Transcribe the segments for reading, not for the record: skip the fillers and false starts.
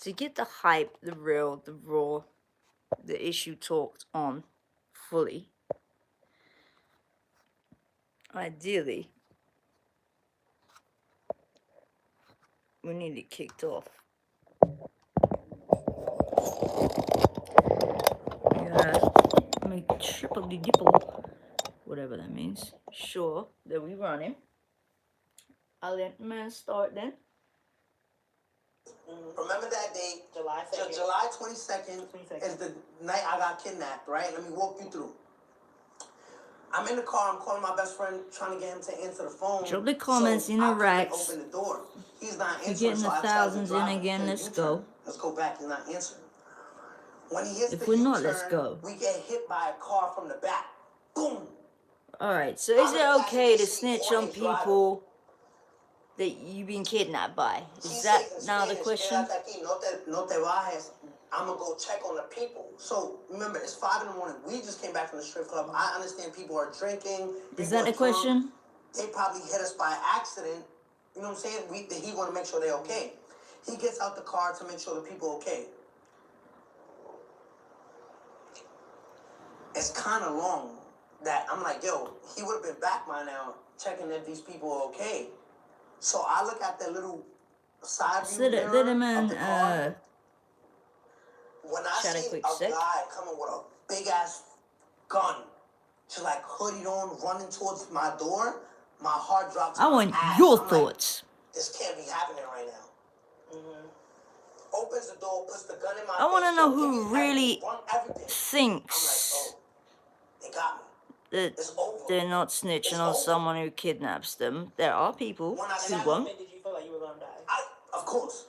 to get the hype, the real, the raw, the issue talked on fully, ideally, we need it kicked off. We gotta make triple dipple, whatever that means. Sure that we running. I'll let the man start then. Remember that date, July 22nd is the night I got kidnapped, right? Let me walk you through. I'm in the car, I'm calling my best friend, trying to get him to answer the phone. Drop the comments in the racks. Open the door. He's not answering. You're getting the thousands in again, let's go. Let's go back, he's not answering. When he hits if the we're U-turn, not, let's go. We get hit by a car from the back. Boom! Alright, so is it okay to snitch on people that you've been kidnapped by? Is that now the question? I'm gonna go check on the people. So remember, it's 5 in the morning. We just came back from the strip club. I understand people are drinking. Is that the question? They probably hit us by accident. You know what I'm saying? He want to make sure they're okay. He gets out the car to make sure the people are okay. It's kind of long that I'm like, yo, he would have been back by now checking if these people are okay. So I look at the little side view mirror of the car. When I see a guy coming with a big ass gun, just like hooded on, running towards my door, my heart drops. I want your thoughts. Like, this can't be happening right now. Opens the door, puts the gun in my face. I want to know who really thinks they got me. That they're not snitching on someone who kidnaps them. There are people who won't. Did you feel like you were gonna die? Of course.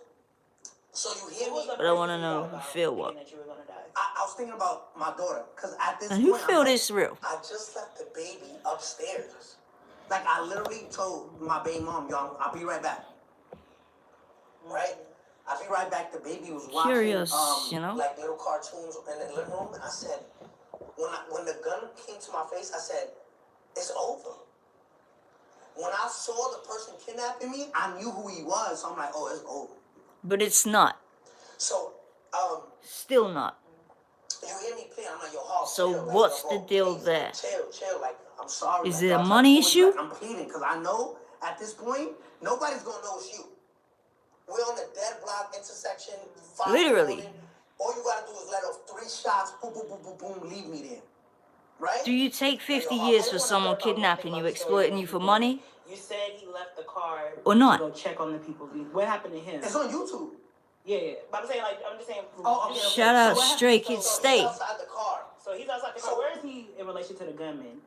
So you hear me? But I want to know who feel what. I was thinking about my daughter, because at this point, and who feel this real? I just left the baby upstairs. Like, I literally told my baby mom, y'all, I'll be right back. Right? I'll be right back. The baby was watching, you know? like little cartoons in the living room, and I said, when the gun came to my face, I said, it's over. When I saw the person kidnapping me, I knew who he was, so I'm like, oh, it's over. But it's not. So, still not. You hear me play? I'm like, yo, Hall, so chill, what's like, the deal there? Chill, like, I'm sorry. Is like, it a money issue? Like, I'm pleading, because I know, at this point, nobody's going to know it's you. We're on the dead block intersection. Literally. All you got to do is let off 3 shots, boom, boom, boom, boom, boom, leave me there. Right? Do you take 50 years for someone kidnapping you, exploiting you for money? You said he left the car or not? To go check on the people. What happened to him? It's on YouTube. Yeah. But I'm saying, like, I'm just saying. Okay. Shout out Stray Kids State. He's outside the car. So he's outside the car. Where is he in relation to the gunman?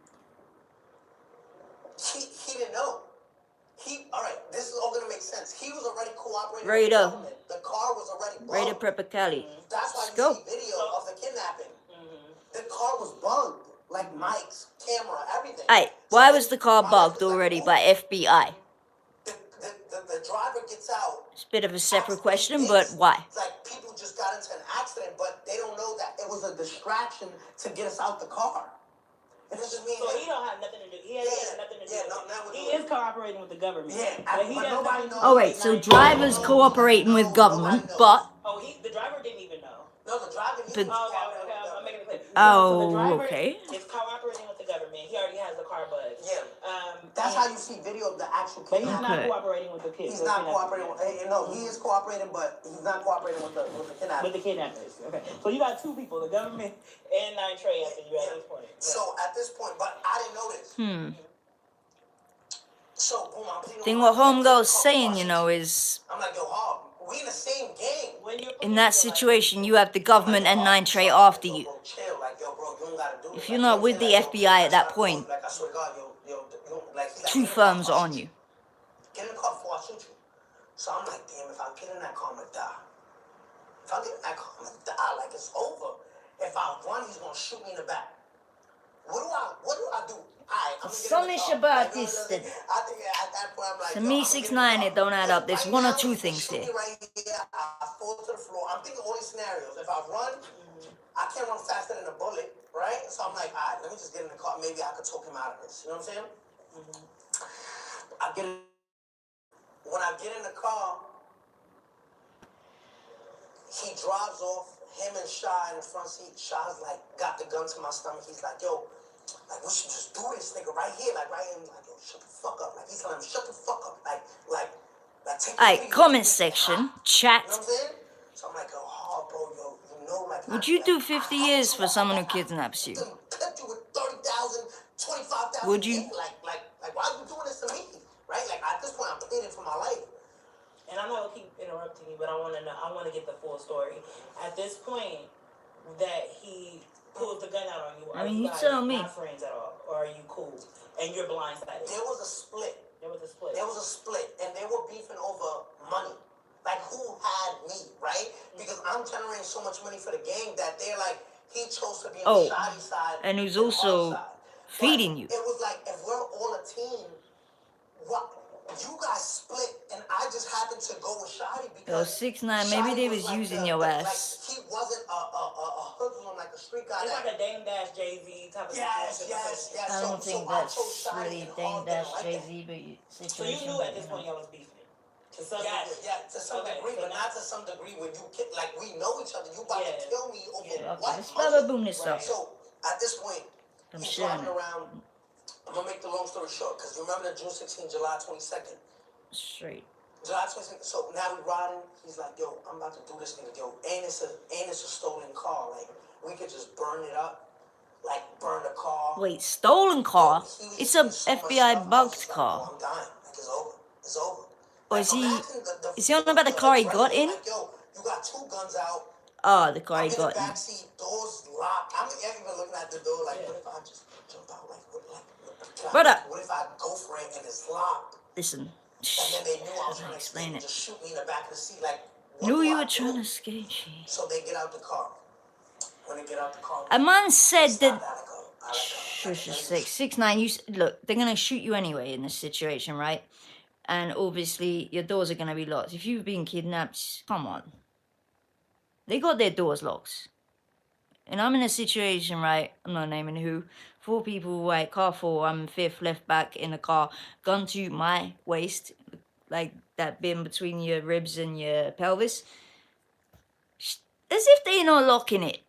He didn't know. All right, this is all gonna make sense. He was already cooperating with the government. The car was already bugged. Raider Prepper Cali. That's why you see video of the kidnapping. The car was bugged. Like mics, camera, everything. Hey, why was the car bugged already by FBI? The driver gets out. It's a bit of a separate question, but why? Like, people just got into an accident, but they don't know that it was a distraction to get us out the car. And this just means so he don't have nothing to do. He has nothing to do. He is cooperating with the government. Yeah, but nobody knows. Oh wait, so drivers cooperating with government, but the driver didn't even know. No, the driver didn't. Okay, I'm making it clear. Oh, so the driver okay. is cooperating with the government. He already has the car bugged. Yeah. That's how you see video of the actual kid. But he's not cooperating with the kids. He's not cooperating with. No, he is cooperating, but he's not cooperating with the kidnappers. With the kidnappers. Okay. So you got 2 people, the government and 9 Trey after you at this point. So at this point, but I didn't know this. So boom, I'm thinking. Think what Homegirl's saying, you know, is. I'm like, yo, Hog, we in the same game. In that situation, you have the government and 9 Trey after you. If you're not with the FBI at that point, 2 firms are on you. Get in the car before I shoot you. So I'm like, damn, if I get in that car, I'm gonna die. If I get in that car, I'm gonna die. Like, it's over. If I run, he's gonna shoot me in the back. What do I do? Something about this. I think at that point, I'm like, to me, 6ix9ine, it don't add up. There's 1 or 2 things here. Right here, I fall to the floor. I'm thinking all these scenarios. If I run, I can't run faster than a bullet, right? So I'm like, all right, let me just get in the car. Maybe I could talk him out of this. You know what I'm saying? When I get in the car, he drives off, him and Sha in the front seat. Sha's like, got the gun to my stomach. He's like, yo, like, we should just do this nigga right here, like, right here. Like, yo, shut the fuck up. Like, he's telling him, shut the fuck up. Like, take the Alright, video, comment take it. section, You chat. know what I'm saying? So I'm like, oh, bro, yo, you know, like, Would you do 50 years for someone who kidnaps you? Clipped you with 30,000, 25,000. Would you? Like, why are you doing this to me? Right? Like, at this point, I'm pleading for my life. And I'm not gonna keep interrupting you, but I want to get the full story. At this point, that he pulls the gun out on you, I are mean, you you guys tell me. not friends at all, or are you cool? And you're blindsided. There was a split. There was a split. There was a split, and they were beefing over money. Like, who had me, right? Because I'm generating so much money for the gang that they're like, he chose to be on the shoddy side. And who's also feeding you. It was like, if we're all a team, what? You guys split, and I just happened to go with Shotty because 6ix9ine, maybe they was like using your ass. Like, he wasn't a hoodlum, like a street guy. It's like a Dame Dash Jay-Z type of situation. Yes. I don't think that's really Dame Dash Jay-Z, but situation. So you knew at this point y'all was beefing. To some degree. Yeah, to some degree, but not to some degree where you like we know each other. You about to kill me over what? Let's boom this up. So at this point, he's driving around. I'm gonna make the long story short, because remember the June 16, July 22nd. Straight. July 22nd. So now we riding. He's like, yo, I'm about to do this nigga. Yo, and it's a stolen car. Like, we could just burn it up. Like, burn the car. Wait, stolen car? Yo, it's a FBI bugged car. Like, I'm dying. Like, it's over. It's over. Or like, is he on about the car he got in? Like, yo, you got two guns out. Oh, the car he got in. Backseat, doors locked. I'm even looking at the door like, what if I just jump out? Brother. What if I go for it and it's locked? Listen. And then they knew I was trying to explain it. Just shoot me in the back of the seat. Like, Knew you were trying to escape. So they get out the car. When they get out the car, a man said that. Shush, 6ix9ine. Look, they're gonna shoot you anyway in this situation, right? And obviously your doors are gonna be locked. If you've been kidnapped, come on. They got their doors locked. And I'm in a situation, right? I'm not naming who. 4 people, right? Car 4. I'm 5th, left back in the car. Gun to my waist, like that bit in between your ribs and your pelvis. As if they're not locking it.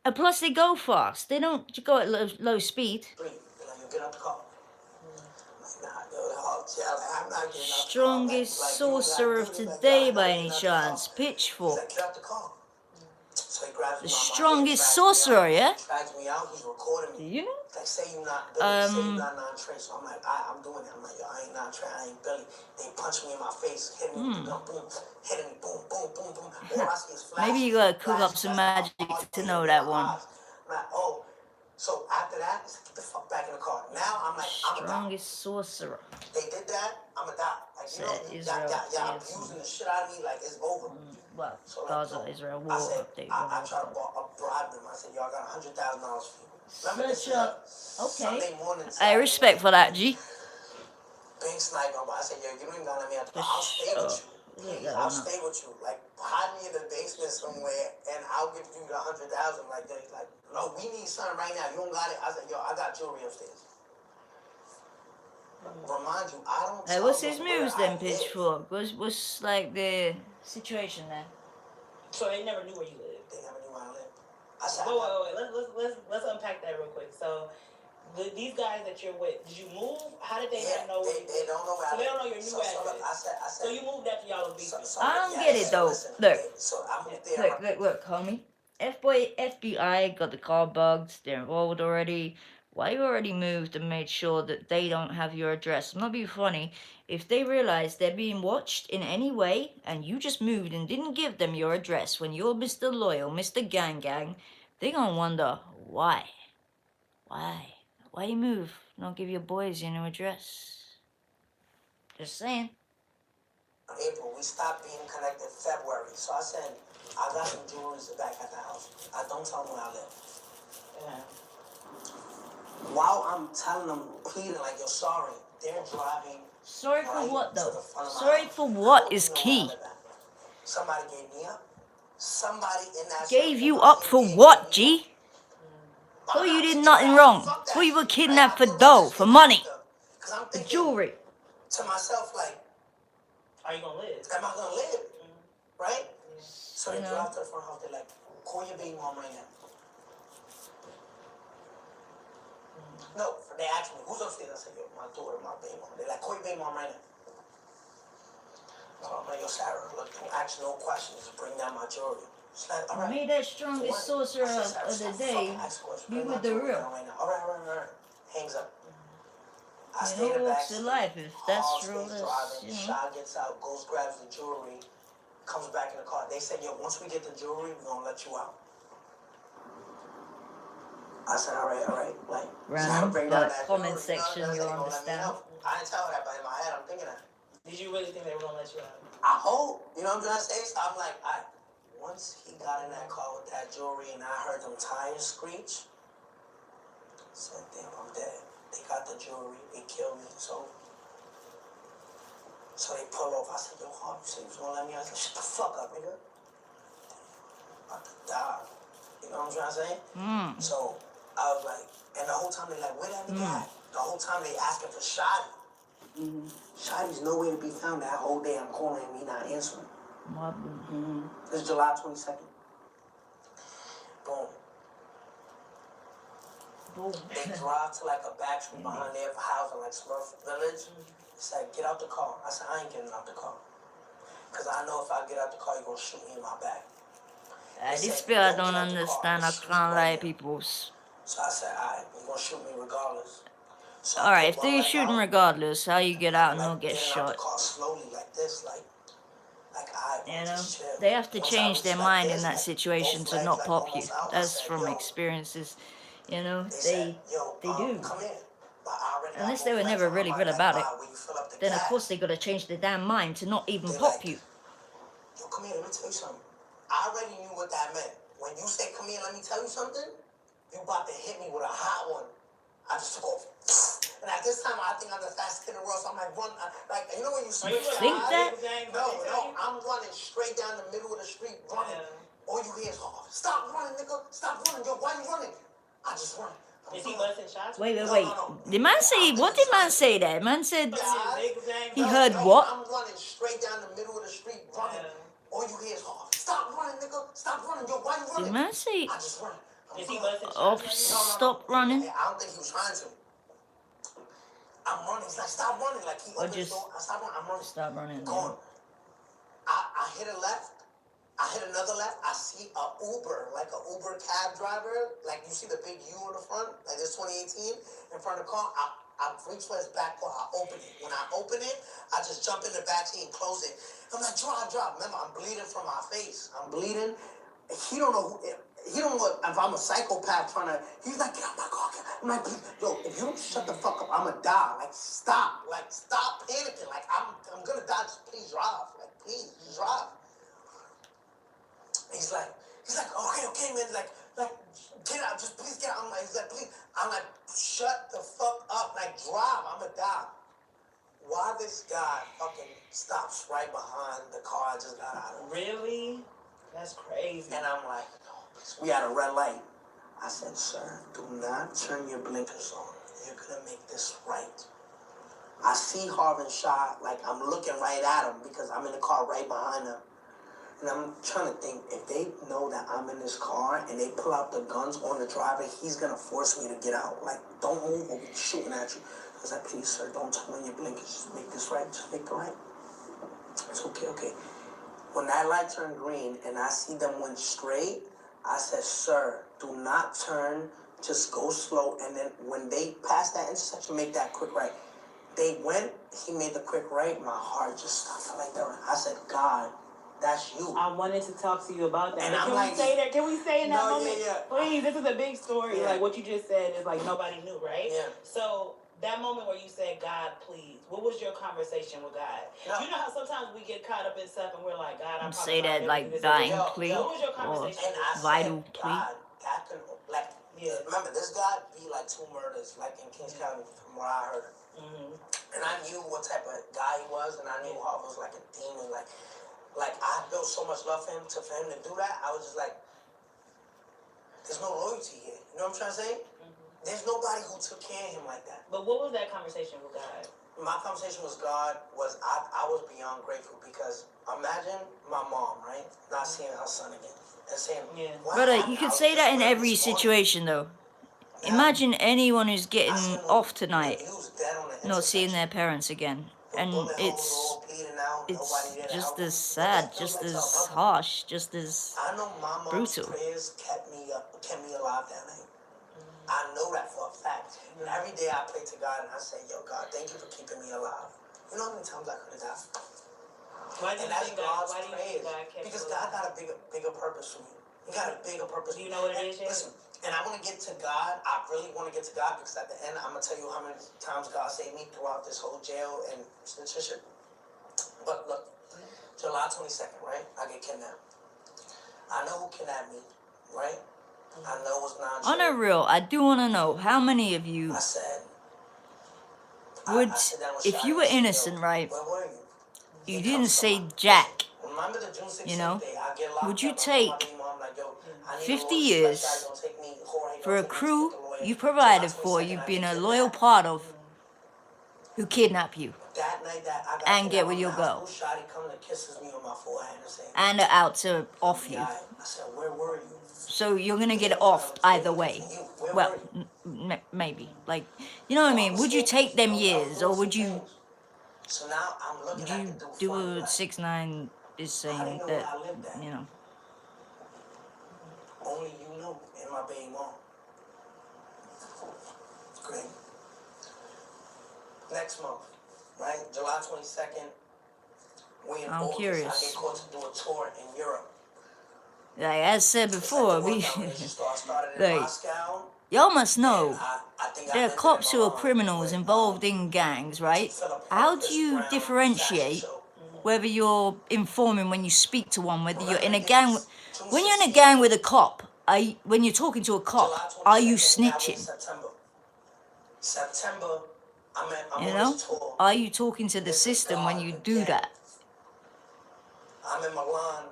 And plus, they go fast. They don't go at low speed. Get out the car. Strongest sorcerer of today, by any chance? Pitchfork. Get out the car. So he grabs the strongest sorcerer, yeah? Drags me out, he's recording me. Do you know? Like, say you not Billy, say you not non-Trey. So I'm like, I'm doing it. I'm like, yo, I ain't non-Trey, I ain't Billy. They punch me in my face, hitting me with the gun, boom, hitting me, boom, boom, boom, boom. All I see is flash. Maybe you gotta cook up some magic to know that one. I'm like, oh. So after that, get the fuck back in the car. Now I'm like, strongest sorcerer. They did that, I'm a die. Like, you know, y'all abusing the shit out of me, like, it's over. Well, so, Gaza, Israel war update. I tried to bribe them. I said, y'all got $100,000 for you. Remember this okay. Sunday morning. I respect for that, G. Being sniped on, but I said, yo, you don't even gotta let me out the car. I'll stay with you. I'll stay with you. Like, hide me in the basement somewhere, and I'll give you the $100,000. Like, no, we need something right now. You don't got it. I said, yo, I got jewelry upstairs. Remind you, I don't. Hey, what's his moves then, Pitchfork? What's like the situation there? So they never knew where you lived. They never knew where I lived. I said, wait. Let's unpack that real quick. So these guys that you're with, did you move? How did they not know? They don't know where I live. So they don't know your new address. I said. So you moved after y'all was beefing. I don't get it though. Look. So I moved there. Look, homie. FBI got the car bugged. They're involved already. Why you already moved and made sure that they don't have your address? I'm not being funny. If they realize they're being watched in any way and you just moved and didn't give them your address when you're Mr. Loyal, Mr. Gang, they're gonna wonder why. Why you move? Don't give your boys your new address. Just saying. April, we stopped being connected February. So I said, I got some jewelry back at the house. I don't tell them where I live. Yeah. While I'm telling them, pleading like, you're sorry, they're driving. Sorry for what though? Sorry for what is key. Somebody gave me up. Somebody in that gave you up for what, G? Thought you did nothing wrong. Thought you were kidnapped for dough, for money, for jewelry. To myself, like, are you gonna live? am I gonna live? Right? So they drive to the front house. They're like, call your baby mom right now. No, they asked me, who's upstairs? I said, yo, my daughter, my baby mom. They're like, call your baby mom right now. So I'm like, yo, Sarah, look, don't ask no questions. Just bring down my jewelry. She's like, all right. May that strongest sorcerer of the day be with the real. Right now. All right. Hangs up. I You stay in know, the back walks of seat. life, if that's Hall true, stays that's, driving. you know. Shy gets out, goes, grabs the jewelry, comes back in the car. They said, yo, once we get the jewelry, we're going to let you out. I said, all right. Like, Random, bring but down that comment jewelry, section, you you'll know, let me understand. out. I didn't tell her that, but in my head, I'm thinking that. Did you really think they were gonna let you out? I hope. You know what I'm trying to say? So I'm like, all right. Once he got in that car with that jewelry and I heard them tires screech, I said, damn, I'm dead. They got the jewelry. They killed me. So they pull off. I said, yo, Harv, you said you was going to let me out? I said, shut the fuck up, nigga. I'm about to die. You know what I'm trying to say? So I was like, and the whole time they like, where that nigga at? The whole time they asking for Shotty. Shotty's nowhere to be found. That whole day I'm calling him, he not answering. This is July 22nd. Boom. They drive to like a back street behind their house in like Smurf Village. It's like, get out the car. I said, I ain't getting out the car. Because I know if I get out the car, you're going to shoot me in my back. This bit I don't understand. I can't lie, people. So I said, alright, you're going to shoot me regardless. So Alright, if they're shooting regardless, how you get out and not get getting out the shot? car slowly like this, like You know, they have to change their mind in that situation to not pop you. That's from experiences. You know, they do. Unless they were never really good about it, then of course they gotta change their damn mind to not even pop you. Yo, come here, let me tell you something. I already knew what that meant. When you say, come here, let me tell you something, you about to hit me with a hot one. I just took off. And at this time, I think I'm the fastest kid in the world, so I'm like, run, like, you know when you switch your think eyes? that? No, I'm running straight down the middle of the street, running. All you hear is, oh, stop running, nigga, stop running. Yo, why you running? I just run. Is he busting shots? Wait. No. The man say, what did man say there? Man said he heard what? I'm running straight down the middle of the street, running. All you hear is, oh, stop running, nigga, stop running. Yo, why you running? Did man say, I just run. Is he busting oh, shots? stop running? I don't think he was trying to. I'm running. He's like, stop running. Like, he opened the door. I stop running. I'm running. Stop running. Going. I hit a left. I hit another left. I see a Uber, like an Uber cab driver. Like, you see the big U on the front? Like, this 2018 in front of the car. I reach for his back door. I open it. When I open it, I just jump in the back seat and close it. I'm like, drive. Remember, I'm bleeding from my face. I'm bleeding. He don't know he don't know if I'm a psychopath trying to. He's like, get out my car. I'm like, yo, if you don't shut the fuck up, I'ma die. Like, stop panicking. Like, I'm gonna die. Just please drive. Like, please, just drive. He's like, okay, man. Like, get out. Just please get out. He's like, please. I'm like, shut the fuck up. Like, drive. I'ma die. Why this guy fucking stops right behind the car I just got out of? Really? That's crazy. And I'm like, we had a red light. I said, sir, do not turn your blinkers on. You're gonna make this right. I see Harvin shot, like I'm looking right at him because I'm in the car right behind him. And I'm trying to think, if they know that I'm in this car and they pull out the guns on the driver, he's gonna force me to get out. Like, don't move or we're shooting at you. I was like, please, sir, don't turn on your blinkers. Just make this right. Just make the right. It's okay. When that light turned green and I see them went straight, I said, sir, do not turn, just go slow. And then when they passed that intersection, make that quick right. They went, he made the quick right, my heart just stopped like that. I said, God, that's you. I wanted to talk to you about that. And I'm can like, we say that? Can we say in that moment? Yeah. Please, this is a big story. Yeah. Like what you just said is like nobody knew, right? Yeah. So that moment where you said, God, please, what was your conversation with God? Yeah. You know how sometimes we get caught up in stuff and we're like, God, I'm Say that like dying plea What was your conversation? And I vital said, plea. God, that can, like, remember, this guy be like 2 murders, like in Kings County, from what I heard. Mm-hmm. And I knew what type of guy he was, and I knew how he was like a demon. Like I built so much love for him to do that. I was just like, there's no loyalty here. You know what I'm trying to say? Mm-hmm. There's nobody who took care of him like that. But what was that conversation with God? my conversation with God was I was beyond grateful because imagine my mom, right, not seeing her son again and saying, what Brother, happened? you I could was say just that in praying every this morning. situation, though. Yeah. Imagine anyone who's I getting seen him off when tonight, he was dead on the not seeing intersection. their parents again. The And bullet holes all bleeding out, nobody there to just help him. as What that sad, feels just like to a as brother. harsh, just as I know my mom's brutal. prayers kept me alive that night. I know that for a fact. And every day I pray to God and I say, yo, God, thank you for keeping me alive. You know how many times I could have died? Why do you And that's think God? God's Why do you prayers. think God kept Because you God alive? got a bigger purpose for me. He got a bigger purpose. Do you know what it is yet? Listen, and I want to get to God. I really want to get to God because at the end, I'm going to tell you how many times God saved me throughout this whole jail and shit. But look, July 22nd, right? I get kidnapped. I know who kidnapped me, right? I know it's not On a real, I do want to know how many of you I said, would, I sit down with if Shadi you and were I said, innocent, yo, right? where were you? You He didn't comes to say my, Jack, listen, remember the June 16th you know? day, I get locked Would you up. I told my take baby mom, like, yo, I need 50 a lawyer. years Shadi don't take me. Jorge for don't a take me to crew get the lawyer. you July provided for, 22nd, you've I been get a loyal kidnapped. part of, who kidnap you That night that I got and get kidnapped with in your the girl hospital, Shadi comes and kisses me on my forehead and says, and are out to I'll off be you? all right. I said, where were you? So you're gonna Because get they was offed gonna either take me way. from you. Where Well, were you? maybe. Like, you know what I So I mean? was Would you seeing take things. them I was years, doing or some would you things. So now I'm looking at the dude do funny, what like, 6ix9ine is how do you saying know where that, I lived at? you know? Only you know, and my baby mom. Great. Next month, right? July 22nd, we in I'm August. I curious. get called to do a tour in Europe. Like I said It's like before, the workout relationship store. I started in like, Moscow, y'all must and know I think I there are ended in cops who are Milan criminals with involved in gangs, right? Philip How do Chris you Brown fashion differentiate show. whether you're informing when you speak to one, whether you're in Remember a gang? this, June When you're in a 16th, gang with a cop, when you're talking to a cop, July are you 22nd, now we're in snitching? September. September, I'm You on know? this tour. Are you talking to the This is system when God you do again. that? I'm in Milan.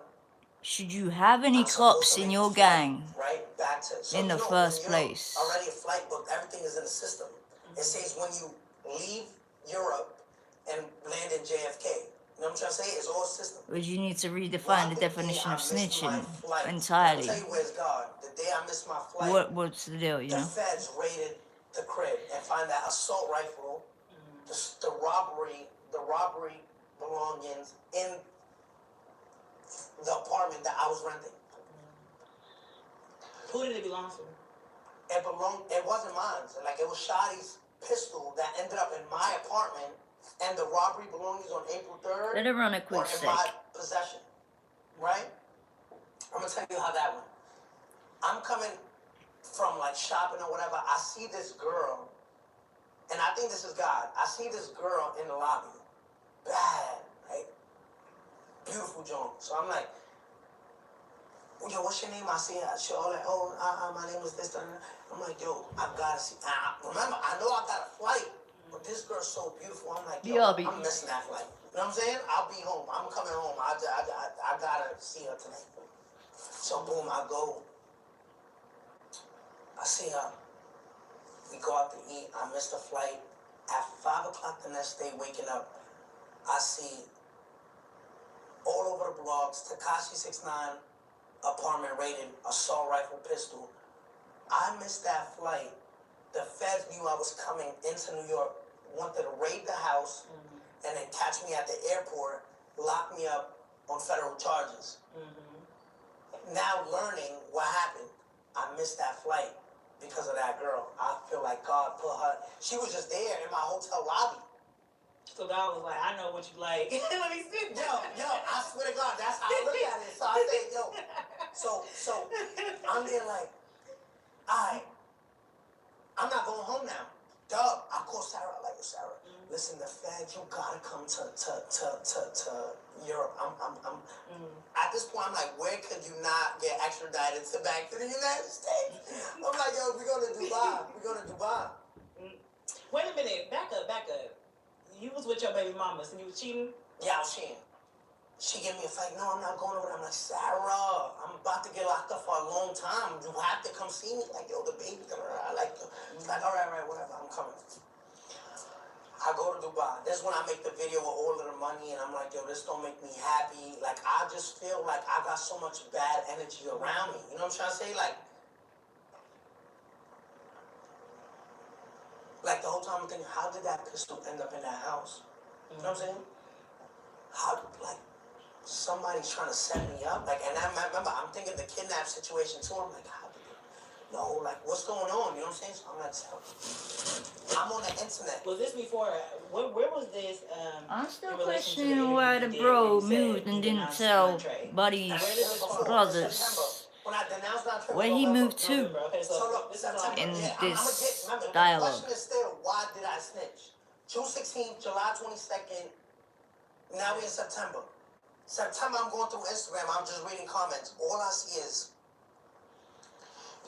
Should you have any I'm supposed cops to in make your a flight, gang right? Back to, so in you the know, when first you're place? already a flight booked, everything is in the system. It says when you leave Europe and land in JFK. You know what I'm trying to say? It's all system. Or you need to Well, redefine the the day definition I of missed my snitching flight, I'm entirely? tell you where's God. The day I missed my flight, What's the deal, you the know? feds raided the crib and find that assault rifle, the robbery belongings in the apartment that I was renting. Who did it belong to? It wasn't mine. So, like, it was Shadi's pistol that ended up in my apartment, and the robbery belongings on April 3rd Let her run a were quick in sec. my possession. Right? I'm gonna tell you how that went. I'm coming from like shopping or whatever. I see this girl, and I think this is God. I see this girl in the lobby. Bad, right? Beautiful Joan. So I'm like, yo, what's your name? I see her. She all like, oh, my name is this. I'm like, yo, I gotta see. Remember, I know I got a flight, but this girl's so beautiful. I'm like, yo, I'm missing that flight. You know what I'm saying? I'll be home. I'm coming home. I gotta see her tonight. So boom, I go. I see her. We go out to eat. I missed the flight. At 5 o'clock the next day, waking up, I see all over the blogs, Tekashi 6ix9ine apartment raided, assault rifle, pistol. I missed that flight. The feds knew I was coming into New York, wanted to raid the house, and then catch me at the airport, lock me up on federal charges. Now learning what happened, I missed that flight because of that girl. I feel like God put her, she was just there in my hotel lobby. So God was like, I know what you like. Let me see. Yo, I swear to God, that's how I look at it. So I say, yo, so I'm there like, all right, I'm not going home now. Dub, I call Sarah, like, yo, Sarah, listen, the feds, you gotta come to Europe. I'm at this point, I'm like, where could you not get extradited back to the United States? I'm like, yo, we're going to Dubai. Wait a minute, back up. You was with your baby mama, so you was cheating? Yeah, I was cheating. She gave me a fight. No, I'm not going over there. I'm like, Sarah, I'm about to get locked up for a long time. You have to come see me. Like, yo, the baby. Like, all right, whatever. I'm coming. I go to Dubai. This is when I make the video with all of the money, and I'm like, yo, this don't make me happy. Like, I just feel like I got so much bad energy around me. You know what I'm trying to say? Like the whole time I'm thinking, how did that pistol end up in that house? You know what I'm saying? How, like, somebody's trying to set me up? Like, and I remember, I'm thinking the kidnap situation too. I'm like, how did it? No, like, what's going on? You know what I'm saying? So I'm like, I'm on the internet. Was this before? Where was this? I'm still in relation to questioning interview why you the did bro where you said moved you and didn't denounced tell Andre? Buddy's Where did this before? brothers When I denounced Andre, where he moved to November. Okay, so look, this is all in happening. this remember, the dialogue. question is still, why did I snitch? June 16th, July 22nd, now we're in September. September, I'm going through Instagram, I'm just reading comments. All I see is,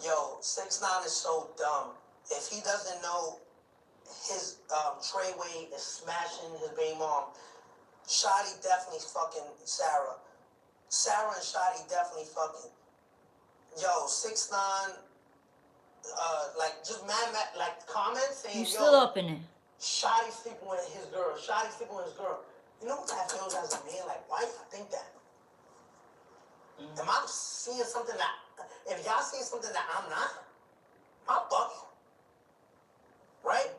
yo, 6ix9ine is so dumb. If he doesn't know his Treyway is smashing his baby mom, Shotty definitely fucking Sarah. Sarah and Shotty definitely fucking. Yo, 6ix9ine, like, just mad, like, comments saying, You still yo, up in it? Shotty sleeping with his girl. Shotty sleeping with his girl. You know what that feels as a man? Like, why y'all think that? Am I seeing something that, if y'all seeing something that I'm not, I'm bugging. Right?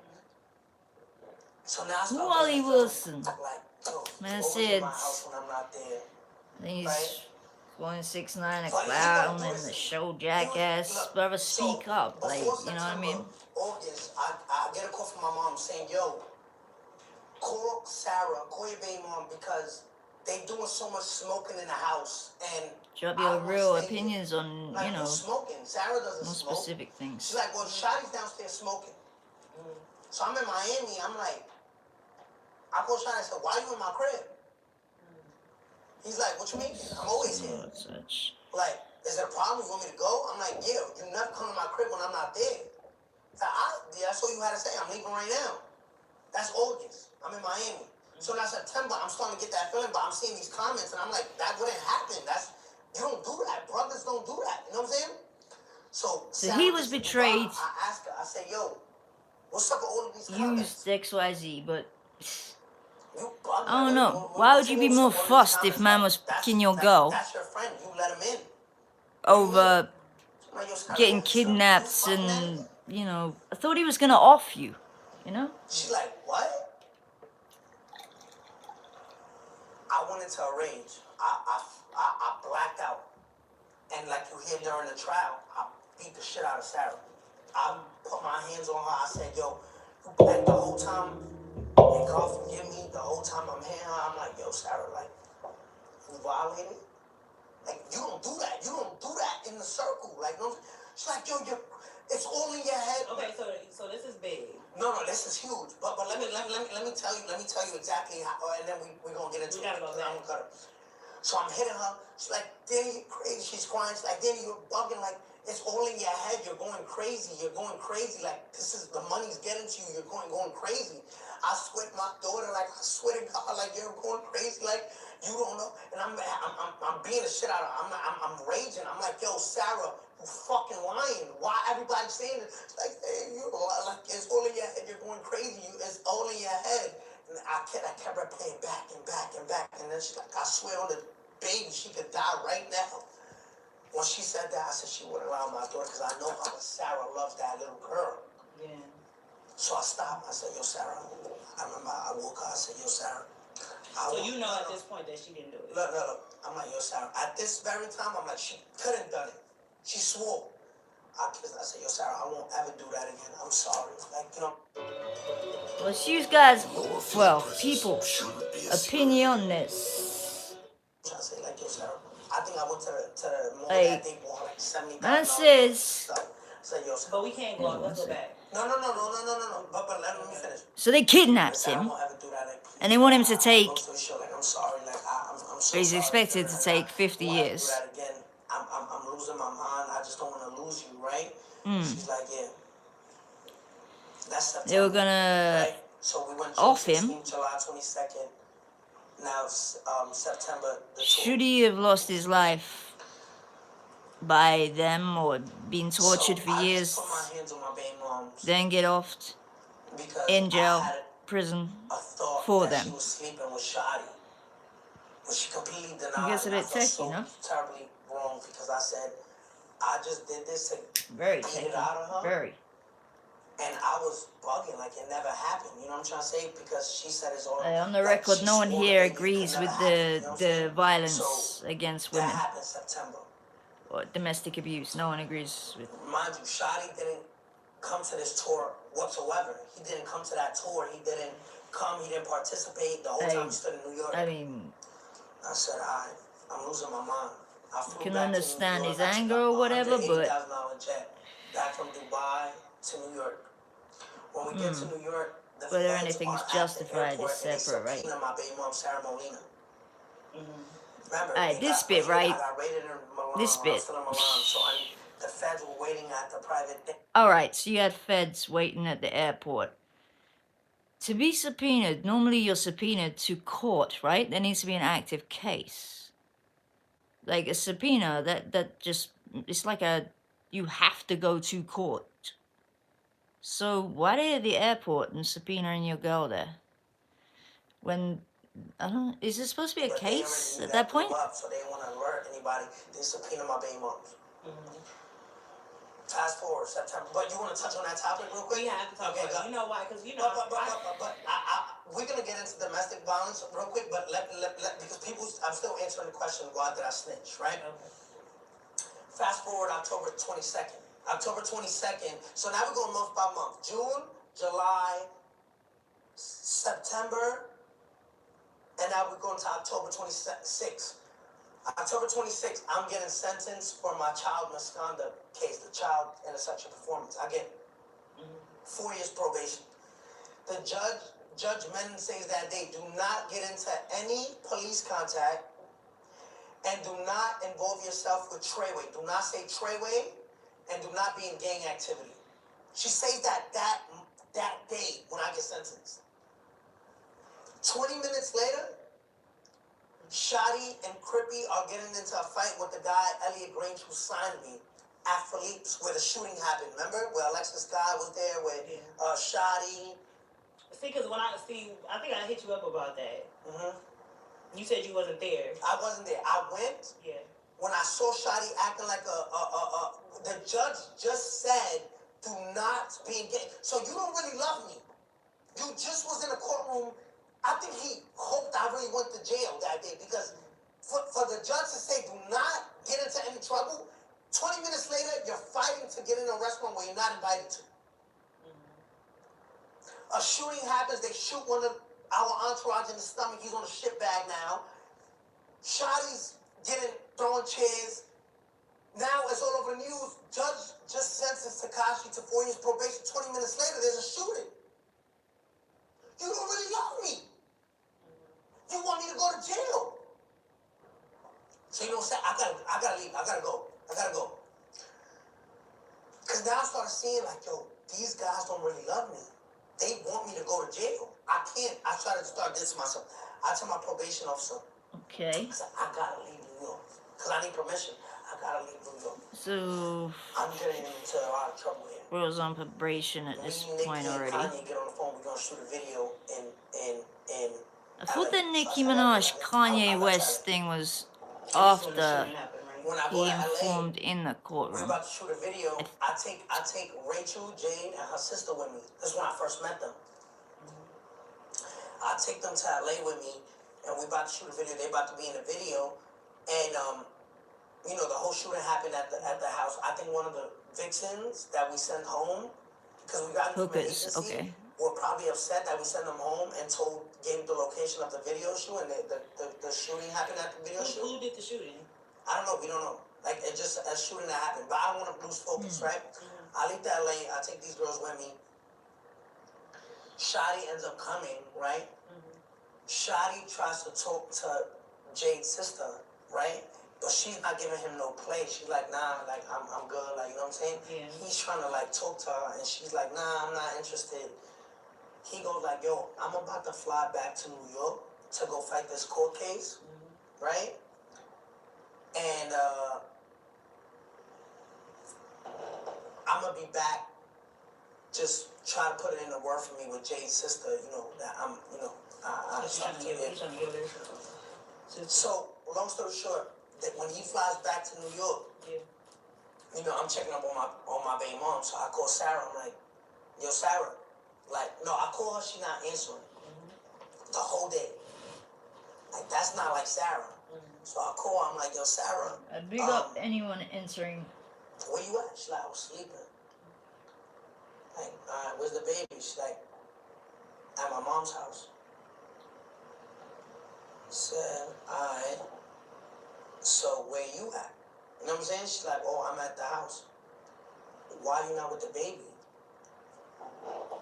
So now I start Wally getting Wilson. like, yo, Man always said, in my house when I'm not there. I think he's going 6ix9ine a But he clown don't do and this. the show jackass. Look, Brother, so speak up. Like, before you know what I mean? August, I get a call from my mom saying, yo, call Sarah, call your baby mom because they doing so much smoking in the house and Drop I your don't wanna real stay here. opinions on, Like, you know, who's smoking? Sarah doesn't more smoke. specific things. She's like, well, Shotty's downstairs smoking. So I'm in Miami. I'm like, I called Shotty and said, why you in my crib? He's like, what you mean? I'm always here. Such. Like, is there a problem? You want me to go? I'm like, yeah, you never come to my crib when I'm not there. That's all you had to say. I'm leaving right now. That's August. I'm in Miami. So now September, I'm starting to get that feeling, but I'm seeing these comments, and I'm like, that wouldn't happen. You don't do that. Brothers don't do that. You know what I'm saying? So he was betrayed. I asked her, I said, yo, what's up with all of these comments? Used XYZ, but You bugging. I don't know. Why would you be more fussed if man was fucking your girl That's your friend. You let him in. over Like, yo, Skylar, getting you kidnapped fucking and, you know, I thought he was gonna off you, you know? She's like, what? I went into a rage. I blacked out. And like you hear during the trial, I beat the shit out of Sarah. I put my hands on her. I said, yo, and the whole time, and God forgive me, the whole time I'm hitting her, I'm like, yo, Sarah, like, you violated? Like, you don't do that. You don't do that in the circle. Like, no, she's like, yo, it's all in your head. Okay, so this is big. No, this is huge. But let me tell you exactly how, and then we're gonna get into it. I'm gonna cut her. So I'm hitting her. She's like, Danny, you're crazy. She's crying. She's like, Danny, you're bugging. Like, it's all in your head. You're going crazy. You're going crazy. Like, the money's getting to you. You're going crazy. I swear to my daughter, like, I swear to God, like, you're going crazy. Like, you don't know. And I'm beating the shit out of her. I'm raging. I'm like, yo, Sarah, you fucking lying. Why everybody saying it? It's like, hey, like, it's all in your head. You're going crazy. It's all in your head. And I kept her playing back and back and back. And then she's like, I swear on the baby, she could die right now. When she said that, I said she wouldn't allow my daughter because I know how much Sarah loves that little girl. Yeah. So I stopped. I said, yo, Sarah. I remember I woke her. I said, yo, Sarah. So you know at this point that she didn't do it? Look. I'm like, yo, Sarah. At this very time, I'm like, she couldn't have done it. She swore. I said, yo, Sarah, I won't ever do that again. I'm sorry. Like, you know. Well, you guys, well, people, opinion on this. Trying to say, like, yo, Sarah, I think I went to the mall Like, that day, bought like $70,000. man says, Say, yo, Sarah. But we can't go. Let's go back. No. But let me finish. so they kidnapped him, and they want him to take, I'm sorry, like, I'm so he's sorry. expected to take 50 years. Again. I'm losing my mind. I just don't want to lose you, right? She's like, yeah. That's September. They were gonna right? So we went off him. July 22nd. Now September. Should he have lost his life by them or been tortured for years, then get offed in jail, prison a thought for that she them. was sleeping with Shadi, which she completely It denied. gets a And I bit felt techy, so no? terribly wrong because I said, I just did this to Very beat techy. it out of her. Very. And I was bugging, like it never happened. You know what I'm trying to say? Because she said it's all On the like, record, she no one swore to here me it could agrees never with happen, you know what I'm the saying? violence So against that women happened September. or domestic abuse. No one agrees with. Mind you, Shadi didn't come to this tour whatsoever. He didn't come to that tour. He didn't come. He didn't participate the whole time he stood in New York. I mean, I said, I'm losing my mind. I you flew can back understand to New his York. I took anger or whatever, but $180,000 jet back from Dubai to New York. When we get to New York, the whether feds anything's are at the justified is airport and they separate, right? subpoena my baby mom, Sarah Molina. Remember, Alright, they this got bit, raided. right? I got raided in Milan. This I bit. was still in Milan, so the feds were waiting at the private thing. Alright, so you had feds waiting at the airport. To be subpoenaed, normally you're subpoenaed to court, right? There needs to be an active case. Like a subpoena, that just, it's like you have to go to court. So why are they at the airport and subpoenaing your girl there? When, I don't, is there supposed to be a case at that point? Up, so they didn't want to alert anybody. They subpoenaed my baby moms. Fast forward September, but you want to touch on that topic real quick? We have to talk about it. You know why? Because you know. But we're gonna get into domestic violence real quick. But let because people, I'm still answering the question. Why did I snitch? Right. Okay. Fast forward October 22nd. October 22nd. So now we're going month by month. June, July, September, and now we're going to October 26th. October 26th, I'm getting sentenced for my child misconduct case, the child in a sexual performance. I get 4 years probation. The Judge Menon says that they do not get into any police contact and do not involve yourself with Treyway. Do not say Treyway and do not be in gang activity. She says that day when I get sentenced. 20 minutes later, Shadi and Crippy are getting into a fight with the guy, Elliot Grange, who signed me at Philippe's, where the shooting happened. Remember? Where Alexis Guy was there, with Shadi. See, because I think I hit you up about that. Mm-hmm. You said you wasn't there. I wasn't there. I went. Yeah. When I saw Shadi acting like the judge just said, do not be engaged. So you don't really love me. You just was in the courtroom. I think he hoped I really went to jail that day, because for the judge to say, do not get into any trouble, 20 minutes later, you're fighting to get in a restaurant where you're not invited to. A shooting happens. They shoot one of our entourage in the stomach. He's on a shit bag now. Shadi's throwing chairs. Now it's all over the news. Judge just sentenced Tekashi to 4 years probation. 20 minutes later, there's a shooting. You don't really love me. You want me to go to jail. So you know what I'm saying? I gotta leave. I gotta go. Because now I started seeing like, yo, these guys don't really love me. They want me to go to jail. I can't. I started to start this to myself. I tell my probation officer, Okay. I said, I gotta leave New York. Because I need permission. I gotta leave New York. So I'm getting into a lot of trouble here. we was on probation at this point already. Kanye get on the phone. We're gonna shoot a video in I thought the Nicki Minaj Kanye West thing was after he informed in the We're courtroom. about to shoot a video. I take Rachel, Jane, and her sister with me. This is when I first met them. I take them to LA with me, and we're about to shoot a video. They're about to be in the video, and the whole shooting happened at the house. I think one of the vixens that we sent home, because we got them from an agency, Okay. were probably upset that we sent them home and gave the location of the video shoot, and the shooting happened at the video shoot. Who did the shooting? I don't know. We don't know. Like, it's just a shooting that happened. But I don't want to lose focus, right? I leave to LA. I take these girls with me. Shadi ends up coming, right? Shadi tries to talk to Jade's sister, right? But she's not giving him no play. She's like, nah, like, I'm good. Like, you know what I'm saying? Yeah. He's trying to, like, talk to her, and she's like, nah, I'm not interested. He goes like, yo, I'm about to fly back to New York to go fight this court case, right? And I'm gonna be back just try to put it in a word for me with Jay's sister, that I'm, He's trying to give it. So, long story short, that when he flies back to New York, I'm checking up on my baby mom, so I call Sarah, I'm like, yo, Sarah, no, I call her, she not answering the whole day. Like, that's not like Sarah. So I call her, I'm like, yo, Sarah. Big up anyone answering. Where you at? She's like, I was sleeping. Like, where's the baby? She's like, at my mom's house. Said, alright. So where you at? You know what I'm saying? She's like, oh, I'm at the house. Why you not with the baby?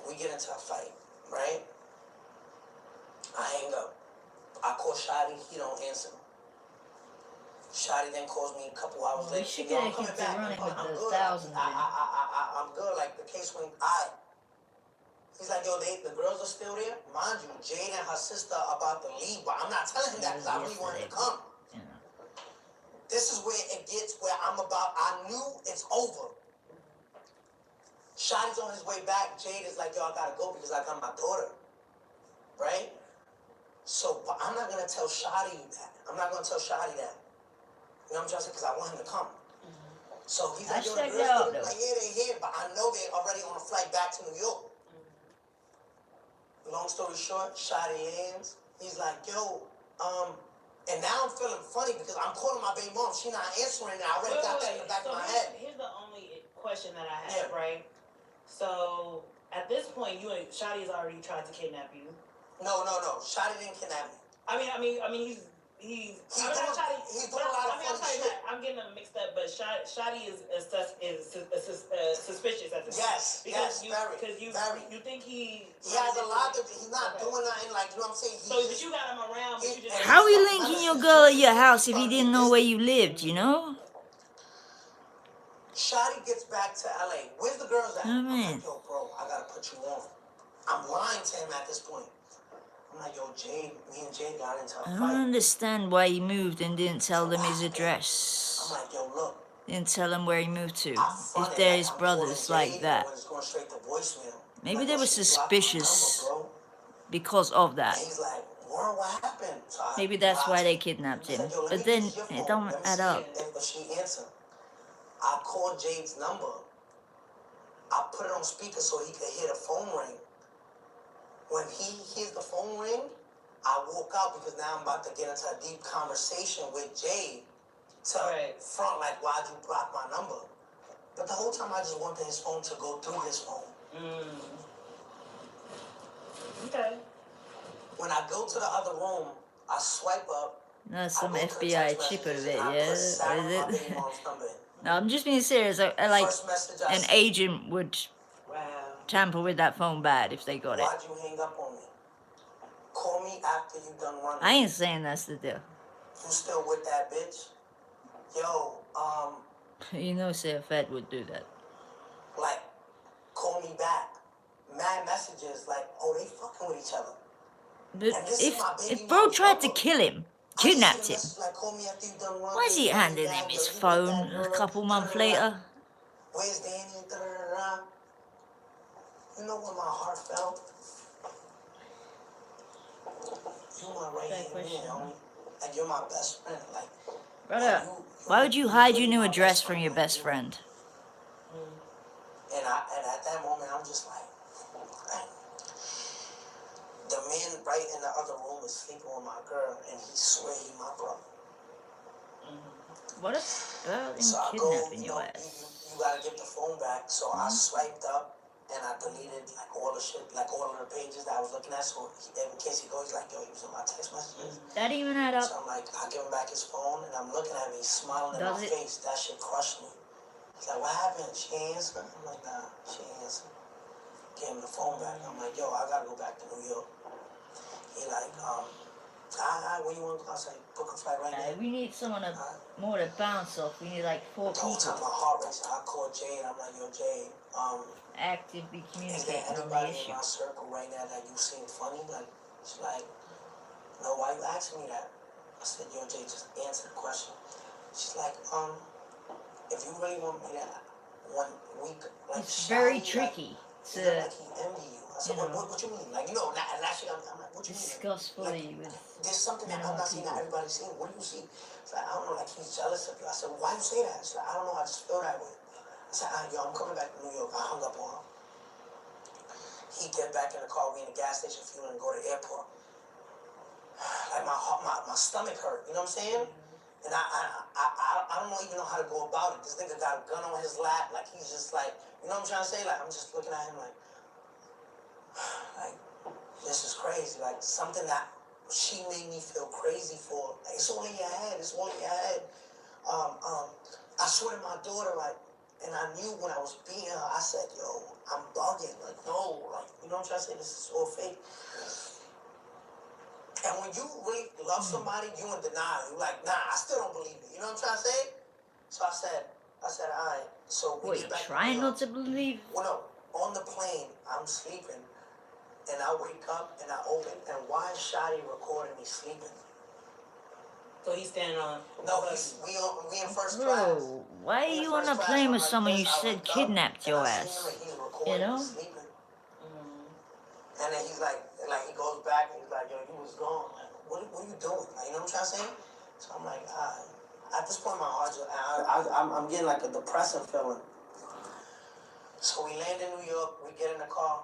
We get into a fight, right? I hang up. I call Shotty, he don't answer. Shotty then calls me a couple hours later. We should get a kid to running with the thousands. I'm good. Like, the case went, he's like, yo, the girls are still there. Mind you, Jade and her sister are about to leave, but I'm not telling him that because I really wanted to come. Yeah. This is where it gets where I knew it's over. Shotty's on his way back. Jade is like, yo, I gotta go because I got my daughter. Right? So, but I'm not gonna tell Shotty that. I'm not gonna tell Shotty that. You know what I'm trying to say? Because I want him to come. So he's like, yo, the girls like, yeah, they're here, but I know they're already on a flight back to New York. Long story short, Shotty ends. He's like, yo, and now I'm feeling funny because I'm calling my baby mom. She not answering, and I already got that in the back of my head. Here's the only question that I have, right? So at this point, you and Shotty has already tried to kidnap you. No. Shotty didn't kidnap me. I mean, he's doing a lot of funny shit. I'm getting them mixed up, but Shotty is suspicious at this point. Yes, very. Because you think he has a lot of. He's not doing nothing, like, you know what I'm saying. But you got him around. But you just How you linking your girl at your house if he didn't know where you lived? You know. Shotty gets back to LA. Where's the girls at? Oh, man. I'm like, yo, bro, I gotta put you on. I'm lying to him at this point. I'm like, yo, me and Jade got into a fight. I don't understand why he moved and didn't tell them his address. I'm like, yo, look. Didn't tell them where he moved to. If they're his brothers like that. Maybe they were suspicious because of that. He's like, what happened? So Maybe that's why they kidnapped him. But then it don't add up. If she answered, I called Jade's number. I put it on speaker so he could hear the phone ring. When he hears the phone ring, I woke out because now I'm about to get into a deep conversation with Jade to front like, why'd you block my number? But the whole time I just wanted his phone to go through his phone. Okay. When I go to the other room, I swipe up. That's some FBI chip of it, yeah? What is it? No, I'm just being serious. I like an agent would tamper with that phone bad if they got it. Why'd you hang up on me? Call me after you done running. I ain't saying that's the deal. You still with that bitch? Yo, You know, say a Fed would do that. Like, call me back. Mad messages like, oh, they fucking with each other. But if bro tried to kill him, kidnapped him, why is he handing him his phone a couple months later? Where's Danny? You know what my heart felt? You're my right hand man, homie. Like, you're my best friend. Like, brother, why would you hide your new address from your best friend? And at that moment, I'm just like, the man right in the other room is sleeping with my girl, and he swear he my brother. What about him kidnapping your ass? You gotta get the phone back. So I swiped up, and I deleted like all the shit, like all of the pages that I was looking at. So in case he goes, he's like, yo, he was in my text messages. That even add up. So I'm like, I give him back his phone, and I'm looking at me, he's smiling in my face. That shit crushed me. He's like, what happened? She ain't answering? I'm like, nah, she ain't answering. Gave him the phone back. I'm like, yo, I gotta go back to New York. He like, where you want to go? I was like, book a flight right now. We need someone more to bounce off. We need like 4 people. The whole time my heart racing. I called Jade. I'm like, yo, Jade, actively is there communicating on the anybody issue. in my circle right now that you seem funny? Like, she's like, no, why you asking me that? I said, yo, Jade, just answer the question. She's like, if you really want me to 1 week, like, it's very tricky. He looked like he envied you. I said, you know, what you mean? Like, and actually, I'm like, what you mean? disgustfully Like, with there's something that I'm minimal not seeing that people. everybody's seeing. What do you see? It's like, I don't know, like he's jealous of you. I said, why you say that? It's like, I don't know, I just feel that way. I said, yo, I'm coming back to New York. I hung up on him. He get back in the car, we in the gas station fueling and go to the airport. Like my stomach hurt, you know what I'm saying? And I don't even know how to go about it. This nigga got a gun on his lap, like he's just like, you know what I'm trying to say? Like I'm just looking at him like this is crazy. Like something that she made me feel crazy for. Like, it's all in your head. It's all in your head. I swear to my daughter, like, and I knew when I was beating her, I said, yo, I'm bugging. Like, no, like, you know what I'm trying to say? This is all fake. And when you really love somebody, you in denial. You're like, nah, I still don't believe it. You know what I'm trying to say? So I said, all right. So we What, get you back trying to not to believe? Well, no, on the plane, I'm sleeping, and I wake up and I open, and why is Shotty recording me sleeping? So he's standing on. No, we in first class. Bro, why are you on a plane with someone you said kidnapped your I ass? see him and he's recording You me know? sleeping. And then he's like he goes back and he's like, yo, you was gone. Like, what are you doing? Like, you know what I'm trying to say? So I'm like, at this point, my heart just, I'm getting like a depressive feeling. So we land in New York, we get in the car.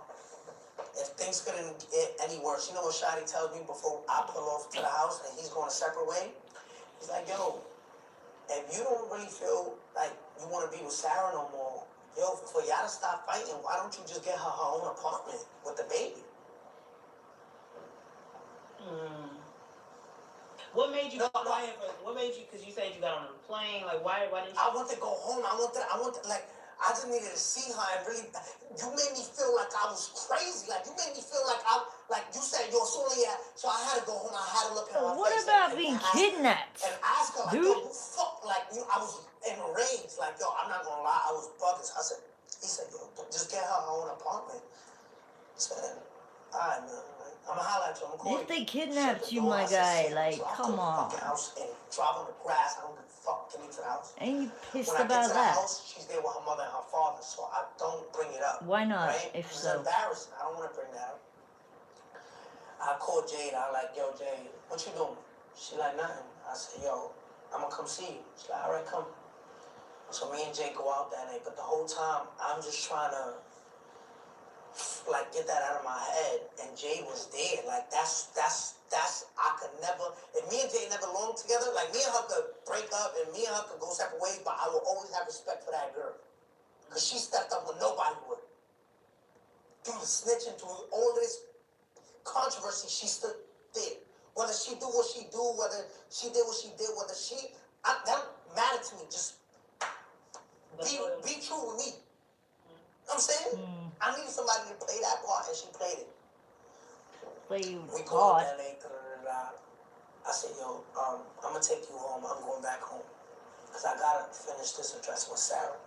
If things couldn't get any worse, you know what Shotty tells me before I pull off to the house and he's going a separate way? He's like, yo, if you don't really feel like you want to be with Sarah no more, yo, for y'all to stop fighting, why don't you just get her own apartment with the baby? What made you quiet? What made you? Because you said you got on the plane. Like, why didn't you? I want to go home. I just needed to see her and really. You made me feel like I was crazy. Like you made me feel like you said you're solely at. So I had to go home. I had to look at her What face. about being kidnapped? And ask her like, dude? yo, you fuck. Like I was enraged. Like yo, I'm not gonna lie, I was bugging. So he said, yo, just get her own apartment. I said, all right, man. I'm gonna holler at you. I'm gonna call If they kidnapped you, my guy, like, come on. House and drive on the grass. I don't give a fuck. Get me to the house. Ain't you pissed When I get about to the that? house, she's there with her mother and her father, so I don't bring it up. Why not? Right? If It's so, embarrassing. I don't want to bring that up. I called Jade. I like, yo, Jade, what you doing? She like, nothing. I said, yo, I'm gonna come see you. She like, all right, come. So me and Jade go out that night, but the whole time I'm just trying to like get that out of my head, and Jade was there. Like that's I could never. If me and Jade never belonged together, like me and her could break up, and me and her could go separate ways, but I will always have respect for that girl, cause she stepped up when nobody would. Through the snitching, through all this controversy, she stood there. Whether she do what she do, whether she did what she did, whether that don't matter to me. Just be true with me. You know what I'm saying? I needed somebody to play that part, and she played it. play We go hard. to LA, I said, yo, I'm gonna take you home. I'm going back home. Because I gotta finish this address with Sarah.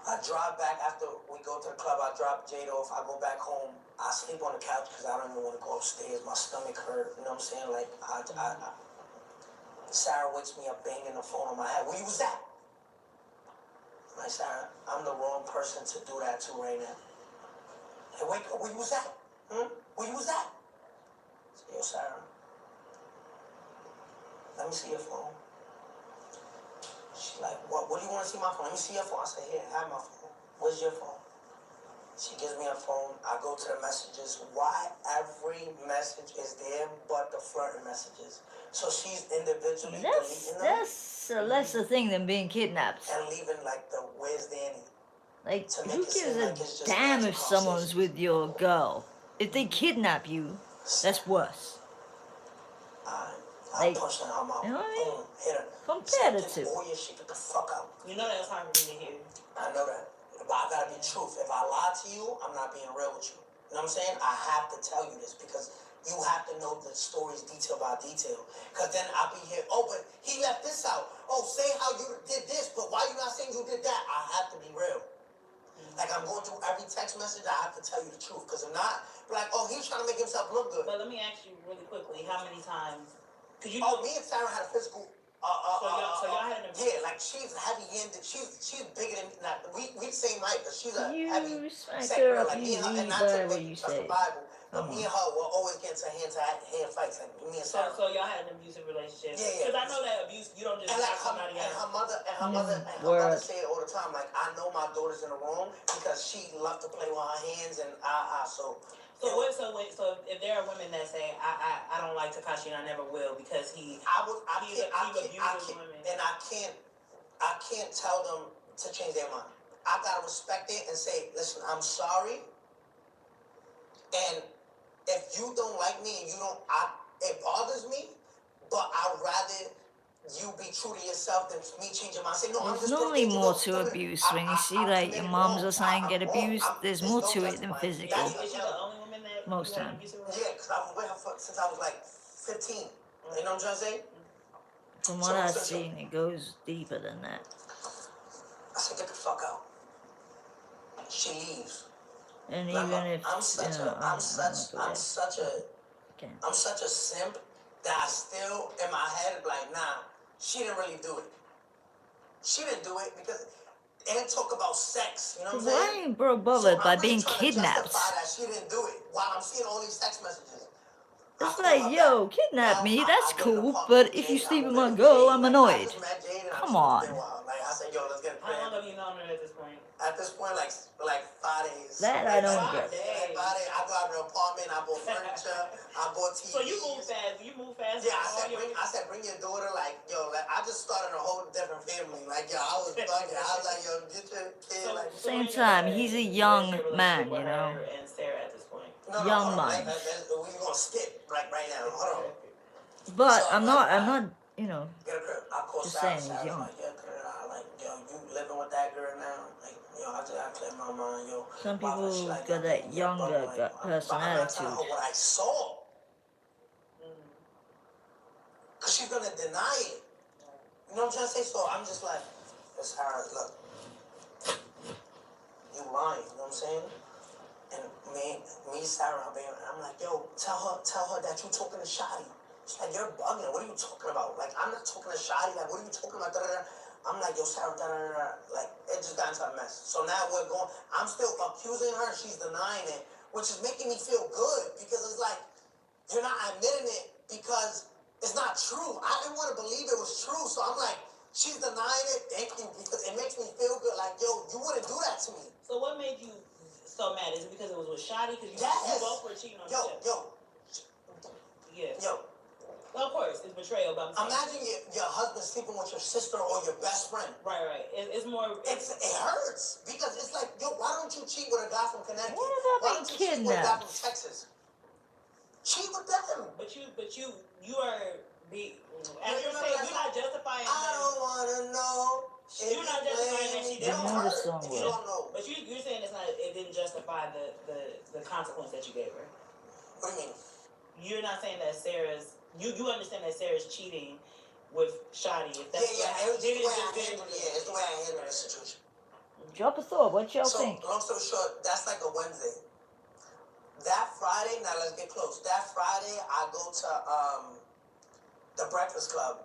I drive back after we go to the club. I drop Jade off. I go back home. I sleep on the couch because I don't even want to go upstairs. My stomach hurt. You know what I'm saying? Like, Sarah wakes me up banging the phone on my head. Where you was at? I'm like, Sarah, I'm the wrong person to do that to right now. Hey, wake up. Where you was at? Where you was at? I said, yo, Sarah, let me see your phone. She's like, what do you want to see my phone? Let me see your phone. I said, here, have my phone. Where's your phone? She gives me her phone. I go to the messages. Why every message is there but the flirting messages? So she's individually deleting them. That's a lesser thing than being kidnapped. And leaving like the where's Danny? Like, To make who it seem gives a like it's just damn casual if someone's with conversations. your girl? If they kidnap you, that's worse. I Like, punched her in her mouth. you know what I mean? Boom, hit her. Competitive. All your shit, get the fuck out. You know that's hard for me to hear. I know that. But I gotta be truth. If I lie to you, I'm not being real with you. You know what I'm saying? I have to tell you this because you have to know the stories detail by detail. Because then I'll be here, oh, but he left this out. Oh, say how you did this, but why you not saying you did that? I have to be real. Like I'm going through every text message, I have to tell you the truth. Because if not, be like, oh, he's trying to make himself look good. But let me ask you really quickly, how many times? Me and Sarah had a physical So y'all had an abuse. Yeah, like she's heavy-handed. She's bigger than like, we the same height, but she's a heavy You smack set her girl. up Like me and her, and easy, not to whatever make you you trust the say. Bible, but Come me on. and her will always get into hand fights. Like me and Sarah. So y'all had an abusive relationship. Yeah. Because I know that abuse, you don't just And like knock somebody out. her mother Word. say it all the time. Like I know my daughter's in the wrong because she loves to play with her hands and so. So if there are women that say I don't like Tekashi and I never will because he abuses women, and I can't tell them to change their mind. I gotta respect it and say, listen, I'm sorry. And if you don't like me and it bothers me, but I'd rather you be true to yourself than me changing my. Say no. I'm There's just normally gonna more to abuse. When you see like your moms or something get abused, there's more to it than physical. Is she the only woman that Most you had an time. abusive relationship? Yeah, because I was with her since I was like 15. You know what I'm trying to say? From what I've seen, it goes deeper than that. I said, get the fuck out. She leaves. And Remember, even if I'm such a simp that I still in my head like, nah, she didn't really do it. She didn't do it because it didn't talk about sex. You know what I'm saying? Why ain't bro bothered by being trying kidnapped? to justify that she didn't do it while I'm seeing all these text messages. It's like, yo, kidnap me, that's cool, but if you sleep with my girl, I'm annoyed. Come on. Like I said, yo, let's get a crib. How long have you known her at this point? At this point, like 5 days. That I don't get. 5 days. I go out to the apartment, I bought furniture, I bought TVs. So you move fast. Yeah, I said, bring your daughter. Like, yo, like I just started a whole different family. Like, yo, I was bugging. I was like, yo, get your kid. Like, Same time, he's a young man, you know. And Sarah at this point. Young mind. We're gonna skip right now. Hold on. But So, I'm not, you know, get a crib. I call just Sarah. saying he's young. Like, yo, you living with that girl now? Like, yo, I clear my mind, yo. Some people got that younger personality. I'm not telling her what I saw. Because she's going to deny it. You know what I'm trying to say? So I'm just like, Sarah, look. You lying, you know what I'm saying? And me, Sarah, I'm like, yo, tell her that you talking to Shotty. She's like, you're bugging. What are you talking about? Like, I'm not talking to Shotty. Like, what are you talking about? I'm like, yo, Sarah, like, it just got into a mess. So now I'm still accusing her. She's denying it, which is making me feel good because it's like, you're not admitting it because it's not true. I didn't want to believe it was true. So I'm like, she's denying it. Thank you, because it makes me feel good. Like, yo, you wouldn't do that to me. So what made you so mad? Is it because it was with Shotty? Because you both were cheating on each other. Well, of course, it's betrayal. But imagine your husband sleeping with your sister or your best friend. Right. It's more. It hurts because it's like, yo, why don't you cheat with a guy from Connecticut? What about why don't you cheat with a guy from Texas? Cheat with them. But you are the. As you're saying, you're not justifying. I don't want to know. You're not justifying that she didn't hurt. You don't know. But you're saying it didn't justify the consequence that you gave her. What do you mean? You're not saying that Sarah's. You understand that Sarah's cheating with Shotty. If that's it's the way I handled the situation. Drop a thought. What y'all so, think? Long story short, that's like a Wednesday. That Friday, now let's get close. That Friday, I go to the Breakfast Club,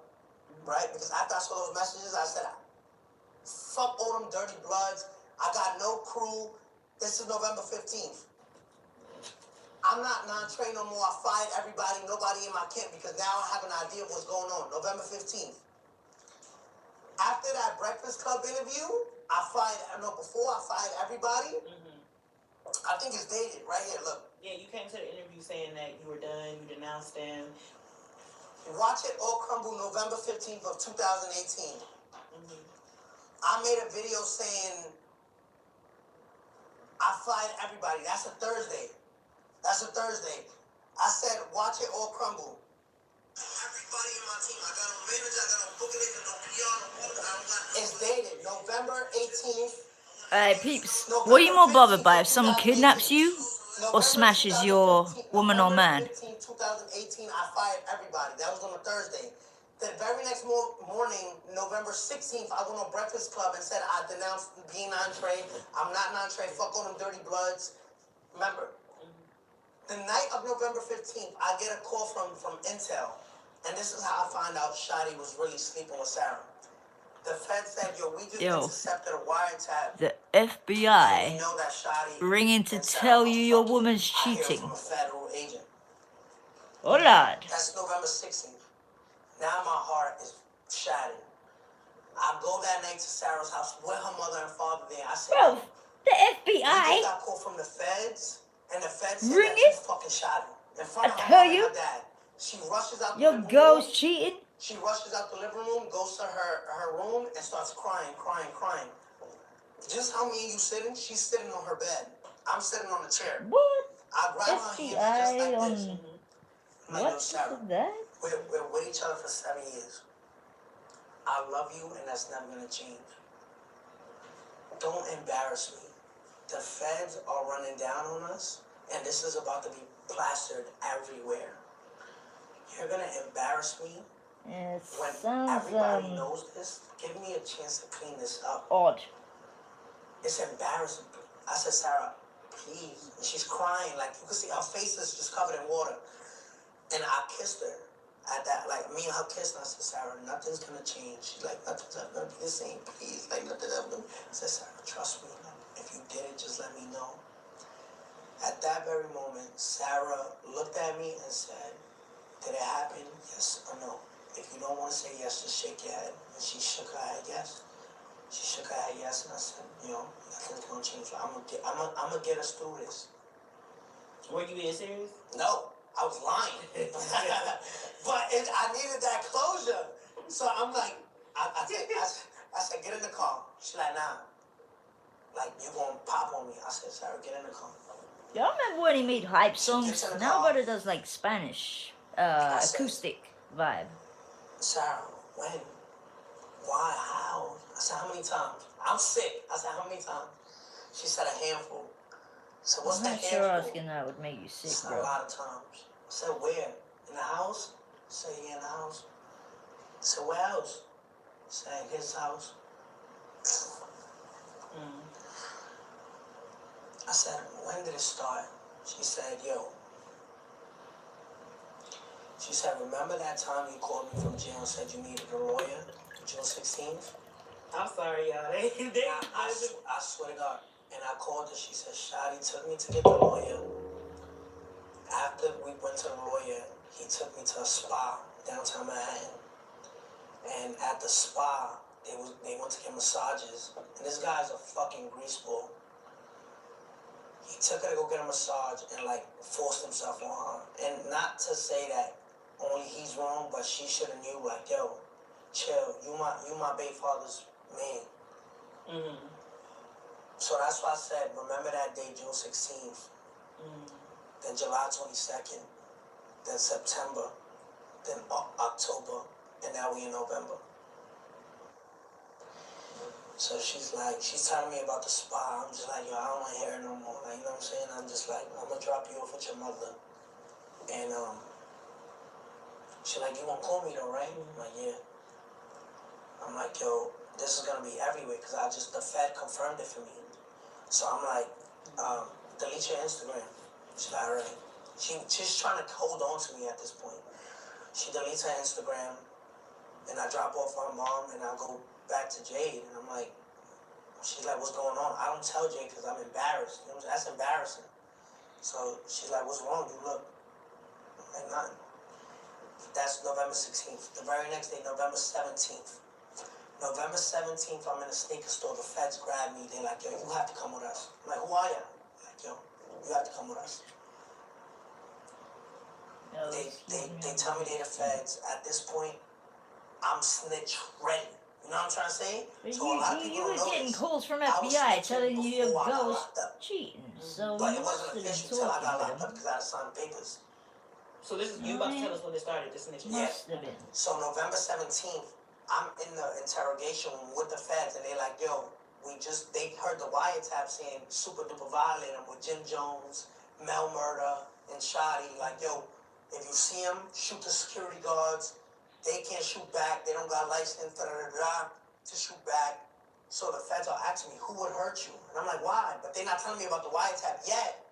right? Because after I saw those messages, I said, fuck all them dirty bloods. I got no crew. This is November 15th. I'm not non-trained no more. I fired everybody, nobody in my camp, because now I have an idea of what's going on. November 15th. After that Breakfast Club interview, before I fired everybody, I think it's dated right here, look. Yeah, you came to the interview saying that you were done, you denounced them. Watch It All Crumble, November 15th of 2018. I made a video saying I fired everybody. That's a Thursday. I said, watch it all crumble. Everybody in my team, I got no manager, I got no booking, no PR, no it's dated November 18th. Alright, peeps. What are you more bothered by? If someone kidnaps you or smashes your woman or man? 2018, I fired everybody. That was on a Thursday. The very next morning, November 16th, I went on Breakfast Club and said I denounced being non-trade. I'm not non-trade. Fuck all them dirty bloods. Remember, the night of November 15th, I get a call from Intel. And this is how I find out Shadi was really sleeping with Sarah. The feds said, yo, we just Yo, intercepted a wiretap. the And we FBI know that Shadi ringing to and Sarah tell are you your fucking. woman's I hear cheating. from a federal agent. Oh, Lord. That's November 16th. Now my heart is shattered. I go that night to Sarah's house with her mother and father there. I said, Bro, the we just FBI got called from the feds, and the feds said that ringing? you fucking shot him in front I of her tell mom and you, her dad. She rushes out the your living room. girl's cheating. She rushes out the living room, goes to her room, and starts crying. Just how me and you sitting, she's sitting on her bed. I'm sitting on the chair. What? I grab her hands just FBI like on... this. I'm like, yo, What Sarah, is that? we're with each other for 7 years. I love you, and that's never gonna change. Don't embarrass me. The feds are running down on us, and this is about to be plastered everywhere. You're gonna embarrass me It when sounds everybody knows this. Give me a chance to clean this up. odd. It's embarrassing. I said, Sarah, please. And she's crying, like you can see her face is just covered in water. And I kissed her at that, like me and her kissed, and I said, Sarah, nothing's gonna change. She's like, nothing's ever gonna be the same, please. Like nothing's ever gonna. I said, Sarah, trust me. If you did it, just let me know. At that very moment, Sarah looked at me and said, did it happen? Yes or no? If you don't want to say yes, just shake your head. And she shook her head yes. She shook her head yes, and I said, nothing's gonna change. I'm gonna get us through this. Were you being serious? No, I was lying. But I needed that closure. So I'm like, I said, get in the car. She's like, nah. Like, you gonna pop on me. I said, Sarah, get in the car. Y'all remember when he made hype She gets songs? in the Now car. but it does like Spanish said- acoustic vibe. Sarah, when? Why? How? I said, how many times? I'm sick. I said, how many times? She said, a handful. So what's I'm the not handful? sure asking that would make you sick, It's a bro. lot of times. I said, where? In the house? I said, yeah, in the house. I said, where else? I said, his house. I said, when did it start? She said, she said, remember that time you called me from jail and said you needed a lawyer? June 16th? I'm sorry, y'all. I swear to God. And I called her. She said, Shadi took me to get the lawyer. After we went to the lawyer, he took me to a spa downtown Manhattan. And at the spa, they went to get massages. And this guy's a fucking greaseball. He took her to go get a massage and like forced himself on her. And not to say that only he's wrong, but she should have knew like, yo, chill. You my baby father's man. Mm-hmm. So that's why I said, remember that day, June 16th. Then July 22nd. Then September. Then October. And now we in November. So she's telling me about the spa. I'm just like, yo, I don't want to hear it no more. Like, you know what I'm saying? I'm just like, I'm going to drop you off with your mother. And she's like, you won't call me though, right? I'm like, yeah. I'm like, yo, this is going to be everywhere because the Fed confirmed it for me. So I'm like, delete your Instagram. She's like, all right. She's trying to hold on to me at this point. She deletes her Instagram. And I drop off her mom and I go back to Jade. And I'm like, she's like, what's going on? I don't tell Jade because I'm embarrassed. You know, that's embarrassing. So she's like, what's wrong? You look. I'm like, nothing. That's November 16th. The very next day, November 17th. November 17th, I'm in a sneaker store. The feds grab me. They're like, yo, you have to come with us. I'm like, who are you? Like, yo, you have to come with us. No, They tell me they're the feds. At this point, I'm snitch ready. You know what I'm trying to say? But So a lot of you people were don't know getting this. calls from I was FBI snitching telling you your before I got girl's locked up. cheating, so But you it must wasn't have been official until I got talking locked with up him. because I had to sign papers. So this is you about to tell us when it started, this snitching? Must have been. So November 17th, I'm in the interrogation room with the feds, and they're like, yo, they heard the wiretap saying super duper violate them with Jim Jones, Mel Murder, and Shadi. Like, yo, if you see them, shoot the security guards. They can't shoot back. They don't got license to shoot back. So the feds are asking me, who would hurt you? And I'm like, why? But they're not telling me about the wiretap yet.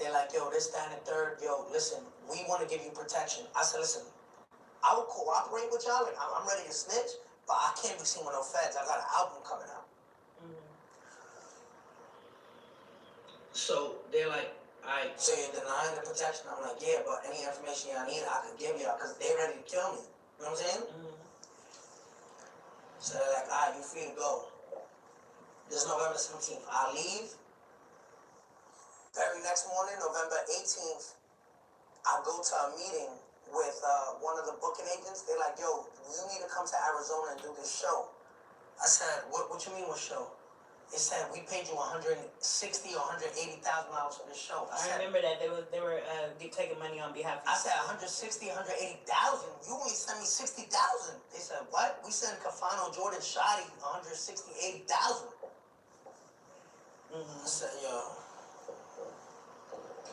They're like, yo, this, that, and the third. Yo, listen, we want to give you protection. I said, listen, I will cooperate with y'all. Like, I'm ready to snitch, but I can't be seen with no feds. I got an album coming out. So they're like, alright, so you're denying the protection? I'm like, yeah, but any information y'all need, I can give y'all, because they're ready to kill me. You know what I'm saying? So they're like, alright, you free to go. This is November 17th. I leave. Very next morning, November 18th, I go to a meeting with one of the booking agents. They're like, yo, you need to come to Arizona and do this show. I said, what you mean what show? They said, we paid you $160,000 or $180,000 for this show. I remember that they were taking money on behalf of I said, $160,000, $180,000? You only sent me $60,000. They said, what? We sent Cafano, Jordan, Shoddy $160,000, $80,000. I said, yo,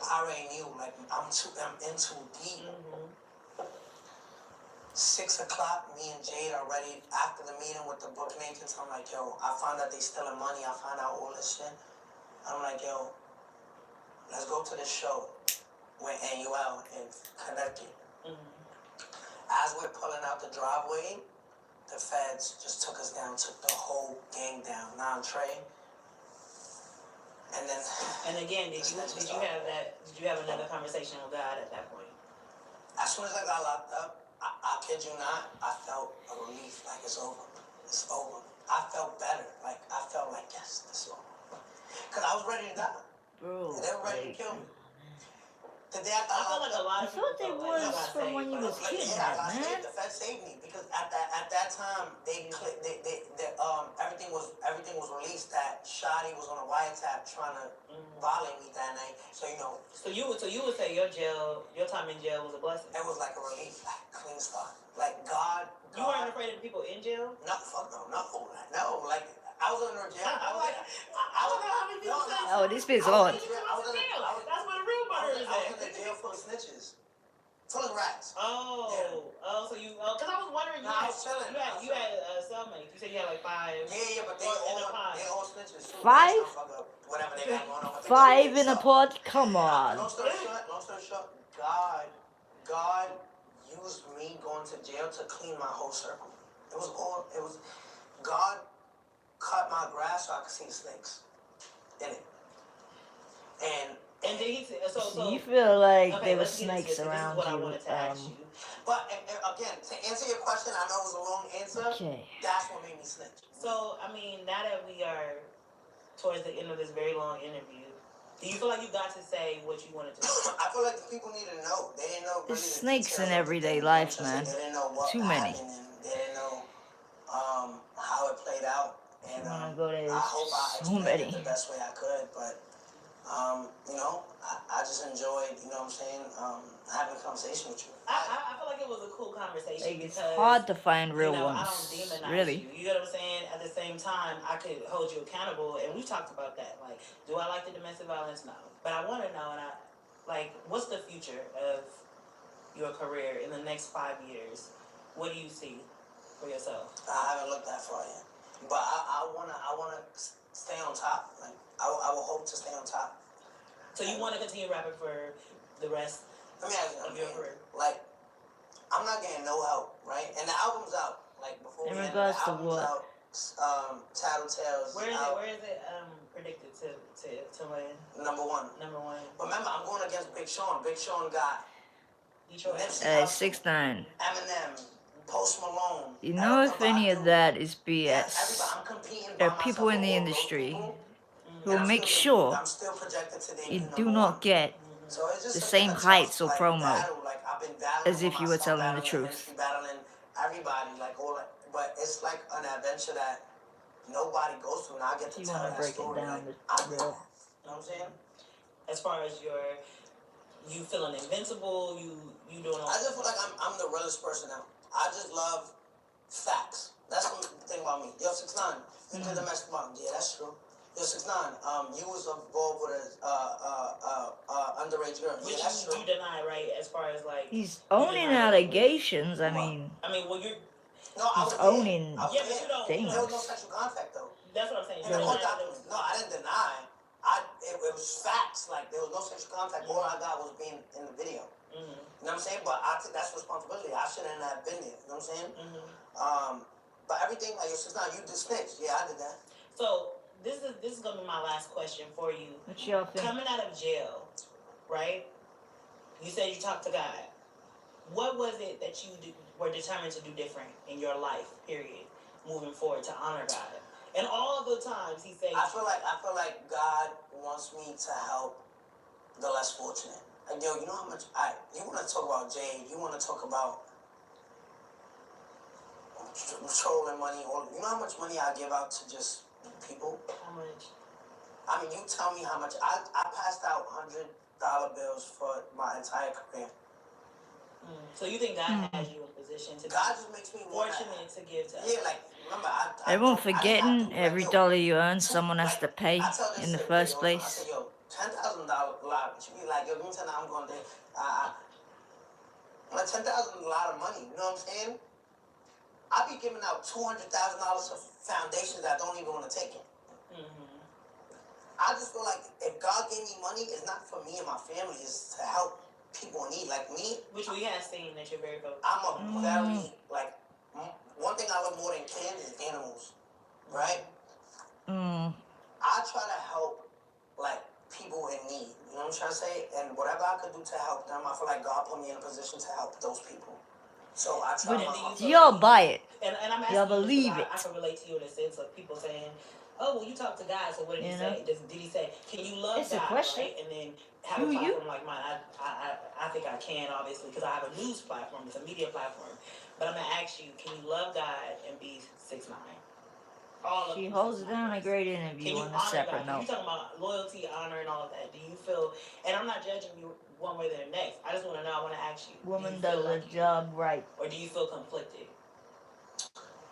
I already knew, like, I'm in too deep. 6 o'clock, me and Jade are ready after the meeting with the booking agents. I'm like, yo, I found out they stealing money. I found out all this shit. I'm like, yo, let's go to this show with NUL in Connecticut. As we're pulling out the driveway, the feds just took us down, took the whole gang down. Now Trey. And then. And again, did you have another conversation with God at that point? As soon as I got locked up, I kid you not, I felt a relief, like it's over. It's over. I felt better. Like, I felt like, yes, this is over. Because I was ready to die. Bro, They were ready to kill me. The day I feel like a lot I of people thought they felt like was from when you was kidnapped, man. The feds saved me because at that time everything was released that Shoddy was on a wiretap trying to violate me that night. So you know. So you would say your time in jail was a blessing. It was like a relief, like clean start. Like God. You weren't afraid of the people in jail? No, fuck no. Like I was in jail. I don't know how many people said. Oh, this bit's on. That's where the real murder is at. I was in the jail full of snitches. Full of rats. So you, because I was wondering, I was chilling. You had cellmates. You said you had like 5. Yeah, but they all snitches too. 5? Whatever they got going on. 5 in a pod? Come on. Long story short, God used me going to jail to clean my whole circle. It was God cut my grass so I could see snakes in it. And then he said, so you feel like okay, there were let's get into snakes this. around This is what I you. wanted to ask you. But again, to answer your question, I know it was a long answer. Okay. That's what made me snitch. So, I mean, now that we are towards the end of this very long interview, do you feel like you got to say what you wanted to say? I feel like the people need to know. They didn't know. There's Really snakes in everyday life, man. They didn't know what Too many. happened, and they didn't know how it played out. And You wanna go there? I hope I So explained many. it the best way I could, but you know, I just enjoyed, you know what I'm saying, having a conversation with you. I feel like it was a cool conversation Like, it's because hard to find real I ones. don't demonize Really. you. You know what I'm saying? At the same time, I could hold you accountable, and we've talked about that. Like, do I like the domestic violence? No, but I want to know, what's the future of your career in the next 5 years? What do you see for yourself? I haven't looked that far yet, but I wanna stay on top. Like I will hope to stay on top. So you want to continue rapping for the rest Let me ask you of your career? Like, I'm not getting no help, right? And the album's out. Like before In we regards to album's what? out. Tattletales. Where is out. it predicted to win? Number one. Number 1. Remember, I'm going against Big Sean. Big Sean got Detroit. 6ix9ine. Eminem, Post Malone. You know if any of that is BS. I'm competing There by are people myself in the with all those industry people, who and will I'm make still- sure I'm still projected to debut you number do one. not get So it's just the been same a tough, heights or like, promo battle. Like, I've been battling as if with you were myself, telling the battling truth. industry, battling everybody, like all that. But it's like an adventure that nobody goes through, and I get to You tell want to that break story. it down. Like, I did that. Real. You know what I'm saying? As far as you feeling invincible, you doing all I just feel like I'm the realest person out. I just love facts. That's the thing about me. Yo, 6ix9ine, you did domestic violence. Yeah, that's true. Yo, 6ix9ine, you was involved with a underage girl. Which Yeah, that's true. you deny, right? As far as like He's you owning deny- allegations. I mean, well, you're. No, I he's was owning there. I was Yeah, but there. you don't. things. There was no sexual contact though. That's what I'm saying. In the court documents. No, I didn't deny. It was facts. Like there was no sexual contact. All I got was being in the video. You know what I'm saying? But I think that's responsibility. I shouldn't have been there. You know what I'm saying? But everything, like, it's just not, you just snitched. Yeah, I did that. So this is gonna be my last question for you. What y'all think? Coming out of jail, right? You said you talked to God. What was it that you were determined to do different in your life, period, moving forward to honor God? And all the times he said, I feel like God wants me to help the less fortunate. Like, yo, you know how much you want to talk about Jade, you want to talk about trolling money, or you know how much money I give out to just people? How much? I mean, you tell me how much. I passed out $100 bills for my entire career. So you think God has you in a position to God just makes me fortunate to give to yeah, like, remember, Everyone forgetting every dollar you earn, someone has to pay in the first place. I said, yo, $10,000 lot. She be like, yo, give me 10, I'm going to, like, $10,000 is a lot of money. You know what I'm saying? I be giving out $200,000 for foundations that don't even want to take it. I just feel like if God gave me money, it's not for me and my family, it's to help people in need. Like me, which we have seen that you're very focused. I'm a very, like, one thing I love more than kids is animals, right? I try to help, like, people in need. You know what I'm trying to say? And whatever I could do to help them, I feel like God put me in a position to help those people. So I try to. Y'all buy it. And I'm asking y'all believe I can relate to you in the sense of people saying, oh, well, you talk to God, so what did he say? Did he say, can you love it's God, a question. right? And then have a platform like mine. I think I can, obviously, because I have a news platform. It's a media platform. But I'm going to ask you, can you love God and be 6'9"? She holds down a great interview on a separate note. You talking about loyalty, honor, and all of that. Do you feel, and I'm not judging you one way or the next. I just want to know, I want to ask you. Woman does her job right. Or do you feel conflicted?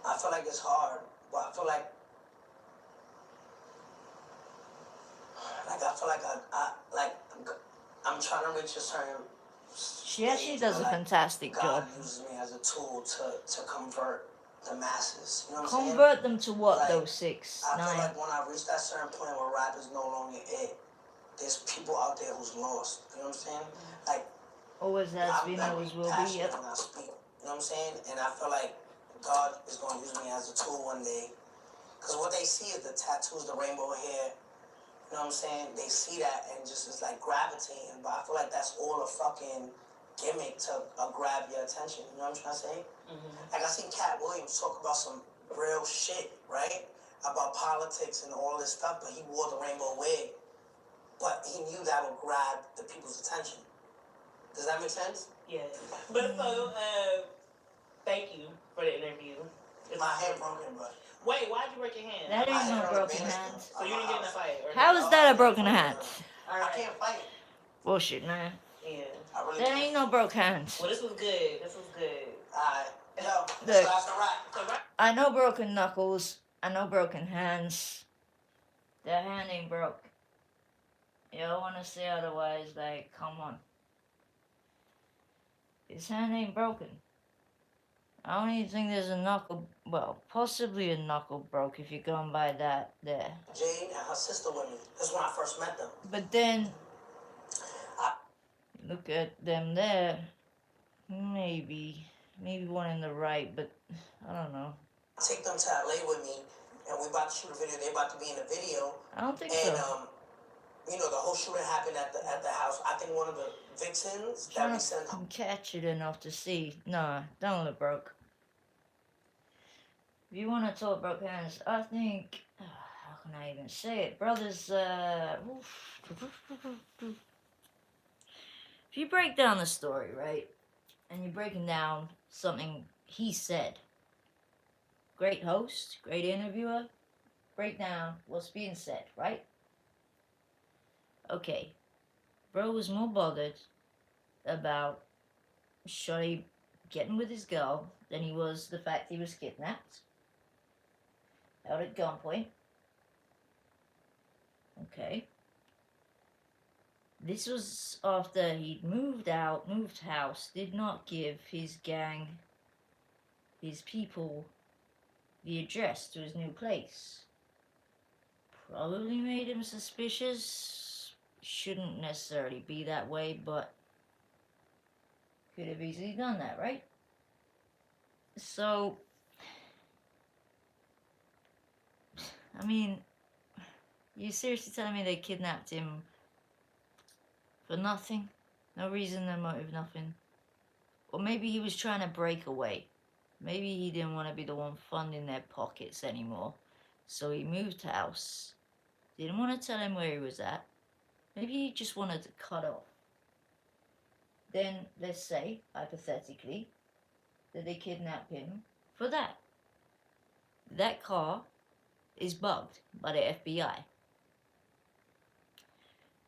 I feel like it's hard, but I feel like I'm trying to reach a certain She actually does a fantastic job. God uses me as a tool to convert the masses. You know what I'm saying? Convert them to what, like, though, 6, 9? I feel like when I reach that certain point where rap is no longer it, there's people out there who's lost. You know what I'm saying? Like, always has been, always will be. Yep. When I speak, you know what I'm saying? And I feel like God is going to use me as a tool one day. Because what they see is the tattoos, the rainbow hair. You know what I'm saying? They see that and just it's like gravitating. But I feel like that's all a fucking gimmick to grab your attention. You know what I'm trying to say? Like, I seen Cat Williams talk about some real shit, right? About politics and all this stuff, but he wore the rainbow wig. But he knew that would grab the people's attention. Does that make sense? Yeah. But so, thank you for the interview. My hand broken, but... Wait, why'd you break your hand? That ain't no broken hand. So you didn't get in a fight? How is that a broken hand? I can't fight. Bullshit, man. Yeah. There ain't no broke hands. Well, this was good. Alright. Yo, look, that's a wrap. I know broken knuckles. I know broken hands. That hand ain't broke. Y'all wanna say otherwise, like, come on. His hand ain't broken. I don't even think there's a knuckle, well, possibly a knuckle broke if you're going by that there. Jade and her sister with me. That's when I first met them. But then, look at them there. Maybe one in the right, but I don't know. Take them to LA with me, and we about to shoot a video. They about to be in the video. I don't think so. And, you know, the whole shooting happened at the house. I think one of the vixens that we sent home. Catch it enough to see. Nah, don't look broke. If you want to talk broke hands, I think, how can I even say it? Brothers, if you break down the story, right, and you're breaking down something he said, great host, great interviewer, break down what's being said, right? Okay, bro was more bothered about Shorty getting with his girl than he was the fact he was kidnapped, held at gunpoint. Okay. This was after he'd moved house, did not give his gang, his people, the address to his new place. Probably made him suspicious. Shouldn't necessarily be that way, but Could have easily done that, right? So, I mean, you seriously telling me they kidnapped him for nothing? No reason, no motive, nothing. Or maybe he was trying to break away. Maybe he didn't want to be the one funding their pockets anymore. So he moved house. Didn't want to tell him where he was at. Maybe he just wanted to cut off. Then, let's say, hypothetically, that they kidnap him for that. That car is bugged by the FBI.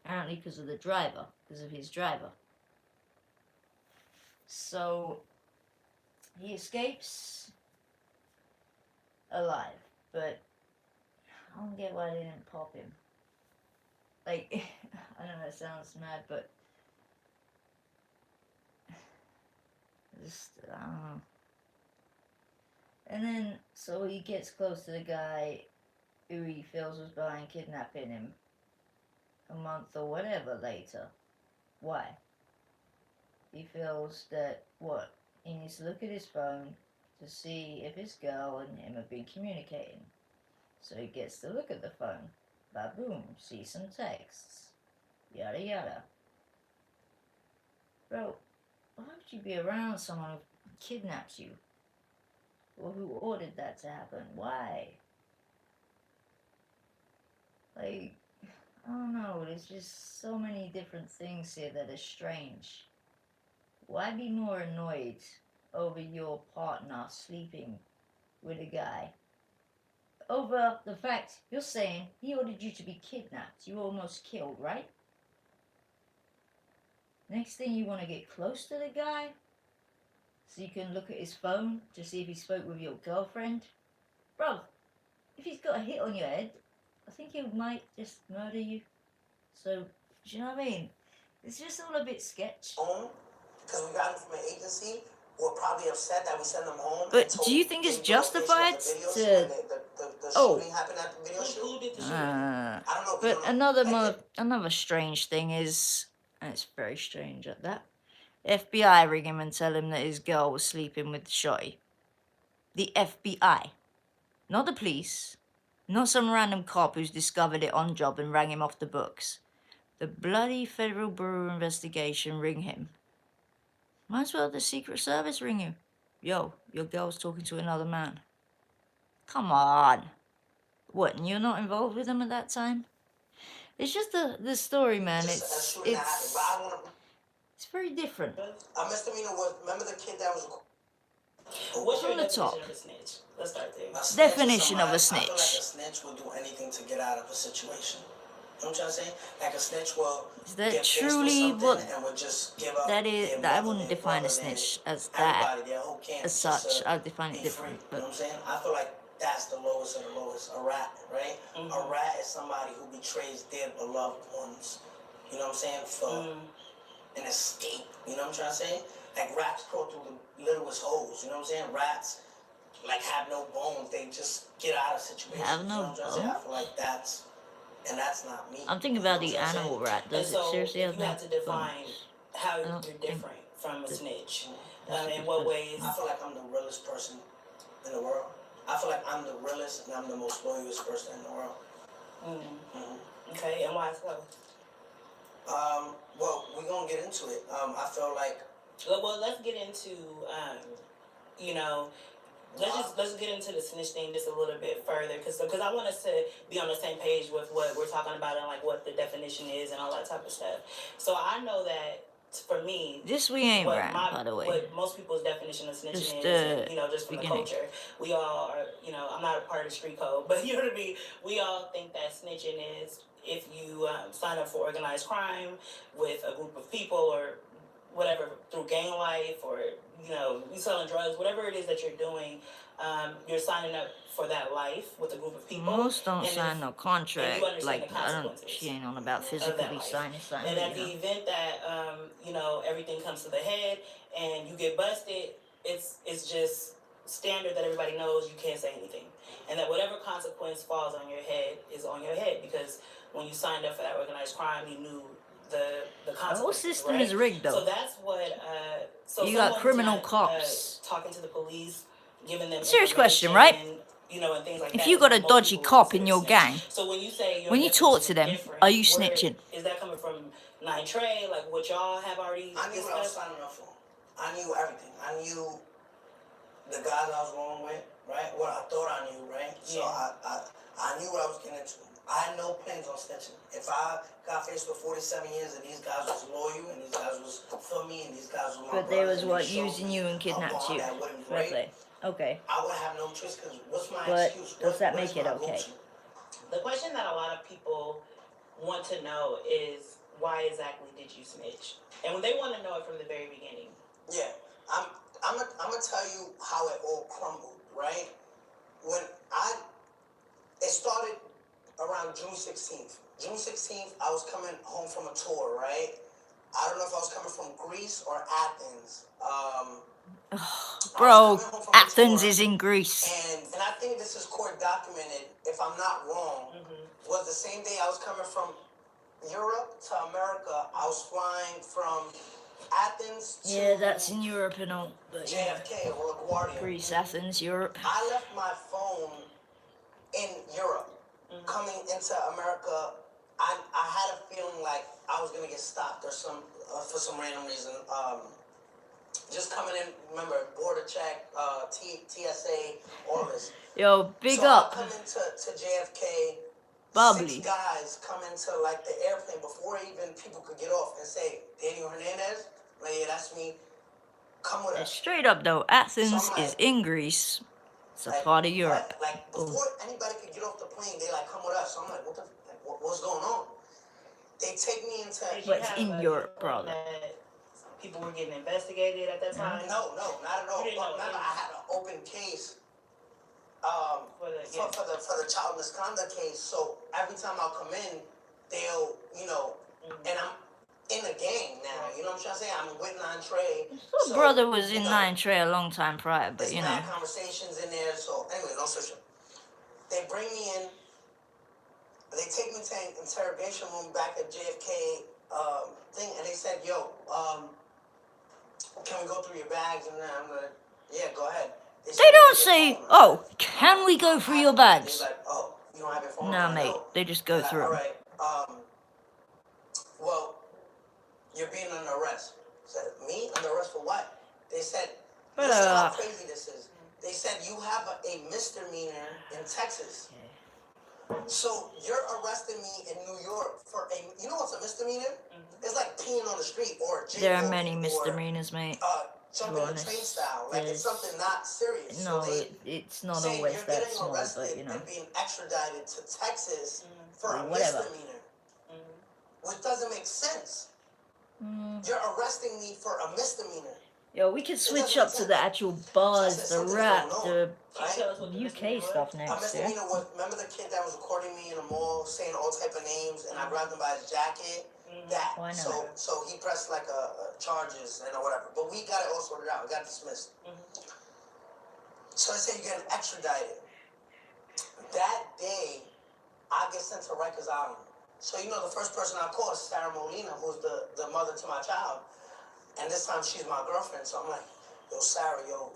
Apparently because of the driver, because of his driver. So, he escapes alive, but I don't get why they didn't pop him. Like, I know that sounds mad, but just, I don't know. And then, so he gets close to the guy who he feels was behind kidnapping him a month or whatever later. Why? He feels that, what? He needs to look at his phone to see if his girl and him have been communicating. So he gets to look at the phone. Ba-boom, see some texts. Yada yada. Bro, why would you be around someone who kidnaps you? Or who ordered that to happen? Why? Like, I don't know, there's just so many different things here that are strange. Why be more annoyed over your partner sleeping with a guy? Over the fact you're saying he ordered you to be kidnapped. You were almost killed, right? Next thing you want to get close to the guy so you can look at his phone to see if he spoke with your girlfriend. Bro, if he's got a hit on your head, I think he might just murder you. So, do you know what I mean? It's just all a bit sketch. Because we got him from an agency. We're probably upset that we sent him home. But do you think it's justified to... The shooting happened at the video shoot? Who did the shooting? I don't know. But another strange thing is, and it's very strange at that, FBI ring him and tell him that his girl was sleeping with Shotty. The FBI. Not the police. Not some random cop who's discovered it on job and rang him off the books. The bloody Federal Bureau of Investigation ring him. Might as well the Secret Service ring you. Yo, your girl's talking to another man. Come on. What, and you're not involved with them at that time? It's just the story, man. It's very different. A misdemeanor was, remember the kid that was... What's your From the definition top. of a snitch? Let's start there. Definition of a snitch. I feel like a snitch will do anything to get out of a situation. You know what I'm trying to say? Like a snitch will... Is that get faced with truly something what and would just give up that is? their That I mother, wouldn't their define a brother, snitch as everybody, that. their whole camp, As just such, to I'd define it be different. free. You know what I'm But saying? I feel like that's the lowest of the lowest. A rat, right? Mhm. A rat is somebody who betrays their beloved ones. You know what I'm saying? For an escape. You know what I'm trying to say? Like rats crawl through the littlest holes. You know what I'm saying? Rats like have no bones. They just get out of situations. Have You no know what I'm trying to say? I bones? feel like that's not me. I'm thinking about the animal rat. And Does it so, seriously if have you no had to define bones? how I don't you're think different from a the- snitch, in what ways? I feel like I'm the realest person in the world. I feel like I'm the realest and I'm the most loyalist person in the world. Okay, and why so? Well, we're gonna get into it. I feel like Well, let's get into, you know, let's get into the snitch thing just a little bit further, because I want us to be on the same page with what we're talking about and like what the definition is and all that type of stuff. So I know that for me, This we ain't rat, by the way. what most people's definition of snitching Just, is, and, you know, just from beginning. the culture, we all are, you know, I'm not a part of the street code, but you know what I mean. We all think that snitching is if you sign up for organized crime with a group of people or whatever through gang life, or you know, you selling drugs, whatever it is that you're doing, you're signing up for that life with a group of people. Most don't and sign no contract. understand Like the I don't. consequences She ain't on about of that physically life. signing. And at the event that you know, everything comes to the head and you get busted, it's just standard that everybody knows you can't say anything, and that whatever consequence falls on your head is on your head, because when you signed up for that organized crime, you knew the The whole consequences, system right? is rigged, though. So that's what. So You got someone's criminal not, cops. talking to the police, giving them Serious question, right? information, and things like If that. you got a Most dodgy people would cop in consider your snitch. gang, So when you say your when you talk definition to is them, different, are you where snitching? is that coming from? Nine Trey, like what y'all have already I knew what I was discussed? signing up for. I knew everything. I knew the guys I was wrong with, right? What I thought I knew, right? So Yeah. I knew what I was getting into. I had no plans on snitching. If I got faced with 47 years and these guys was loyal and these guys was for me and these guys was my But they brothers was and what, they showed using me you and a kidnapped bond you. that wouldn't Fair break, play. Okay. I would have no choice because what's my But excuse? does that Where's make it my okay? go-to? The question that a lot of people want to know is why exactly did you snitch? And they want to know it from the very beginning. Yeah, I'm gonna tell you how it all crumbled, right? When it started around June 16th. June 16th, I was coming home from a tour, right? I don't know if I was coming from Greece or Athens. Bro, Athens is in Greece. And I think this is court documented, if I'm not wrong, was the same day I was coming from Europe to America. I was flying from Athens to Yeah, that's in Europe and all. But yeah. JFK or LaGuardia. Greece, Athens, Europe. I left my phone in Europe. Coming into America, I had a feeling like I was gonna get stopped or for some random reason. Just coming in, remember border check, TSA, all this. Yo, big so up. I come into JFK. Bubbly. 6 guys come into like the airplane before even people could get off and say, Daniel Hernandez, like, yeah, that's me. Come with us. Straight up though, Athens is in Greece. It's a part of Europe. Like before anybody could get off the plane, they like come with us. So I'm like, what's going on? They take me into. But it's in Europe, brother. People were getting investigated at that time. No, not at all. But remember, I had an open case. For the child misconduct case. So every time I'll come in, they'll and I'm in the gang now. You know what I'm trying to say? I'm with Nine Trey. My brother was in Nine Trey a long time prior, but you know. Conversations in there. So anyway, no switch. They bring me in. They take me to an interrogation room back at JFK thing, and they said, "Yo, can we go through your bags?" And then I'm like, "Yeah, go ahead." They don't say, "Oh, can we go through your bags?" They're like, "Oh, you don't have your phone?" Nah, mate. They just go through. All right. Well, you're being under arrest. I said, me under arrest for what? They said, listen how crazy this is. They said you have a misdemeanor in Texas. So you're arresting me in New York for you know what's a misdemeanor? It's like peeing on the street or jail. There are many misdemeanors, mate. Jumping the train style. Like it's something not serious. No, so it's not always that small, but you know. And being extradited to Texas for a whatever. misdemeanor. Which doesn't make sense. You're arresting me for a misdemeanor. Yo, we can switch up to the actual bars, the rap, the UK stuff next, a misdemeanor was, remember the kid that was recording me in the mall saying all type of names and I grabbed him by his jacket? That. Why not? So he pressed like charges and whatever. But we got it all sorted out. We got dismissed. So I said, you're getting extradited. That day, I get sent to Rikers Island. So, the first person I call is Sarah Molina, who's the mother to my child. And this time, she's my girlfriend. So I'm like, yo, Sarah, yo,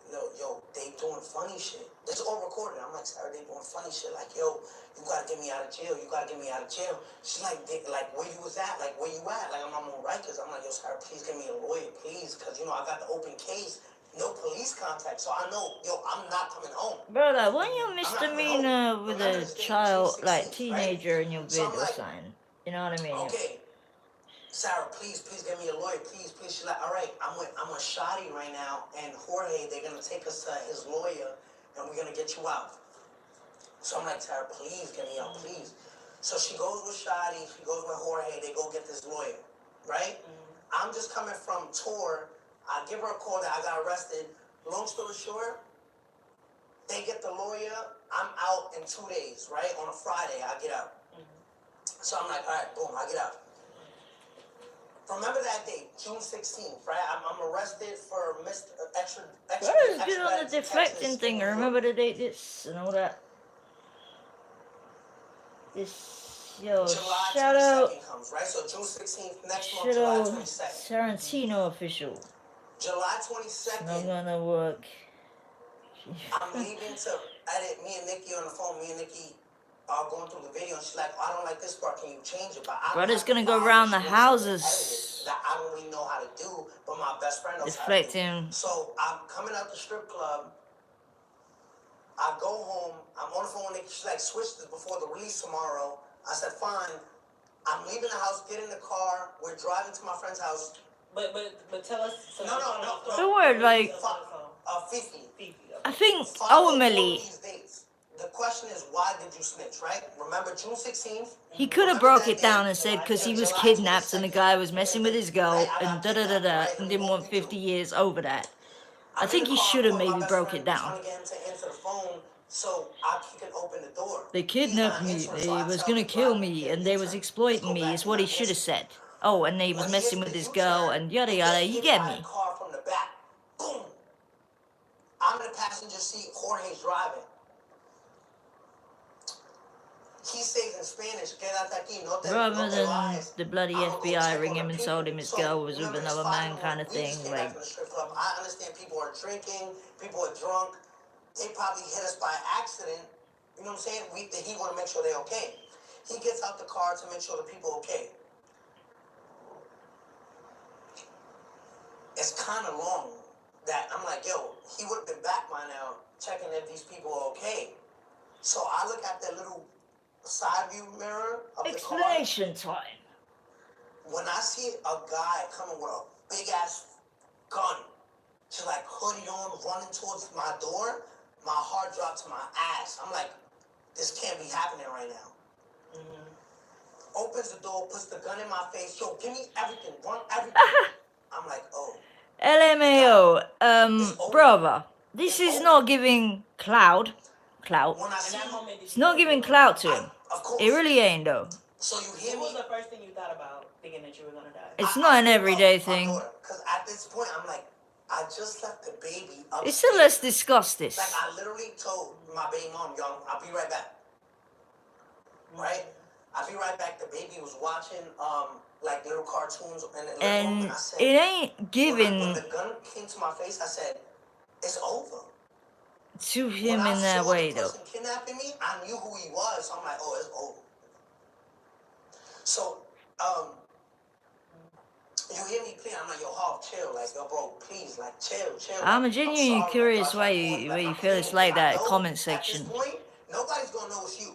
they doing funny shit. It's all recorded. I'm like, Sarah, they doing funny shit. Like, yo, you gotta get me out of jail. You gotta get me out of jail. She's like, where you was at? Like, where you at? Like, I'm on Rikers. I'm like, yo, Sarah, please get me a lawyer, please. Because, I got the open case. No police contact. So I know, I'm not coming home. Brother, when you're misdemeanor with a child, like, teenager in your video sign, you know what I mean? Okay. Sarah, please get me a lawyer, please. She's like, all right, I'm with Shadi right now, and Jorge, they're gonna take us to his lawyer, and we're gonna get you out. So I'm like, Sarah, please get me out, please. So she goes with Shadi, she goes with Jorge, they go get this lawyer, right? I'm just coming from tour. I give her a call that I got arrested. Long story short, they get the lawyer. I'm out in 2 days, right? On a Friday, I get out. So I'm like, all right, boom, I get out. Remember that date, June 16th, right? I'm arrested for extra. Let's get on the deflecting thing. Remember the date, this and all that. This Yo, July shout out, 22nd comes, right? So June 16th, next month, shout July out 22nd. Tarantino official. July It's not 22nd, gonna work. I'm leaving to edit. Me and Nikki on the phone. Me and Nikki are going through the video, and she's like, "I don't like this part. Can you change it?" But I don't Brother's have the gonna go file around that the she wants me to edit it, houses, that I don't really know how to do, but my best friend knows how to do. deflecting. So I'm coming out the strip club. I go home. I'm on the phone with Nikki. She's like, "Switch this before the release tomorrow." I said, "Fine." I'm leaving the house, get in the car. We're driving to my friend's house. But tell us. So No. Don't worry, like, Fifi. I think Follow all ultimately these dates. The question is, why did you snitch, right? Remember June 16th? he could have Remember broke that it down day? and said because he was July kidnapped and the 22nd, guy was messing with his girl right? I and got da da da kidnapped, da right? and Let me didn't walk want you 50 through. years over that. I I'm in think the he car, should have calling my maybe best broke friend, it down. trying to get him to answer the phone so he can open the door. They He's kidnapped not me, answering, so they I was tell gonna the kill driver, me "Yeah, and they was U-turn. Let's exploiting go me back." is He's what he not should have answering. said. Oh, and they was When he messing hits with the his girl U-turn, and yada he yada, gets you hit get by a me. car from the back. Boom. I'm in the passenger seat. Jorge's driving. He says in Spanish, "Quédate aquí, no te Rather than vayas. the bloody I'm gonna go FBI check ring on him the and told people." him his So girl was with remember, it's another 5 man in the kind morning. of We just thing, came back like, from the strip club. I understand people are drinking, people are drunk. They probably hit us by accident. You know what I'm saying? He want to make sure they're okay. He gets out the car to make sure the people are okay. It's kind of long that I'm like, yo, he would have been back by now checking if these people are okay. So I look at that little side view mirror of the car. explanation time. When I see a guy coming with a big ass gun, just like hoodie on, running towards my door, my heart dropped to my ass. I'm like, this can't be happening right now. Opens the door, puts the gun in my face. Yo, give me everything, run everything. I'm like, oh, LMAO, brother, this It's is over. not giving clout. when I In see, that moment, did It's you not know giving you were clout to I, him. of course. It really ain't though. So you hear What was me? the first thing you thought about thinking that you were gonna die? It's not an everyday thing. Because at this point, I'm like, I just left the baby upstairs. It's so let's discuss this. Like, I literally told my baby mom, "Yo, I'll be right back." Right? I'll be right back. The baby was watching, like, little cartoons in the living room, And and I said, it ain't when given the gun came to my face, I said, it's over. to him When I in that saw way the though. person kidnapping me, I knew who he was, so I'm like, oh, it's over. So, you hear me plead, I'm like, yo, Hov, chill, like, yo, bro, please, like, chill. I'm Like, genuinely sorry, curious like, why I'm you I'm feel it's pleading, like 'cause I that know comment at section. this point, nobody's gonna know it's you.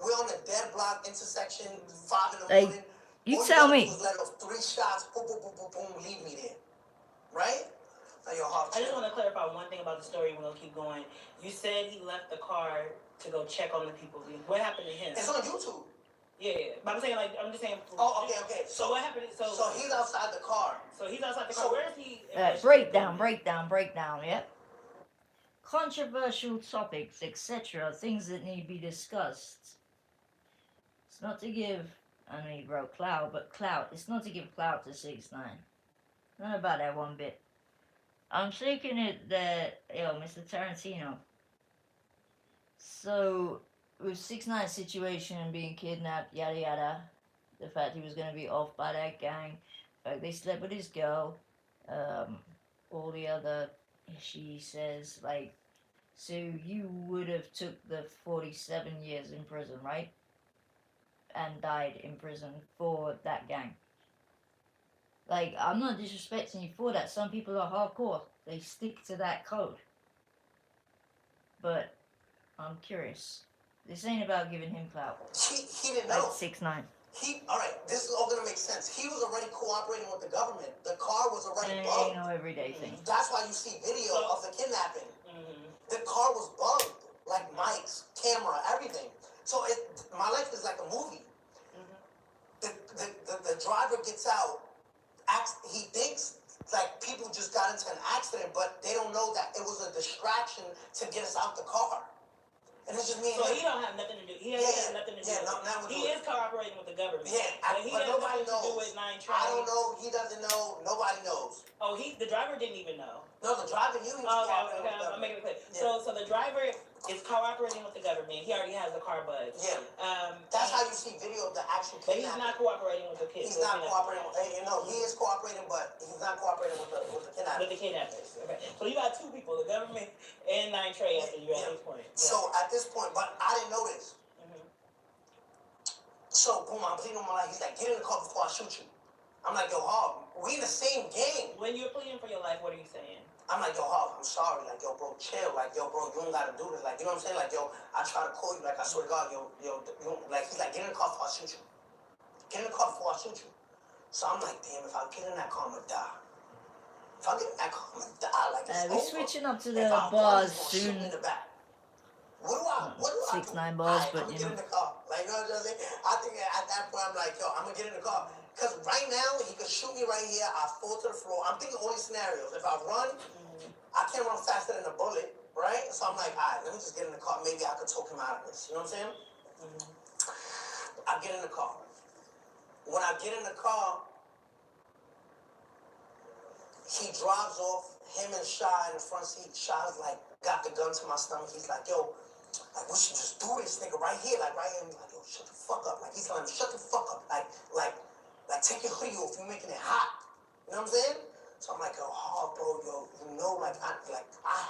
We're on the dead block intersection, 5 in the Like, morning. you All tell gotta me. do is let off 3 shots, boom, boom, boom, boom, boom, leave me there. Right? Like, yo, Hov, I just chill. want to clarify one thing about the story. We'll keep going. You said he left the car to go check on the people. What happened to him? It's on YouTube. Yeah, but I'm saying I'm just saying. Oh, okay. So what happened? So he's outside the car. So he's outside the car. So- Where is he? Breakdown, yep. Controversial topics, etc. Things that need to be discussed. It's not to give, I know you wrote clout, but clout. It's not to give clout to 6ix9ine. Not about that one bit. I'm taking it that, Mr. Tarantino. So, with 6ix9ine's situation and being kidnapped, yada yada, the fact he was going to be off by that gang, the fact they slept with his girl, all the other, she says, like, so you would have took the 47 years in prison, right? And died in prison for that gang. Like, I'm not disrespecting you for that. Some people are hardcore. They stick to that code. But I'm curious. This ain't about giving him clout. He didn't Like know. 6ix9ine. Alright, this is all gonna make sense. He was already cooperating with the government. The car was already Ain't bugged. no everyday thing. That's why you see video of the kidnapping. Mm-hmm. The car was bugged. Like mics, camera, everything. So my life is like a movie. The driver gets out. He thinks like people just got into an accident, but they don't know that it was a distraction to get us out the car. And it's just me and So him. he don't have nothing to do. He has nothing to do. Not with He is cooperating with the government. Yeah, but he but has nobody nothing to do knows. with 9 I don't know. He doesn't know. Nobody knows. Oh, the driver didn't even know. No, the driver knew he was cooperating with the I'm government. making it clear. Yeah. So the driver It's cooperating with the government. He already has the car bug. Yeah. That's how you see video of the actual But he's kidnapping. not cooperating with the kids. He's not cooperating. He is cooperating, but he's not cooperating with the kidnappers. With the kidnappers. Okay. So you got two people, the government and Nine Trey after you at this point. Yeah. So at this point, but I didn't know this. So boom, I'm pleading on my life. He's like, get in the car before I shoot you. I'm like, yo, Harv, we in the same game. When you're pleading for your life, what are you saying? I'm like, yo, Harv, I'm sorry. Like, yo, bro, chill. Like, yo, bro, you don't gotta do this. Like, you know what I'm saying? Like, yo, I try to call you. Like, I swear to God, yo, like, he's like, get in the car before I shoot you. Get in the car before I shoot you. So I'm like, damn, if I get in that car, I'm gonna die. If I get in that car, I'm gonna die. Like, it's we're over. switching up to If the I'm bars running, he's gonna shoot soon. me in the back. What do I 6ix9ine do? bars, but I'm you know. gonna get in the car. Like, you know what I'm saying? I think at that point, I'm like, yo, I'm gonna get in the car. Because right now, he could shoot me right here. I fall to the floor. I'm thinking only scenarios. If I run, I can't run faster than a bullet, right? So I'm like, all right, let me just get in the car. Maybe I could talk him out of this. You know what I'm saying? I get in the car. When I get in the car, he drives off. Him and Shy in the front seat. Shy's like, got the gun to my stomach. He's like, yo, like, we should just do this, nigga, right here. Like, right here. I'm like, yo, shut the fuck up. Like, he's telling me, shut the fuck up. Like, take your hoodie off. You're making it hot. You know what I'm saying? So I'm like, yo, hard, bro, yo, you know, like, I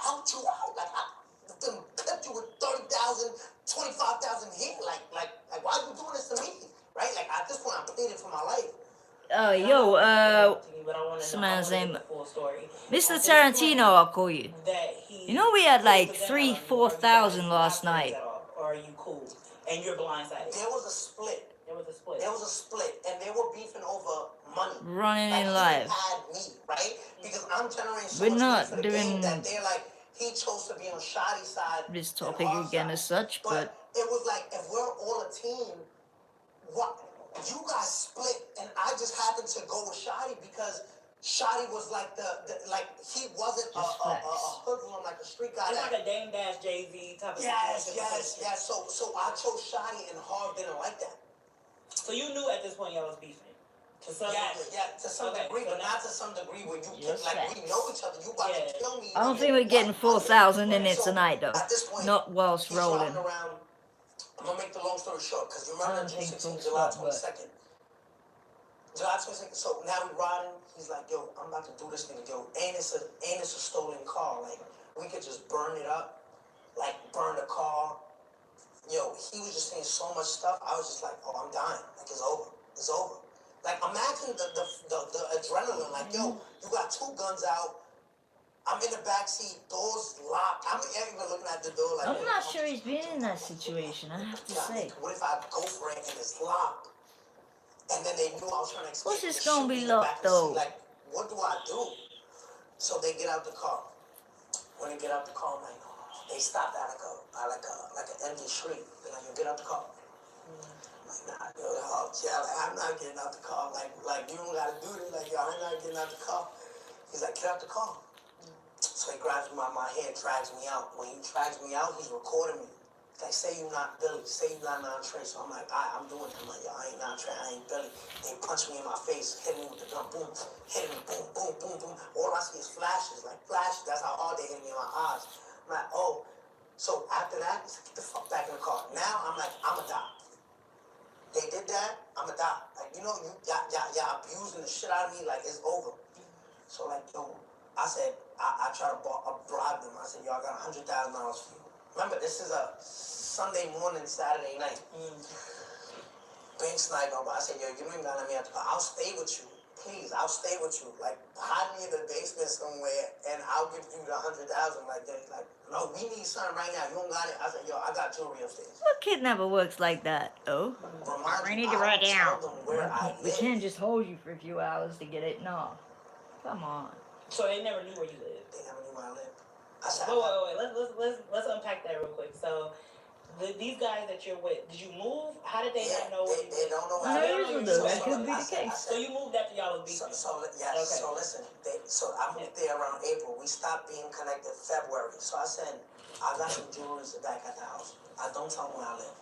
helped you out. Like, I clipped you with 30,000, 25,000 here. Like, why are you doing this to me? Right? Like, at this point, I'm pleading for my life. Some man's name, Mr. Tarantino, I'll call you. You know we had like 3,000-4,000 last night. Or are you cool? And you're blindsided. There was a split. And they were beefing over money. Running like, in live. Had me, right? Because I'm generating so We're much not for the doing game that they're like, he chose to be on Shotty's side. This topic again as such, but it was like, if we're all a team, what? You guys split, and I just happened to go with Shotty because Shotty was like he wasn't a hoodlum, like a street guy. It's like a Dame Dash Jay-Z type of Yes. So I chose Shotty, and Harv didn't like that. So you knew at this point y'all was beefing. To some degree, but not to some degree where you can, like, we know each other. You about to kill me. I don't think we're getting 4,000 in it tonight, though. At this point, not whilst rolling. Around, I'm gonna make the long story short, because you remember June 16th, July 22nd. July 22nd. So now we riding. He's like, yo, I'm about to do this thing, yo. And it's a stolen car. Like, we could just burn it up, like burn the car. Yo, he was just saying so much stuff. I was just like, oh, I'm dying. Like, it's over. It's over. Like, imagine the adrenaline. Like, yo, you got two guns out. I'm in the backseat, doors locked. I'm even looking at the door like... I'm not sure he's been in that situation, I have to say. What if I go for it and it's locked? And then they knew I was trying to escape. What's this gonna be locked, though? Like, what do I do? So they get out the car. When they get out the car, I'm like, they stopped at like an empty street. They're like, yo, get out the car. I'm like, nah, yo, I'm not getting out the car. Like, you don't gotta do this. Like, yo, I'm not getting out the car. He's like, get out the car. So he grabs my hand, drags me out. When he drags me out, he's recording me. He's like, say you not Billy, say you not Trey. So I'm like, I'm doing it. I'm like, yo, I ain't not Trey, I ain't Billy. They punch me in my face, hit me with the gun, boom, hit me, boom, boom, boom, boom. All I see is flashes, like flashes. That's how hard they hit me in my eyes. I'm like, oh. So after that, he's like, get the fuck back in the car. Now I'm like, I'ma die. They did that, I'ma die. Like, you know, y'all abusing the shit out of me, like, it's over. So like, yo, I said, I tried to bribe them. I said, yo, I got $100,000 for you. Remember, this is a Sunday morning, Saturday night. Being sniper, but I said, yo, you don't even gotta let me out the car. I'll stay with you. Please, I'll stay with you. Like, hide me in the basement somewhere, and I'll give you the $100,000. Like, no, we need something right now. You don't got it. I said, yo, I got jewelry upstairs. What kidnapper works like that, though? We need to write down. We can't just hold you for a few hours to get it. No. Come on. So they never knew where you lived. They never knew where I lived. Wait. Let's unpack that real quick. So, these guys that you're with, did you move? How did they not know where you lived? They don't know where I That lived. could be the case. So you moved after y'all was beefing. So listen. So I moved there around April. We stopped being connected February. So I said, I got some jewelry back at the house. I don't tell them where I live.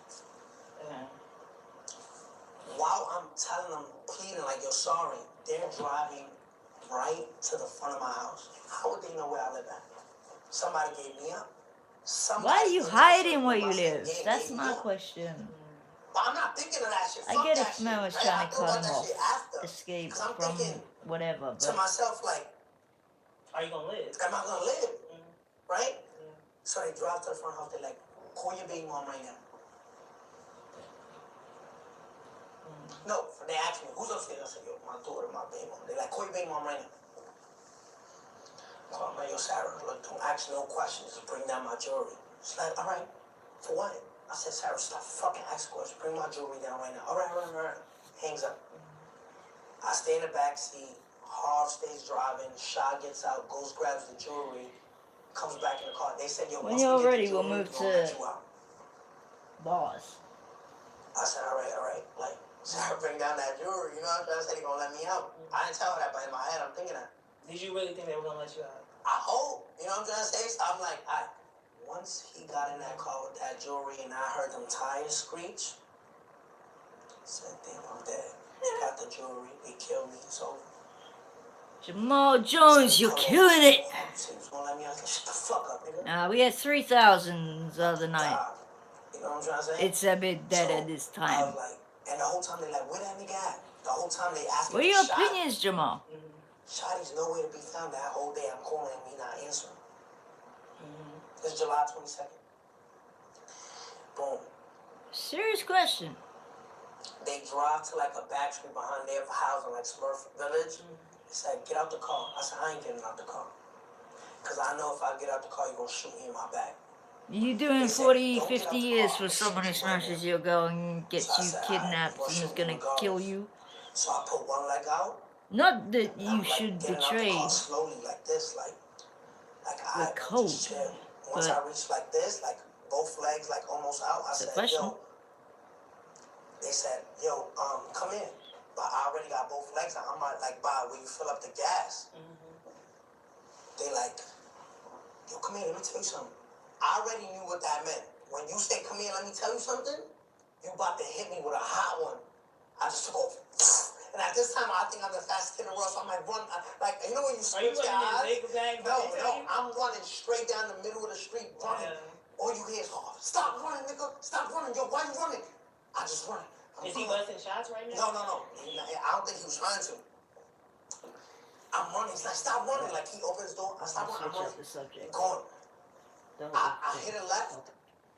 While I'm telling them, pleading like, you're sorry, they're driving right to the front of my house. How would they know where I live at? Somebody gave me up. Why are you in that hiding circle where of you my same live? game That's gave me my up. question. But I'm not thinking of that shit. I Fuck get that if shit. Mel was Right? trying I to thought cut about him that off, shit after. escape Because I'm from thinking whatever, to but myself, like, Are you gonna live? am I gonna live? Right? Yeah. So they drive to the front house. They're like, call your baby mom right now. No, they asked me, who's upstairs? I said, yo, my daughter, my baby mom. They're like, call your baby mom right now. So I'm like, yo, Sarah, look, don't ask no questions. Just bring down my jewelry. She's like, all right, for what? I said, Sarah, stop fucking asking questions. Bring my jewelry down right now. All right, all right, all right. Hangs up. I stay in the back seat. Harv stays driving. Shaw gets out, goes, grabs the jewelry, comes back in the car. They said, yo, when once you're we get ready, the we'll jewelry, move we'll let to you out. boss. I said, all right. Like, Sarah, bring down that jewelry. You know what I'm trying to say? They're going to let me out. I didn't tell her that, but in my head, I'm thinking that. Did you really think they were gonna let you out? I hope. You know what I'm trying to say? So I'm like, all right. Once he got in that car with that jewelry and I heard them tires screech, I said, damn, I'm dead. They got the jewelry. They killed me. So Jamal Jones, you're killing it. So he was going to let me out. Shut the fuck up, nigga. Nah, we had 3,000 the other night. You know what I'm trying to say? It's a bit deader this I time. was like, and the whole time they like, where that nigga at? The whole time they asked me. What are your opinions, Jamal? Shotty's nowhere to be found. That whole day I'm calling him, he not answering. It's July 22nd. Boom. Serious question. They drive to like a back street behind their house in like Smurf Village. They said, get out the car. I said, I ain't getting out the car. Because I know if I get out the car, you're going to shoot me in my back. You doing 40, 50 years for someone who smashes your girl and gets you kidnapped and is gonna kill you? So I put one leg out. Not that I'm you should getting out the betray car slowly like this, like your I code, just chill. Once I reach like this, like both legs like almost out, I said, yo. They said, yo, come in. But I already got both legs out. I'm like, by where you fill up the gas. They like, yo, come here, let me tell you something. I already knew what that meant. When you say, come here, let me tell you something, you about to hit me with a hot one. I just took off. And at this time, I think I'm the fastest kid in the world, so I'm like, run. Like, you know when you switch your eyes? No, I'm running straight down the middle of the street, running. All you hear is, oh, stop running, nigga. Stop running. Yo, why you running? I just run. Is he busting shots right now? No. I don't think he was trying to. I'm running. He's like, stop running. Like, he opens the door. I stop running. I'm running. the subject. Going. I hit a left.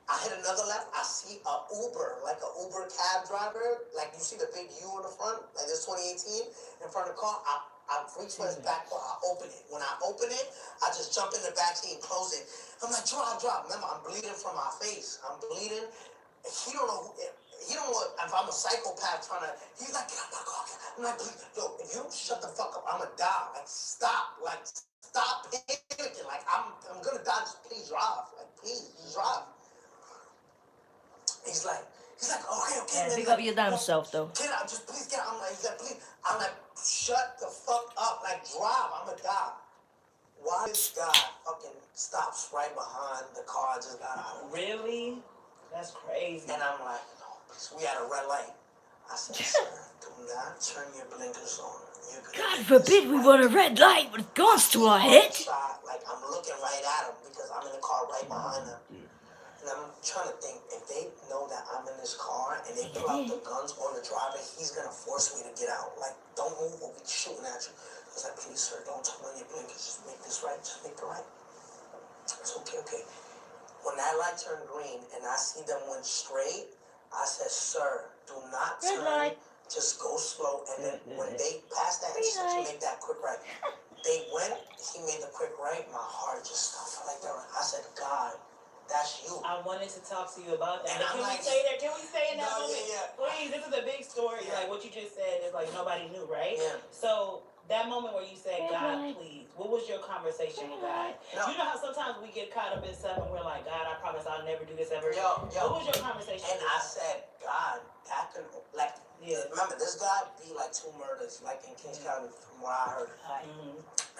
I hit another left. I see a Uber, like an Uber cab driver. Like, you see the big U on the front, like this 2018 in front of the car. I reach for his back door. I open it. When I open it, I just jump in the back seat and close it. I'm like, drive. Remember, I'm bleeding from my face. I'm bleeding. He don't know if I'm a psychopath trying to. He's like, get out my car. I'm like, yo, if you don't shut the fuck up, I'ma die. Like, stop panicking. Like, I'm gonna die. Just please drive. Like, please drive. He's like, okay. Yeah, Man, pick like, up your damn self, though. Get out, just please get out. He's like, please. I'm like, shut the fuck up. Like, drive. I'ma die. Why this guy fucking stops right behind the car I just got out of? Really? That's crazy. And I'm like, no, please. We had a red light. I said, sir, do not turn your blinkers on. God forbid we want a red light with guns to our head. Like, I'm looking right at him because I'm in the car right behind him. And I'm trying to think, if they know that I'm in this car and they pull out the guns on the driver, he's going to force me to get out. Like, don't move or we'll be shooting at you. I was like, please, sir, don't turn on your blinkers. Just make this right. Just make it right. It's okay. When that light turned green and I see them went straight, I said, sir, do not turn. Red light. Just go slow. And then when they passed that intersection, make that quick right. They went, he made the quick right. My heart just stopped like that. I said, God, that's you. I wanted to talk to you about that. And Can we say in that moment? Yeah. Please, this is a big story. Yeah. Like what you just said is like nobody knew, right? Yeah. So that moment where you said, God, please, what was your conversation with God? No. You know how sometimes we get caught up in stuff and we're like, God, I promise I'll never do this ever. Yo. What was your conversation with God? And I said, God, that can, like, remember, this guy be like 2 murders, like in Kings County, from what I heard.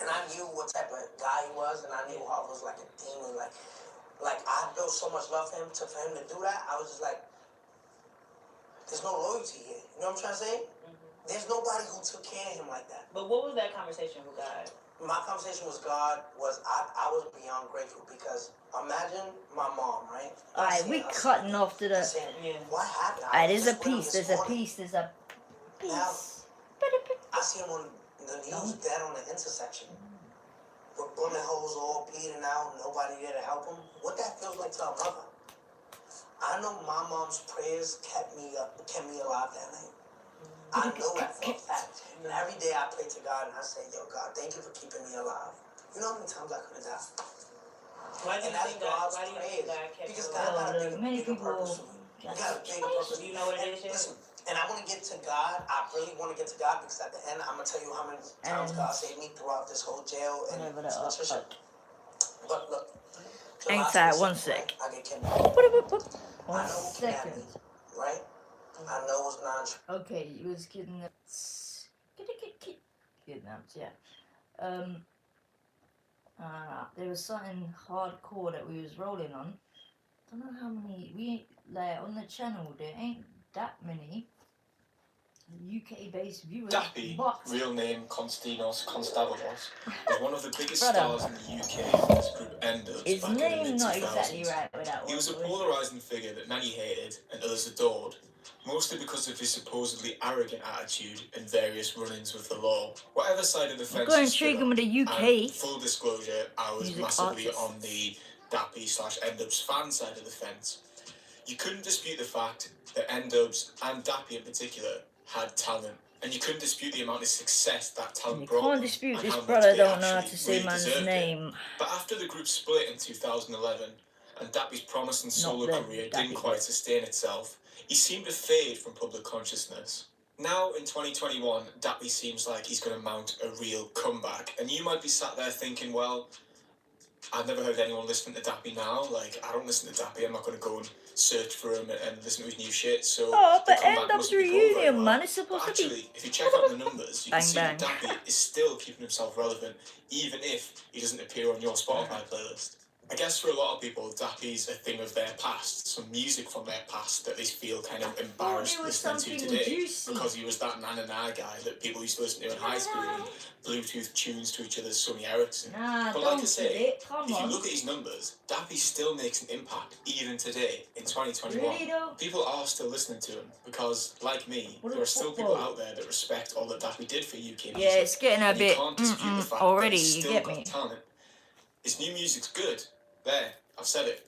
And I knew what type of guy he was, and I knew how it was like a demon, like I built so much love for him to do that. I was just like, there's no loyalty here. You know what I'm trying to say? There's nobody who took care of him like that. But what was that conversation with God? my conversation with God was I was beyond grateful because imagine my mom, right? Alright, we cutting off to the. Saying, what happened? Alright, there's a piece. There's a piece. There's a piece. Now, I see him on the news dead on the intersection with bullet holes all bleeding out, nobody there to help him. What that feels like to a mother. I know my mom's prayers kept me alive that night. I know that for a fact. And every day I pray to God and I say, yo, God, thank you for keeping me alive. You know how many times I could have died? Why do you think God kept Because you God alive? got a bigger purpose for me. You got a bigger purpose. You know what it is? Listen, and I want to get to God. I really want to get to God because at the end, I'm going to tell you how many times God saved me throughout this whole jail and censorship. But look. Hang tight, 1 sec. I get kidnapped. 1 second. Right? I know it's not true. Okay, he was kidnapped. Kidnapped, yeah. There was something hardcore that we was rolling on. Don't know how many like on the channel. There ain't that many UK-based viewers. Dappy, but real name Konstantinos Konstavos, was one of the biggest stars in the UK when this group ended his back in the name mid-2000s. not exactly right with that one. He was a polarising figure that many hated and others adored, mostly because of his supposedly arrogant attitude and various run-ins with the law. Whatever side of the fence Go you and stood trade him on, with the UK. and full disclosure, I was music massively artists. on the Dappy/N-Dubs fan side of the fence. You couldn't dispute the fact that N-Dubs and Dappy in particular had talent, and you couldn't dispute the amount of success that talent You brought can't them dispute and this how much brother they don't know how actually to say really man's deserved it. name. But after the group split in 2011 and Dappy's promising solo them, career Dappy didn't quite did. sustain itself, he seemed to fade from public consciousness. Now in 2021, Dappy seems like he's going to mount a real comeback, and you might be sat there thinking, well, I've never heard anyone listening to Dappy now. Like, I don't listen to Dappy. I'm not going to go and search for him and listen to his new shit. So Oh, the but comeback N-Dubs mustn't be going very reunion, well. man. It's But supposed to actually, be. if you check out the numbers, you can Bang, see that bang. Dappy is still keeping himself relevant, even if he doesn't appear on your Spotify playlist. I guess for a lot of people, Dappy's a thing of their past, some music from their past that they feel kind of embarrassed was listening to something today, juicy. because he was that na-na-na guy that people used to listen to in high school and Bluetooth tunes to each other's Sony Ericsson. Nah, But don't like I say, kid it. Come if you on. look at his numbers, Dappy still makes an impact even today in 2021. Really though? People are still listening to him because, like me, What there are still people football? out there that respect all that Dappy did for UK music. Yeah, it's getting a and you bit can't dispute the fact already. that he's You still get got me? talent. His new music's good. There, I've said it.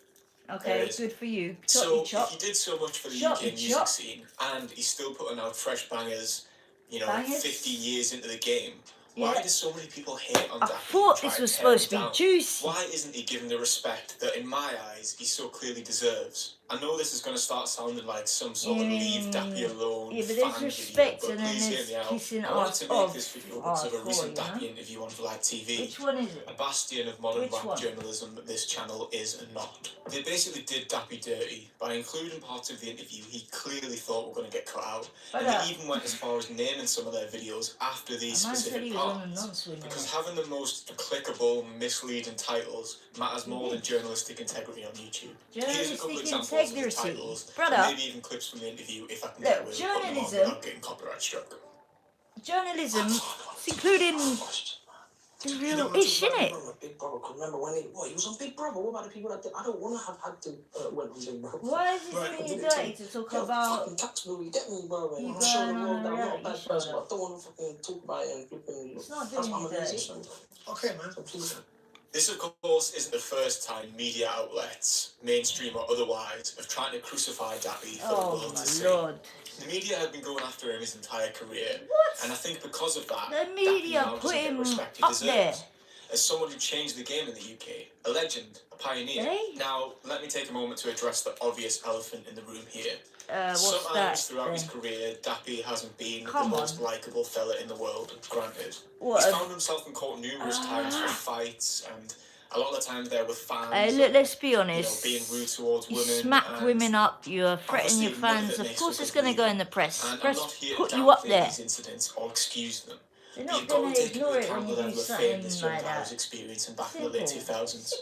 Okay, good for you. So, Chop if he did so much for the Chop UK your music chop. scene, and he's still putting out fresh bangers, you know, Bangers? 50 years into the game, Yeah. why do so many people hate on I Dappy thought and try this was to tear him supposed to be down? juicy. Why isn't he given the respect that, in my eyes, he so clearly deserves? I know this is going to start sounding like some sort of leave Dappy alone Yeah, but fan there's respect video, but and then please hear there's me out. kissing I wanted off to make of this video because of a recent hardcore, Dappy you know? interview on Vlad TV. Which one is it? A bastion of modern Which rap one? journalism this channel is not. They basically did Dappy dirty. By including parts of the interview he clearly thought were going to get cut out. But, And they even went as far as naming some of their videos after these a man said specific he was on a parts. non-swing. Because having the most clickable, misleading titles matters more than journalistic integrity on YouTube. Here's a couple examples of the titles, Brother. and maybe even clips from the interview if I can get away with putting them on without getting copyright struck. Journalism, it's including the real ish, innit? Big Brother, remember when he was on Big Brother? What about the people that I don't want to have had to went on Big Brother? Why is it being dirty to talk about fucking tax bill, you get me, bro? you I'm showing going the on world a that I'm not a reality bad show, person, though? but I don't want to fucking talk about it and flipping. It's not That's doing why I'm you a dirty. musician. Okay, man, so please. This, of course, isn't the first time media outlets, mainstream or otherwise, have tried to crucify Dappy for the Oh world my to see. lord. The media have been going after him his entire career, What? and I think because of that, The media Dappy now put doesn't get him the respect he up deserves. there. As someone who changed the game in the UK, a legend, a pioneer. Hey? Now, let me take a moment to address the obvious elephant in the room here. What's Sometimes that throughout his then? career, Dappy hasn't been Come the on. most likeable fella in the world, granted. What He's a- found himself in court numerous times for fights, and a lot of the times there with fans. Hey, look, let's be You know, honest. being rude towards You women. smack and women up, you threaten your obviously none of fans. it Of makes course, for it's good going to go reading. in the press. And I'm Press not here put to you up downplay there. these incidents or excuse them. They're But not you've got going to to take into ignore it account when the you do level of fame something this young like guy was that. experiencing back in the late Simple. 2000s.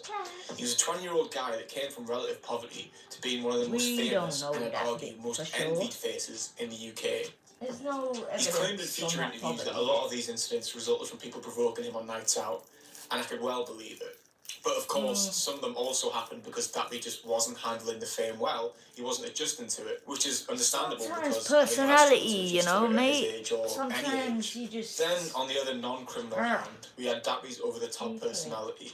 He was a 20-year-old guy that came from relative poverty to being one of the most We don't famous know and I'd that argue bit most for sure. envied faces in the UK. There's no He's claimed in evidence future on that interviews topic. that a lot of these incidents resulted from people provoking him on nights out, and I could well believe it. But of course, some of them also happened because Dappy just wasn't handling the fame well. He wasn't adjusting to it, which is understandable Sometimes because I think I personality, struggled to you adjust know, to it at his mate. age or any Sometimes age. you just... Then, on the other non-criminal hand, we had Dappy's over-the-top Okay. personality.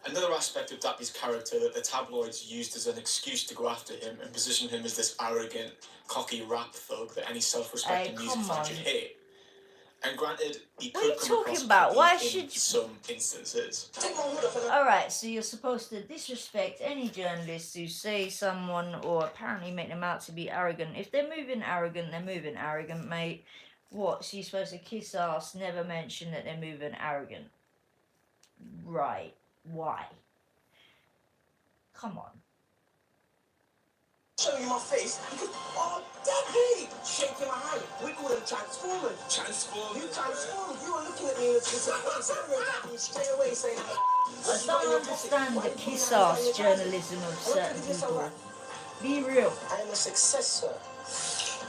Another aspect of Dappy's character that the tabloids used as an excuse to go after him and position him as this arrogant, cocky rap thug that any self-respecting Hey, music come fan on. should hate. And granted, he What are you could come across talking about? Why cocky should in you... some instances. Alright, so you're supposed to disrespect any journalists who say someone or apparently make them out to be arrogant. If they're moving arrogant, they're moving arrogant, mate. What, so you're supposed to kiss ass, never mention that they're moving arrogant? Right. Why? Come on. Show you my face. Oh, Dappy! Shaking my hand. We call them transformers. Transformers. You transformed. You were looking at me with a face. You straight away saying, I don't understand the kiss ass journalism of certain people. Be real. I am a successor.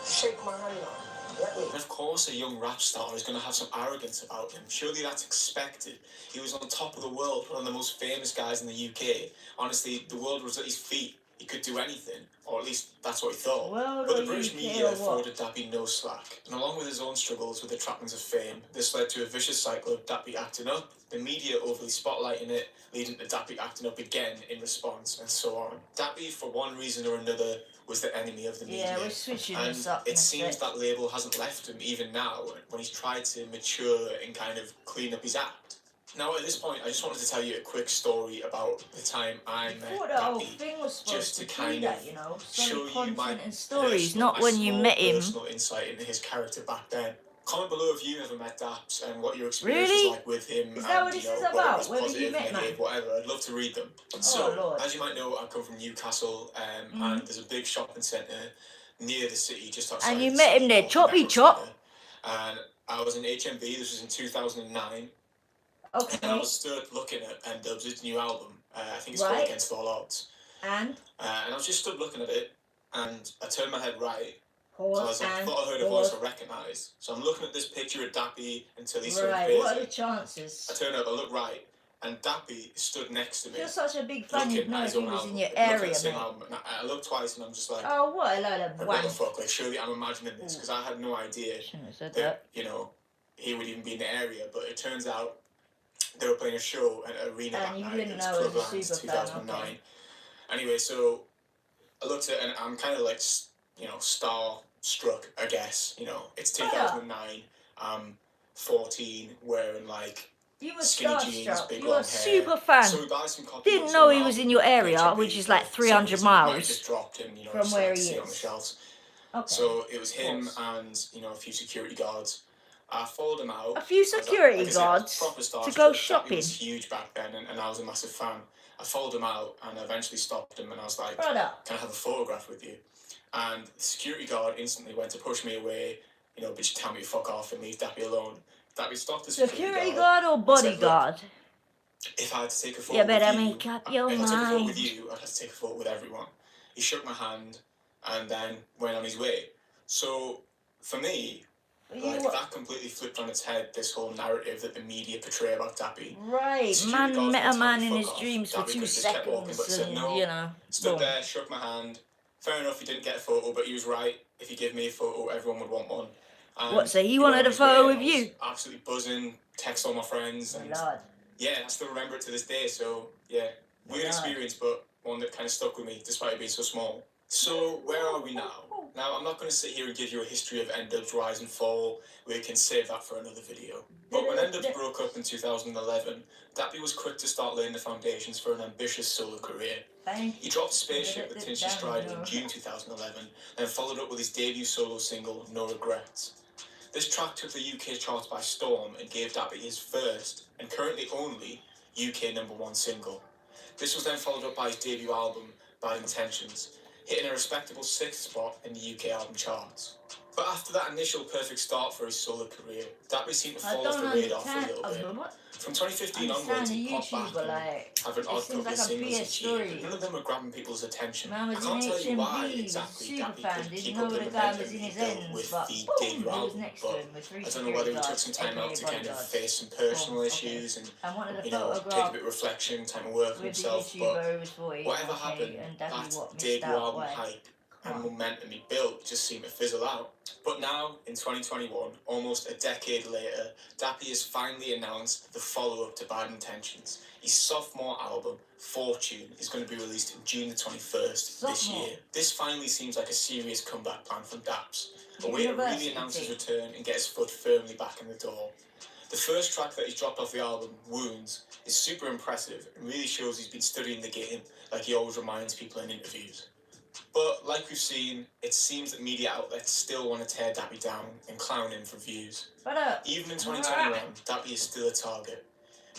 Shake my hand now. Let me. And of course, a young rap star is going to have some arrogance about him. Surely that's expected. He was on top of the world, one of the most famous guys in the UK. Honestly, the world was at his feet. He could do anything, or at least that's what he thought. World But or the British UK media or what? afforded Dappy no slack, and along with his own struggles with the trappings of fame, this led to a vicious cycle of Dappy acting up, the media overly spotlighting it, leading to Dappy acting up again in response, and so on. Dappy, for one reason or another, was the enemy of the media. Yeah, we're switching And this up in it a seems sec. that label hasn't left him even now when he's tried to mature and kind of clean up his act. Now, at this point, I just wanted to tell you a quick story about the time I I met thought the whole Dappy, thing was supposed just to to be kind that, of you know, show solid you my content and stories, personal, not when you small met him. personal insight into his character back then. Comment below if you ever met Daps and what your experience Really? was like with him. Is that and, what this you know, is whether about? it was Whether you positive, met, negative, man? whatever. I'd love to read them. Oh, So, Lord. as you might know, I come from Newcastle, and there's a big shopping centre near the city, just outside. And you the met city him there, called the choppy Metro chop. Centre. And I was in HMB. This was in 2009. Okay. And I was stood looking at N-Dubs' new album. I think it's called Right. Against All Odds. And And I was just stood looking at it, and I turned my head right. pause So I was like, I and thought I heard a pause. voice I recognised. So I'm looking at this picture of Dappy until he sort of Right, appears. what are the I chances? turn up, I look right, and Dappy stood next to me. If you're such a big fan, you'd looking know at if his he own was album, in your looking at area, the same mate. album, and I looked twice, and I'm just like, Oh, what a load of what wank. the fuck? Like, surely I'm imagining this, because I had no idea Shouldn't have said that, that. you know, he would even be in the area. But it turns out they were playing a show at an arena that And you night. didn't It was know as a Clubland super fan, 2009. okay. Anyway, so I looked at it, and I'm kind of like, you know, star-struck, I guess. You know, it's 2009. I'm 14, wearing like You were skinny jeans, starstruck. big You were long a hair. super fan. So we buy some copies. Didn't know he was in your area, HMV, which is like but 300 some might have miles just dropped and, you know, from just where like he see it on the is. shelves. Okay. So it was him Pause. and, you know, a few security guards. I followed him out. A few security like I said, I was guards proper to starstruck. go Dappy shopping. was huge back then, and I was a massive fan. I followed him out, and I eventually stopped him, and I was like, Brother. can I have a photograph with you? And the security guard instantly went to push me away, you know, but just tell me to fuck off and leave Dappy alone. Dappy stopped the Security guard or and said, bodyguard? "Look, if I had to take a photo You better with you, make up your if I took a photo with mind. you, I'd have to take a photo with everyone." He shook my hand and then went on his way. So for me, like, that completely flipped on its head this whole narrative that the media portray about Dappy. Right, Security man guards met a went man to in fuck his off. dreams for Dappy 2 could've just kept walking, seconds but said and, no. you know. Stood boom. there, shook my hand. Fair enough, he didn't get a photo, but he was right. If he gave me a photo, everyone would want one. And What, so he went wanted on a his photo way, with and I was you? absolutely buzzing, text all my friends, My and lord. yeah, I still remember it to this day. So yeah, weird experience, but one that kind of stuck with me despite it being so small. So where are we now? Now, I'm not going to sit here and give you a history of N-Dub's rise and fall. We can save that for another video. But when N-Dubs broke up in 2011, Dappy was quick to start laying the foundations for an ambitious solo career. He dropped Spaceship with Tinchy Stride in June 2011, then followed up with his debut solo single, No Regrets. This track took the UK charts by storm and gave Dappy his first, and currently only, UK #1 single. This was then followed up by his debut album, Bad Intentions, hitting a respectable 6th spot in the UK album charts. But after that initial perfect start for his solo career, Dappy seemed to I fall off don't the radar for a understand. little bit. What? From 2015 Understand onwards, the he popped back YouTuber, and like, having it odd seems couple like of a singles BS each year, but story. none of them were grabbing people's attention. Man was I in can't tell you why HMV, was a exactly super Dappy fan, could didn't keep know up the the guy was momentum in he his built ends, with but the boom, debut he was album, next to but him with 3 I don't know security whether he took guards, some time aka out to kind of bodyguards. face some personal Okay. issues and, And wanted a you know, take a photograph bit of reflection, time to work on with the himself, but YouTuber who was 40, whatever okay, happened, and Dappy that what missed debut out, album why? hype Come and on. momentum he built just seemed to fizzle out. But now, in 2021, almost a decade later, Dappy has finally announced the follow-up to Bad Intentions. His sophomore album, Fortune, is going to be released in June the 21st this Sophomore. year. This finally seems like a serious comeback plan from Daps, a way to University really announce his team. return and get his foot firmly back in the door. The first track that he's dropped off the album, Wounds, is super impressive and really shows he's been studying the game, like he always reminds people in interviews. But like we've seen, it seems that media outlets still want to tear Dappy down and clown him for views. But Even in 2021, Dappy is still a target.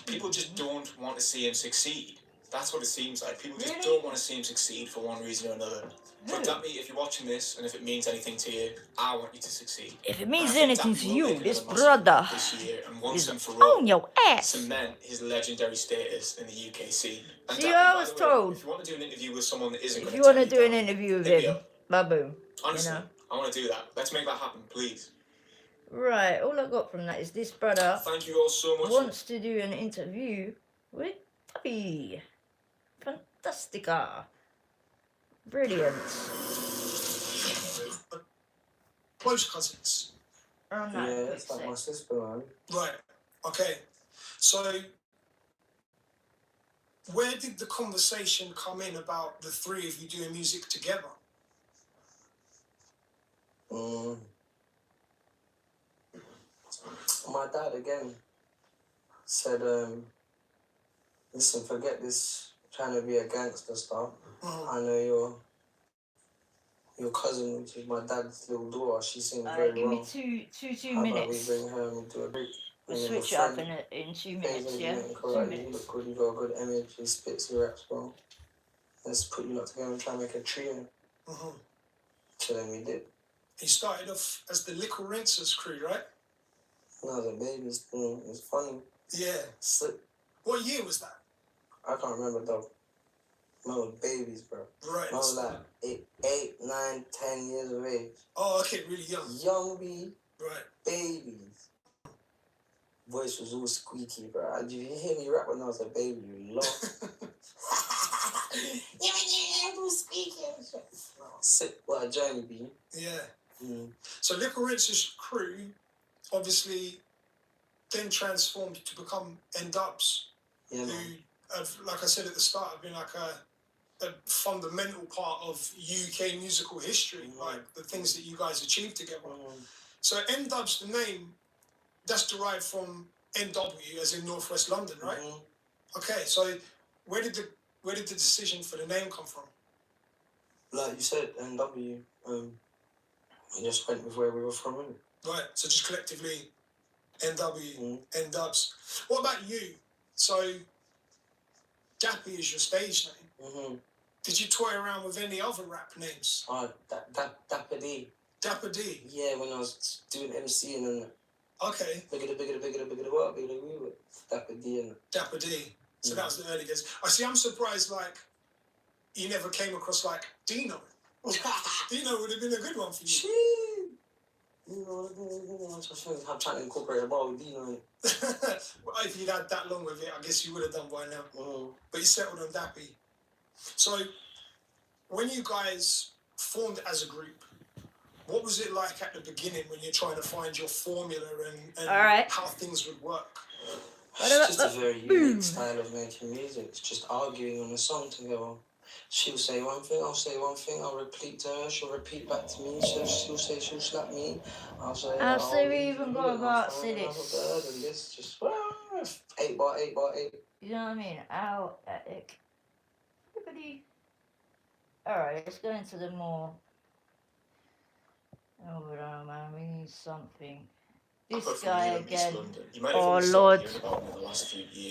People just don't want to see him succeed. That's what it seems like. People just Really? don't want to see him succeed for one reason or another. But Who? Dappy, if you're watching this, and if it means anything to you, I want you to succeed. if it And means I think anything Dappy to will you, make this another massive brother impact this year and once is and for all on your ass. cement his legendary status in the UK scene. And See, Dappy, I by was the way, told, if you want to do an interview with someone that isn't if going you to want tear to you do an down, interview with hit me him, up. baboom. Honestly, You know? I want to do that. Let's make that happen, please. Right, all I got from that is this brother Thank you all so much. wants to do an interview with Dappy. Fantastica. Brilliant. Close cousins. On that Yeah, quick it's like sec. my sister, man. Right. Okay. So, where did the conversation come in about the three of you doing music together? My dad again said, listen, forget this trying to be a gangster stuff. I know your cousin, which is my dad's little daughter, she sings very Give me well. two How about we minutes. bring her and we do a break? We'll And switch your it up friend, in 2 Faison, minutes, you yeah? ain't 2 correct, you minutes. look good, you got a good image, he spits, he raps well. Let's put you lot together and try and make a trio. So then we did. You started off as the Lickle Rinsers crew, right? No, the babies thing, it's funny. Yeah. Slip. What year was that? I can't remember though. No, babies, bro. Right. I was like 8, 9, 10 years of age. Oh, okay, really young. Young B, Right. babies. Voice was all squeaky, bro. Did you hear me rap when I was a baby? You lost. Sick, what a journey, B. Yeah. So Lickle Rinsers crew obviously then transformed to become N-Dubs, Yeah, who man. have, like I said at the start, have been like a fundamental part of UK musical history, like the things that you guys achieved together. So N-Dubs, the name, that's derived from NW, as in Northwest London, right? Okay, so where did the decision for the name come from? Like you said, NW, we just went with where we were from, innit? Right, so just collectively NW, N-Dubs. What about you? So Dappy is your stage name. Did you toy around with any other rap names? Dapper D. Dapper D? Yeah, when I was doing MCing and Okay. bigger the work, bigger the we were. Dapper D and Dapper D. So that was the early days. I see, I'm surprised, like, you never came across, like, Dino. Dino would have been a good one for you. You know, I'm trying to incorporate a bar with Dino in it. Well, if you'd had that long with it, I guess you would have done by now. But you settled on Dappy. So, when you guys formed as a group, what was it like at the beginning when you're trying to find your formula and how things would work? It's just a very unique style of making music. It's just arguing on a song together. She'll say one thing, I'll say one thing, I'll repeat to her, she'll repeat back to me, she'll say she'll slap me, I'll say... How say we even got about say this? And this just... 8 bar. You know what I mean? How epic. Alright, let's go into the more... Oh, but man, we need something. This guy again. Oh Lord.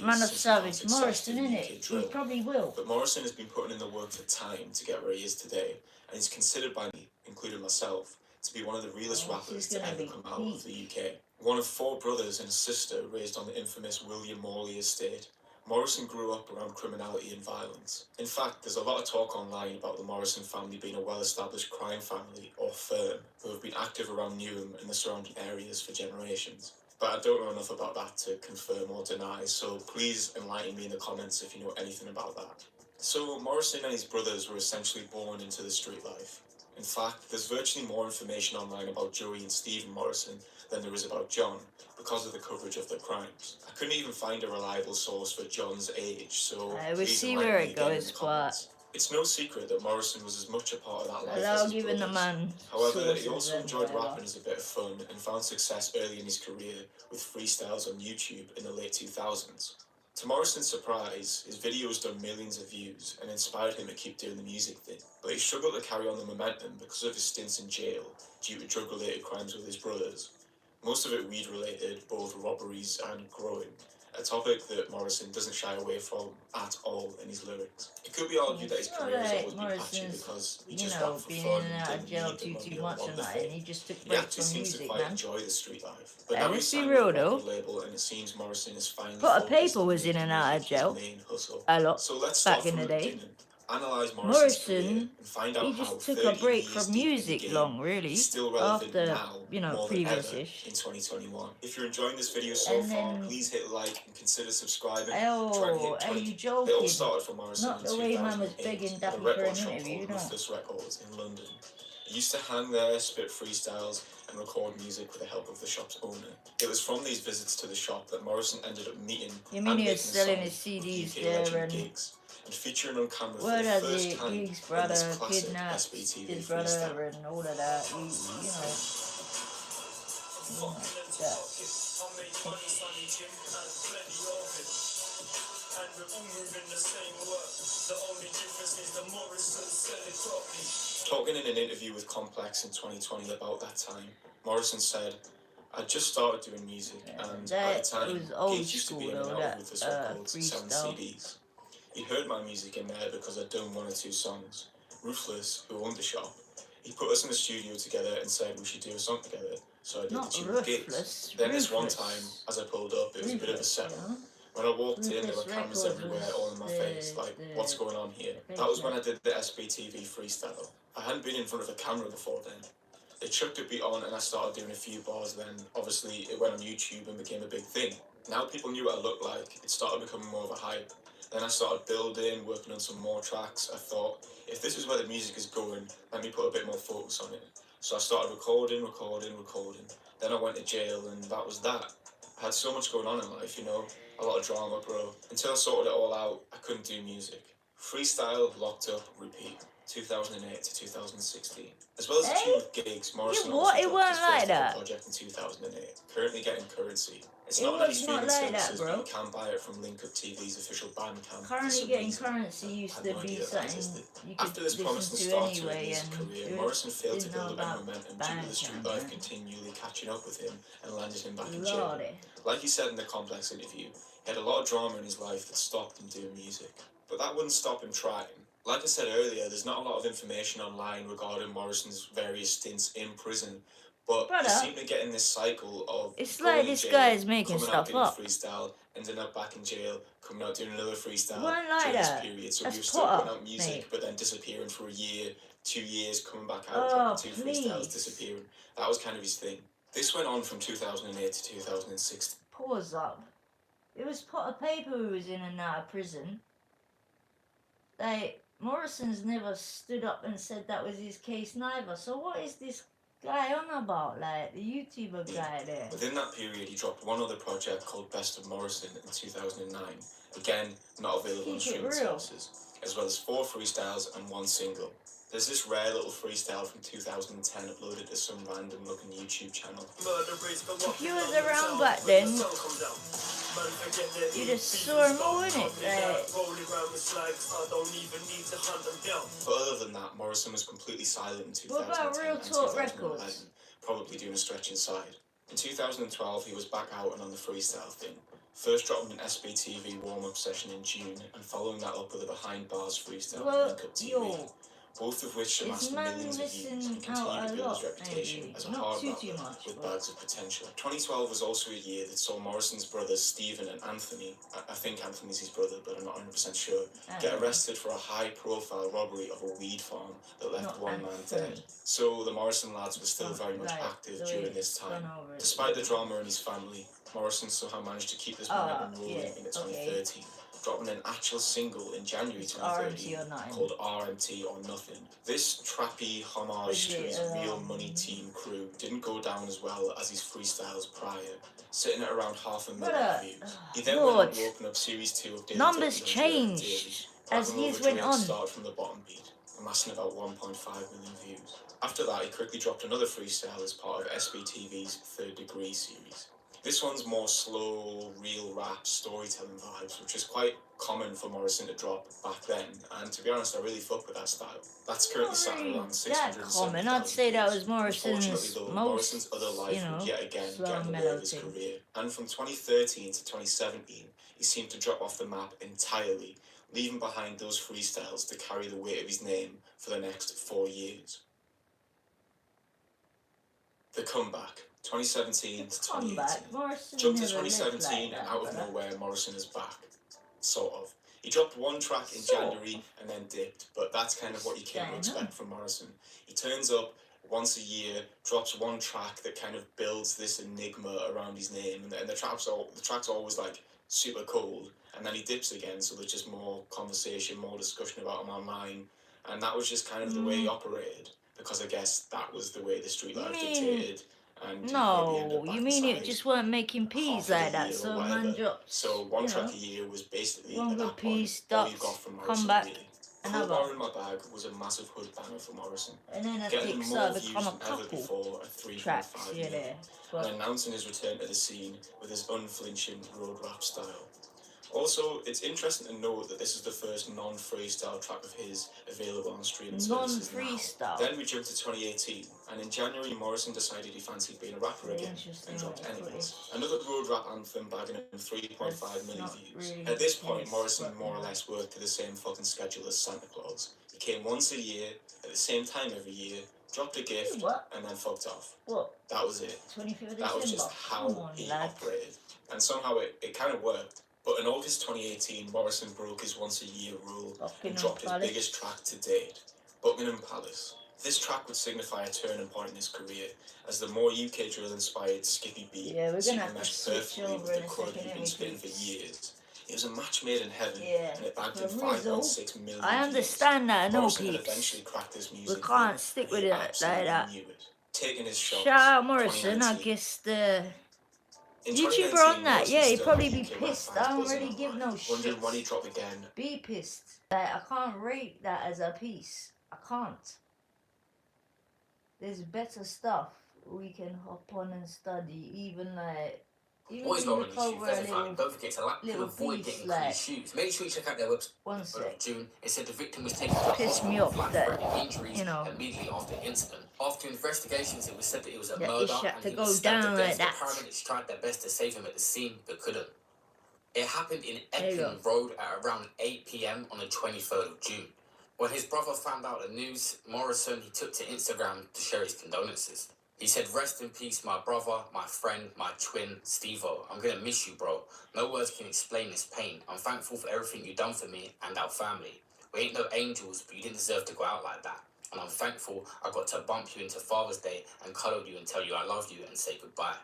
Man of Savage. Morrison, innit? He probably will. But Morrison has been putting in the work for time to get where he is today, and he's considered by me, including myself, to be one of the realest Oh, rappers this is to gonna ever be come out of the peak. UK. One of 4 brothers and a sister raised on the infamous William Morley estate, Morrison grew up around criminality and violence. In fact, there's a lot of talk online about the Morrison family being a well-established crime family, or firm, who have been active around Newham and the surrounding areas for generations. But I don't know enough about that to confirm or deny, so please enlighten me in the comments if you know anything about that. So, Morrison and his brothers were essentially born into the street life. In fact, there's virtually more information online about Joey and Stephen Morrison than there is about John, because of the coverage of their crimes. I couldn't even find a reliable source for John's age, so We'll please see enlighten where me it again in goes, the but comments. It's no secret that Morrison was as much a part of that life allow as his giving the brothers. man However, he sources also and enjoyed whatever. rapping as a bit of fun and found success early in his career with freestyles on YouTube in the late 2000s. To Morrison's surprise, his videos done millions of views and inspired him to keep doing the music thing. But he struggled to carry on the momentum because of his stints in jail due to drug-related crimes with his brothers. Most of it weed-related, both robberies and growing, a topic that Morrison doesn't shy away from at all in his lyrics. It could be argued that his It's not career has like always been patchy Morrison's, because he you just know, rapped for being fun in and and out of didn't jail need the money too or much want and the that, and fame. he just took He breaks actually from seems to music, quite man. enjoy the street life. But Hey, now let's he's be signed real with a though. record label, and it seems Morrison is finally Potter focused Paper on was in making and out of music his jail main hustle. a lot So let's back start in from the the day. beginning, analyse Morrison's career, Morrison, and find he out how just took a 30 break years from deep in the music game, long, really, he's still relevant after, now you know, more than ever previous-ish. in 2021. If you're enjoying this video so And far, then, please hit like and consider subscribing. Try and oh, hit are you 20. It all joking? started for Morrison Not in the way man was 2008 begging at a Dappy for record an shop interview, called no. Ruthless Records in London. He used to hang there, spit freestyles, and record music with the help of the shop's owner. It was from these visits to the shop that Morrison ended up meeting You mean and he making was a selling song his with CDs UK there legend and Gigs, and featuring on camera for what the does first it? time Gigs in this brother classic kidnaps SBTV his freestyle. brother and all of that. You know. That. And we're all moving the same work. The only difference is the Morrison said it properly. Talking in an interview with Complex in 2020 about that time, Morrison said, "I just started doing music, and at That the time, was old gigs used to be school in and though, out of that Ruthless Records selling freestyle. CDs. He heard my music in there because I'd done 1 or 2 songs. Ruthless, who owned the shop, he put us in the studio together and said we should do a song together, so I did Not the tune with Gigs. Ruthless, Then this one Ruthless. time, as I pulled up, it was a bit of a Ruthless, setup. you know? When I walked in, there were Ruthless cameras Records everywhere, was all in my face, like, what's going on here? That was when I did the SBTV freestyle. I hadn't been in front of a camera before then. They chucked a beat on and I started doing a few bars, then obviously it went on YouTube and became a big thing. Now people knew what I looked like, it started becoming more of a hype. Then I started building, working on some more tracks. I thought, if this is where the music is going, let me put a bit more focus on it. So I started recording. Then I went to jail and that was that. I had so much going on in life, you know, a lot of drama, bro. Until I sorted it all out, I couldn't do music. Freestyle, locked up, repeat. 2008 to 2016. As well as the tune with Gigs, Morrison also It dropped weren't his like first ever that. project in 2008, currently getting currency. It's It not that was he's not streaming like that, services, but bro. you can buy it from Link Up TV's official Bandcamp. for Currently some getting reason. currency I used had to no be idea that something existed. you could After this listen promising to start to his anyway, music and career, you Morrison failed to didn't know build up any about momentum due to the street Bandcamp, life man. continually catching up with him and landed him back in jail. Lordy. Like he said in the Complex interview, he had a lot of drama in his life that stopped him doing music. But that wouldn't stop him trying. Like I said earlier, there's not a lot of information online regarding Morrison's various stints in prison, but Brother, he seemed to get in this cycle of it's going like in this jail, guy is making coming out stuff doing a up. freestyle, ending up back in jail, coming out doing another It freestyle weren't like during this that. period. So That's he was still putting Potter, out music, mate. but then disappearing for a year, 2 years, coming back out, Oh, dropping 2 freestyles, please. disappearing. That was kind of his thing. This went on from 2008 to 2016. Pause up. It was Potter Paper who was in and out of prison. Like, Morrison's never stood up and said that was his case neither. So what is this guy on about? Like, the YouTuber guy there. Within that period, he dropped one other project called Best of Morrison in 2009. Again, not available on Keep it streaming real. services, as well as 4 freestyles and 1 single. There's this rare little freestyle from 2010 uploaded to some random looking YouTube channel. If you was around back then, you just saw him all in it. But other than that, Morrison was completely silent in 2010 What about Real and Talk 2011, Records? probably doing a stretch inside. In 2012, he was back out and on the freestyle thing. First dropping an SBTV warm-up session in June, and following that up with a behind bars freestyle on Well, Link Up TV. yo, both of which Is amassed man millions of views missing and continue out to a build his lot, reputation maybe? as a Not hard too rapper much, with but bags of potential. 2012 was also a year that saw Morrison's brothers Stephen and Anthony, I think Anthony's his brother, but I'm not 100% sure, get arrested for a high-profile robbery of a weed farm that left one man dead. So the Morrison lads were still very much active during this time. Despite the drama in his family, Morrison somehow managed to keep this momentum rolling into 2013, dropping an actual single in January 2013 called RMT or Nothing. This trappy homage to his Real Money Team crew didn't go down as well as his freestyles prior, sitting at around 500,000 views. He then went on to open up Series 2 of Daily numbers Double changed as years went on. Start from the bottom beat, amassing about 1.5 million views. After that, he quickly dropped another freestyle as part of SBTV's Third Degree series. This one's more slow, real rap, storytelling vibes, which is quite common for Morrison to drop back then, and to be honest, I really fuck with that style. That's currently sat at around 670,000 I'd say that was Unfortunately Morrison's though, most, Morrison's other life would yet again get in the way of his career. And from 2013 to 2017, he seemed to drop off the map entirely, leaving behind those freestyles to carry the weight of his name for the next 4 years. The comeback. 2017 to 2018. Jump to 2017 and out of nowhere Morrison is back. Sort of. He dropped one track in January and then dipped, but that's kind of what you came to expect from Morrison. He turns up once a year, drops one track that kind of builds this enigma around his name, and the track's always like super cold, and then he dips again, so there's just more conversation, more discussion about him online, and that was just kind of the way he operated, because I guess that was the way the street life dictated. And no, you mean it just weren't making peas like that, so man drops. So one track a year was basically one good piece, stops, come back, really. another. Crowbar in My Bag was a massive hood banger for Morrison, and then getting more views than ever before at 3.5 million, and announcing his return to the scene with his unflinching road rap style. Also, it's interesting to note that this is the first non-freestyle track of his available on streaming services now. Then we jumped to 2018, and in January, Morrison decided he fancied being a rapper again, and dropped Enemies, another road rap anthem bagging him 3.5 million views. At this point, Morrison more or less worked to the same fucking schedule as Santa Claus. He came once a year, at the same time every year, dropped a gift, and then fucked off. That was it. That was just how he operated. And somehow it kind of worked. But in August 2018, Morrison broke his once-a-year rule and dropped his biggest track to date, Buckingham Palace. This track would signify a turning point in his career, as the more UK drill-inspired skippy beat seemed to mesh perfectly with the crud he'd been spitting for years. It was a match made in heaven, and it bagged him 5.6 million I understand that, I know, Morrison peeps. eventually cracked his music. We can't stick with it like that. Taking his shots. Shout out Morrison, I guess the YouTuber on that, yeah, he'd probably be pissed. I don't really give no shit. Wondering when he drop again. Be pissed. Like, I can't rate that as a piece. I can't. There's better stuff we can hop on and study, even like. What is going on YouTube? First of all, don't forget to avoid getting like, shoes. Make sure you check out their website. One sec. June, it said the victim was taken to the Pissed me hospital off with that, injuries immediately after the incident. After investigations, it was said that it was a that murder had and to he go was stabbed down to like death. that. The paramedics tried their best to save him at the scene, but couldn't. It happened in Epping Road at around 8 p.m. on the 23rd of June. When his brother found out the news, Morrison, he took to Instagram to share his condolences. He said, "Rest in peace, my brother, my friend, my twin, Steve-O. I'm gonna miss you, bro. No words can explain this pain. I'm thankful for everything you've done for me and our family. We ain't no angels, but you didn't deserve to go out like that. And I'm thankful I got to bump you into Father's Day and cuddle you and tell you I love you and say goodbye."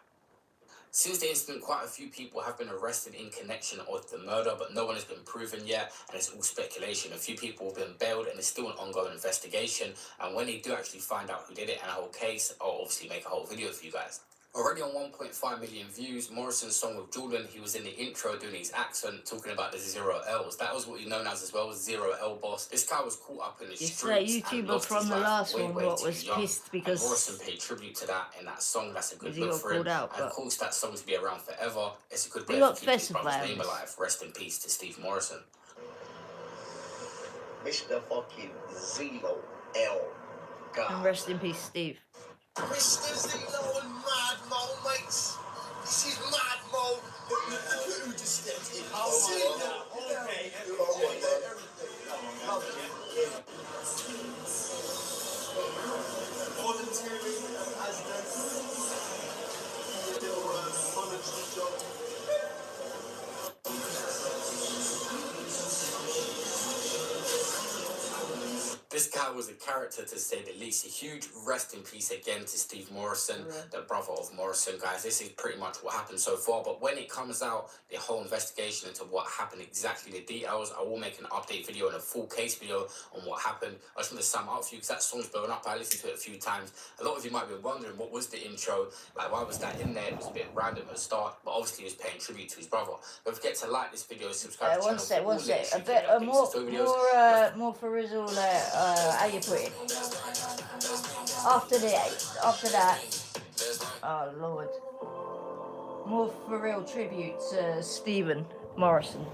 Since the incident, quite a few people have been arrested in connection with the murder, but no one has been proven yet, and it's all speculation. A few people have been bailed, and there's still an ongoing investigation, and when they do actually find out who did it and a whole case, I'll obviously make a whole video for you guys. Already on 1.5 million views, Morrison's song with Jordan, he was in the intro doing his accent, talking about the 0 L's. That was what he's known as well, 0 L boss. This guy was caught up in the streets. That YouTuber from the last one what was pissed because Morrison paid tribute to that in that song. That's a good look for him. And of course, that song's to be around forever. It's a good way to keep his brother's name alive. Rest in peace to Steve Morrison. Mr. fucking 0 L. God. And rest in peace, Steve. Mr. Zeno and Mad Mo, mates. This is Mad Mo. Who just stepped in? Oh, okay. was a character to say the least. A huge rest in peace again to Steve Morrison, the brother of Morrison, guys. This is pretty much what happened so far, but when it comes out, the whole investigation into what happened, exactly the details, I will make an update video and a full case video on what happened. I just want to sum it up for you because that song's blowing up. I listened to it a few times. A lot of you might be wondering, what was the intro? Like, why was that in there? It was a bit random at the start, but obviously he was paying tribute to his brother. Don't forget to like this video, subscribe to the channel. One sec. A bit more for Rizzle. How you put it? After that. Oh Lord. More for real tribute to Stephen Morrison.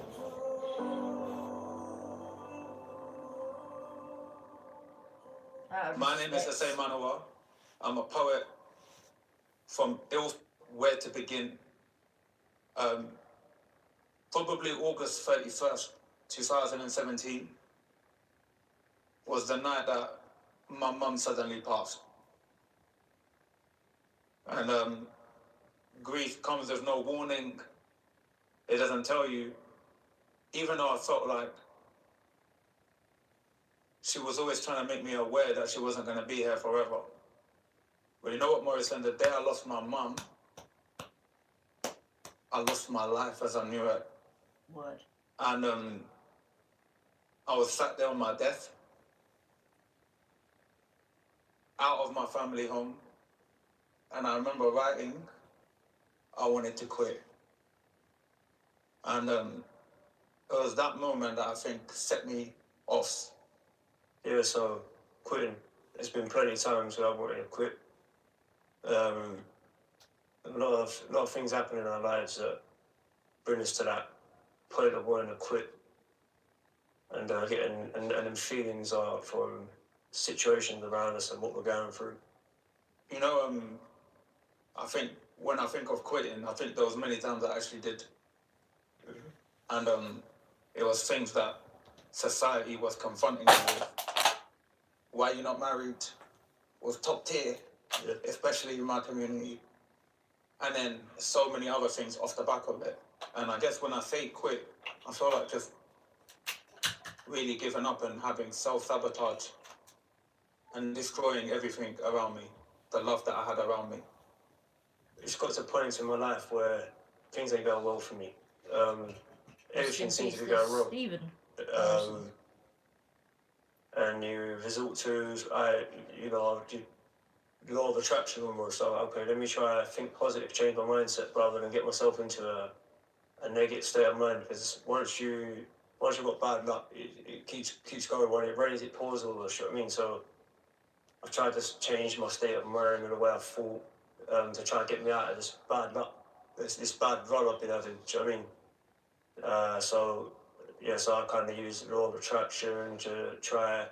My name is Esai Manawa. I'm a poet from ill where to begin. Probably August 31st, 2017 was the night that my mum suddenly passed. And grief comes with no warning. It doesn't tell you. Even though I felt like she was always trying to make me aware that she wasn't going to be here forever. But you know what, Morrison? The day I lost my mum, I lost my life as I knew it. Word. And I was sat there on my death, out of my family home, and I remember writing, I wanted to quit. And it was that moment that I think set me off. Yeah, so quitting. There's been plenty of times where I wanted to quit. A lot of things happen in our lives that bring us to that point of wanting to quit. And them feelings are from situations around us and what we're going through. You know, I think when I think of quitting, I think there was many times I actually did. And it was things that society was confronting me with. Why you're not married was top tier, especially in my community. And then so many other things off the back of it. And I guess when I say quit, I feel like just really giving up and having self-sabotage and destroying everything around me, the love that I had around me. It's got to a point in my life where things ain't going well for me. Everything seems to be going wrong. Stephen. And you resort to, law of attraction almost. So, okay, let me try to think positive, change my mindset rather than get myself into a negative state of mind. Because once you've got bad luck, it keeps going. When it rains, it pours all this, you know what I mean? So I tried to change my state of mind and the way I thought to try and get me out of this bad luck, this bad run I've been having, do you know what I mean? So I kind of used the law of attraction to try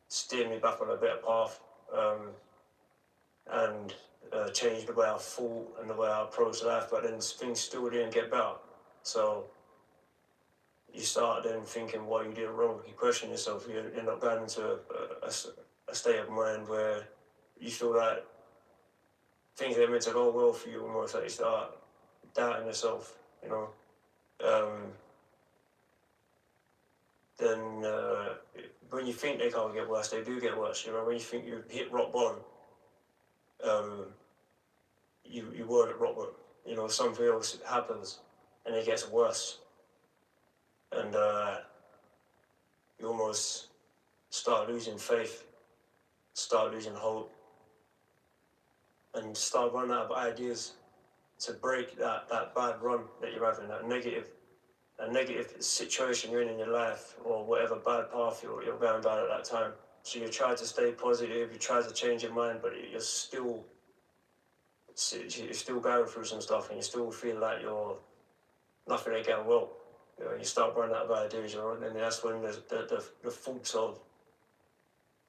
steer me back on a better path and change the way I thought and the way I approached life, but then things still didn't get better. So you start then thinking what you did wrong. You question yourself. You end up going into a state of mind where you feel like things are meant to go well for you, almost like you start doubting yourself, you know. Then when you think they can't get worse, they do get worse. You know, when you think you hit rock bottom, you weren't at rock bottom. You know, something else happens and it gets worse, and you almost start losing faith, start losing hope, and start running out of ideas to break that bad run that you're having, that negative situation you're in your life, or whatever bad path you're going down at that time. So you try to stay positive, you try to change your mind, but you're still going through some stuff, and you still feel like nothing ain't going well. You know, you start running out of ideas, you know, and then that's when the thoughts of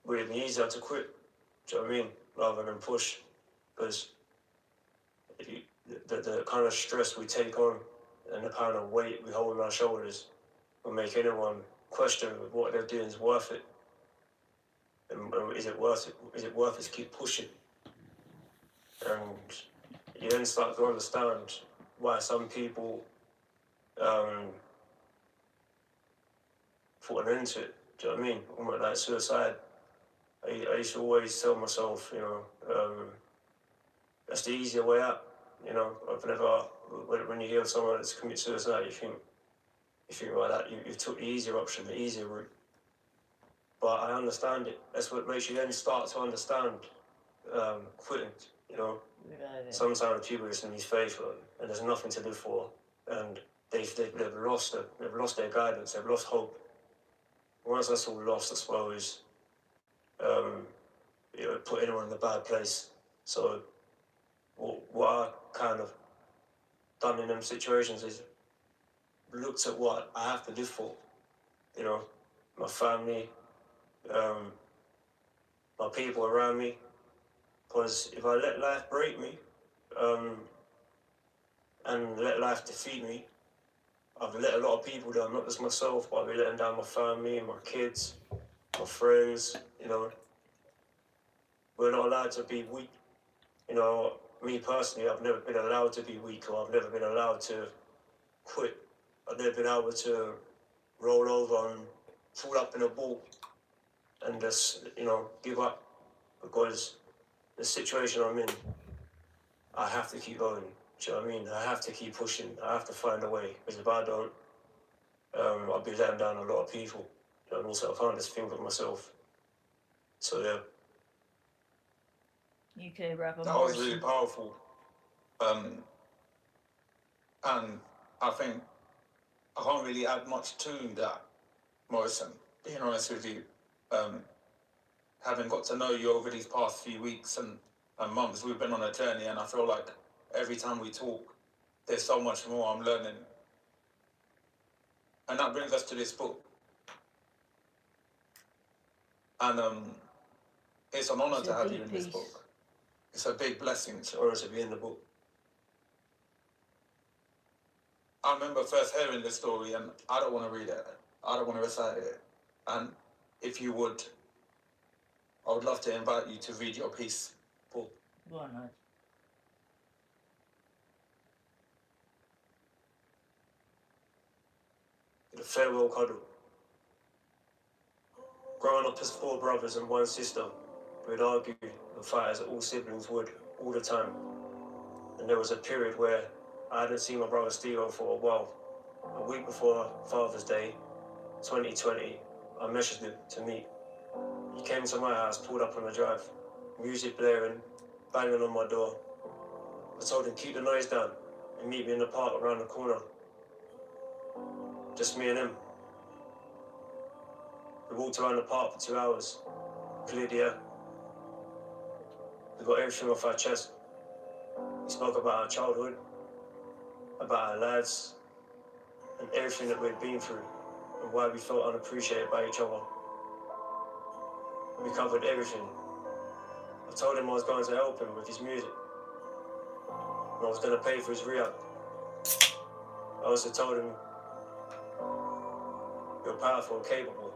would it be easier to quit? Do you know what I mean? Rather than push, because the kind of stress we take on and the kind of weight we hold on our shoulders will make anyone question if what they're doing is worth it. And is it worth it? Is it worth it to keep pushing? And you then start to understand why some people put an end to it. Do you know what I mean? Almost like suicide. I used to always tell myself, you know, that's the easier way out. You know, I've never, when you hear someone that's committed suicide, you think like that, you took the easier option, the easier route. But I understand it. That's what makes you then start to understand quitting, you know. Sometimes people just lose faith and there's nothing to live for, and they've lost their guidance, they've lost hope. Once that's all lost, I suppose, it would put anyone in a bad place. So what I kind of done in them situations is looked at what I have to live for, you know, my family, my people around me. Because if I let life break me, and let life defeat me, I've let a lot of people down, not just myself, but I've been letting down my family, my kids, my friends, you know. We're not allowed to be weak. You know, me personally, I've never been allowed to be weak, or I've never been allowed to quit. I've never been able to roll over and fall up in a ball and just, you know, give up, because the situation I'm in, I have to keep going. Do you know what I mean? I have to keep pushing. I have to find a way, because if I don't, I'll be letting down a lot of people. You know what I mean? So I can't just think of myself. So yeah. UK rapper That Morrison. was really powerful. And I think I can't really add much to that, Morrison, being honest with you. Having got to know you over these past few weeks and months, we've been on a journey, and I feel like every time we talk, there's so much more I'm learning. And that brings us to this book. And it's an honor to have you in this book. It's a big blessing. It's an honor to be in the book. I remember first hearing this story, and I don't want to read it. I don't want to recite it. And if you would, I would love to invite you to read your piece, Paul. Go on, mate. The farewell cuddle. Growing up as 4 brothers and 1 sister, we'd argue and fight as all siblings would, all the time. And there was a period where I hadn't seen my brother Steve for a while. A week before Father's Day, 2020, I messaged him to meet. He came to my house, pulled up on the drive, music blaring, banging on my door. I told him keep the noise down and meet me in the park around the corner. Just me and him. We walked around the park for 2 hours, cleared the air. We got everything off our chest. We spoke about our childhood, about our lives, and everything that we'd been through, and why we felt unappreciated by each other. We covered everything. I told him I was going to help him with his music, and I was going to pay for his rehab. I also told him, you're powerful and capable.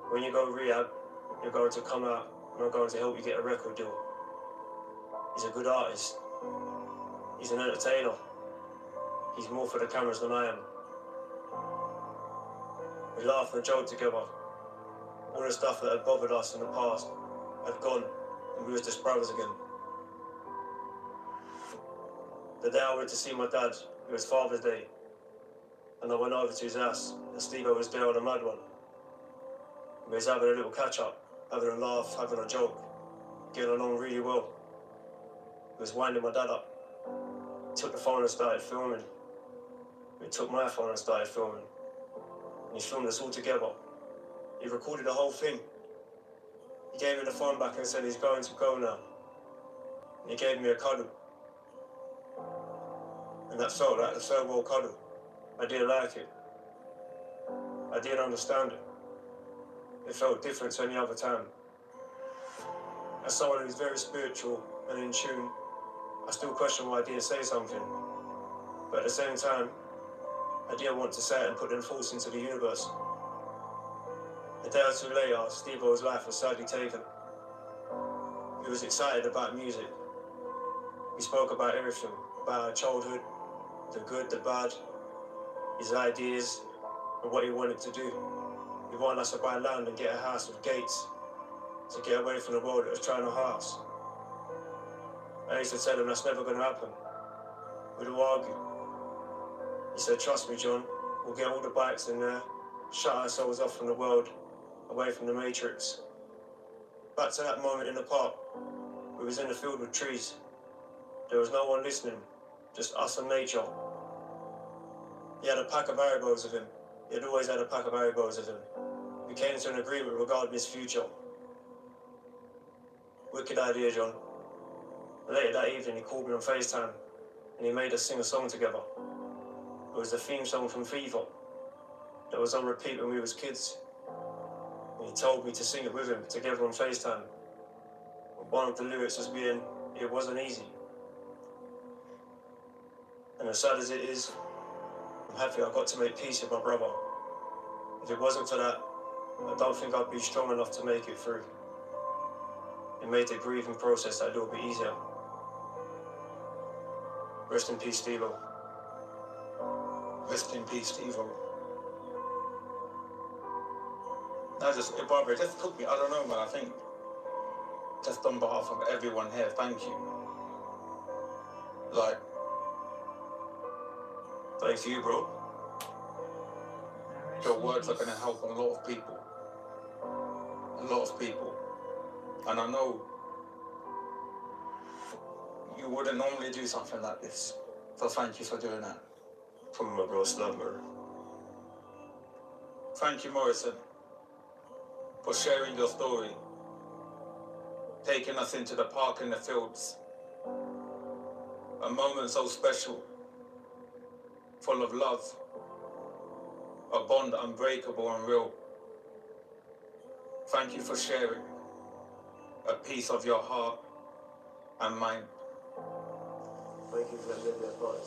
When you go rehab, you're going to come out, and I'm going to help you get a record deal. He's a good artist. He's an entertainer. He's more for the cameras than I am. We laughed and joked together. All the stuff that had bothered us in the past had gone, and we were just brothers again. The day I went to see my dad, it was Father's Day, and I went over to his house, and Steve was there on a mad one. We was having a little catch-up, having a laugh, having a joke, getting along really well. He was winding my dad up. He took the phone and started filming. He took my phone and started filming. And he filmed us all together. He recorded the whole thing. He gave me the phone back and said he's going to go now. And he gave me a cuddle. And that felt like the farewell cuddle. I didn't like it. I didn't understand it. It felt different to any other time. As someone who's very spiritual and in tune, I still question why I didn't say something. But at the same time, I didn't want to say it and put them thoughts into the universe. A day or two later, Steve-O's life was sadly taken. He was excited about music. We spoke about everything, about our childhood, the good, the bad, his ideas, and what he wanted to do. He wanted us to buy land and get a house with gates. to get away from the world that was trying to hurt us. I used to tell him that's never going to happen. We'd all argue. He said, trust me, John, we'll get all the bikes in there, shut ourselves off from the world, away from the matrix. Back to that moment in the park. We was in the field with trees. There was no one listening, just us and nature. He had a pack of arrows with him. He had always had a pack of arrows with him. We came to an agreement regarding his future. Wicked idea, John. Later that evening, he called me on FaceTime and he made us sing a song together. It was the theme song from Fever that was on repeat when we was kids. And he told me to sing it with him together on FaceTime. One of the lyrics was being, it wasn't easy. And as sad as it is, I'm happy I got to make peace with my brother. If it wasn't for that, I don't think I'd be strong enough to make it through. It made the grieving process that little bit easier. Rest in peace, Steve-O. Rest in peace, Steve-O. Barbara, it just took me, I don't know, man, I think, just on behalf of everyone here, thank you. Like, Thank you, bro. your words are going to help a lot of people. A lot of people. And I know you wouldn't normally do something like this. So thank you for doing that. From my bro, Slumber. Thank you, Morrison, for sharing your story, taking us into the park and the fields. A moment so special, full of love, a bond unbreakable and real. Thank you for sharing a piece of your heart and mind. Thank you for letting me be a part of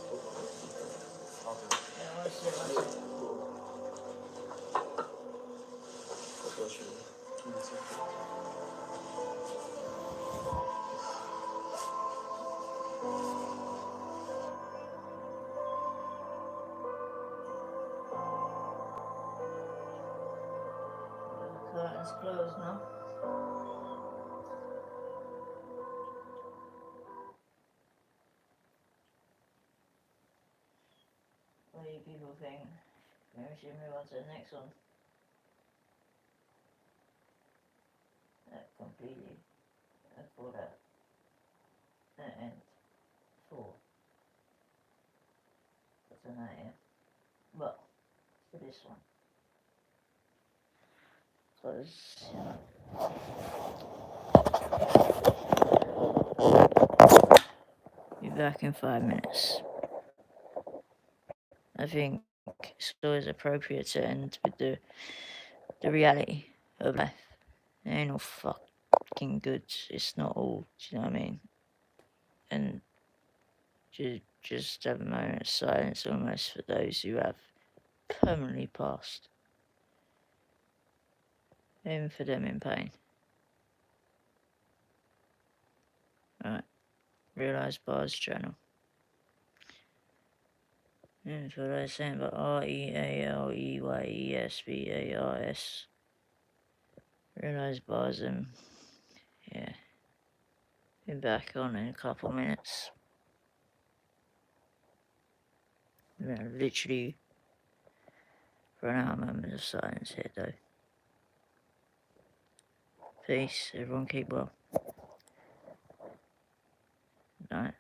Curtains closed now. What do you people think? Maybe we should move on to the next one. That completely. I thought that ends 4. What's tonight, yeah? Well, for this one. Because, be back in 5 minutes. I think it's always appropriate to end with the reality of life. There ain't no fucking goods. It's not all. Do you know what I mean? And just have a moment of silence almost for those who have permanently passed. Even for them in pain. Right. Realise Bars channel. That's what I was saying about REALEYESBARS. Realise Bars and yeah. Be back on in a couple minutes. Literally run out of moments of silence here though. Peace, everyone keep well. Night.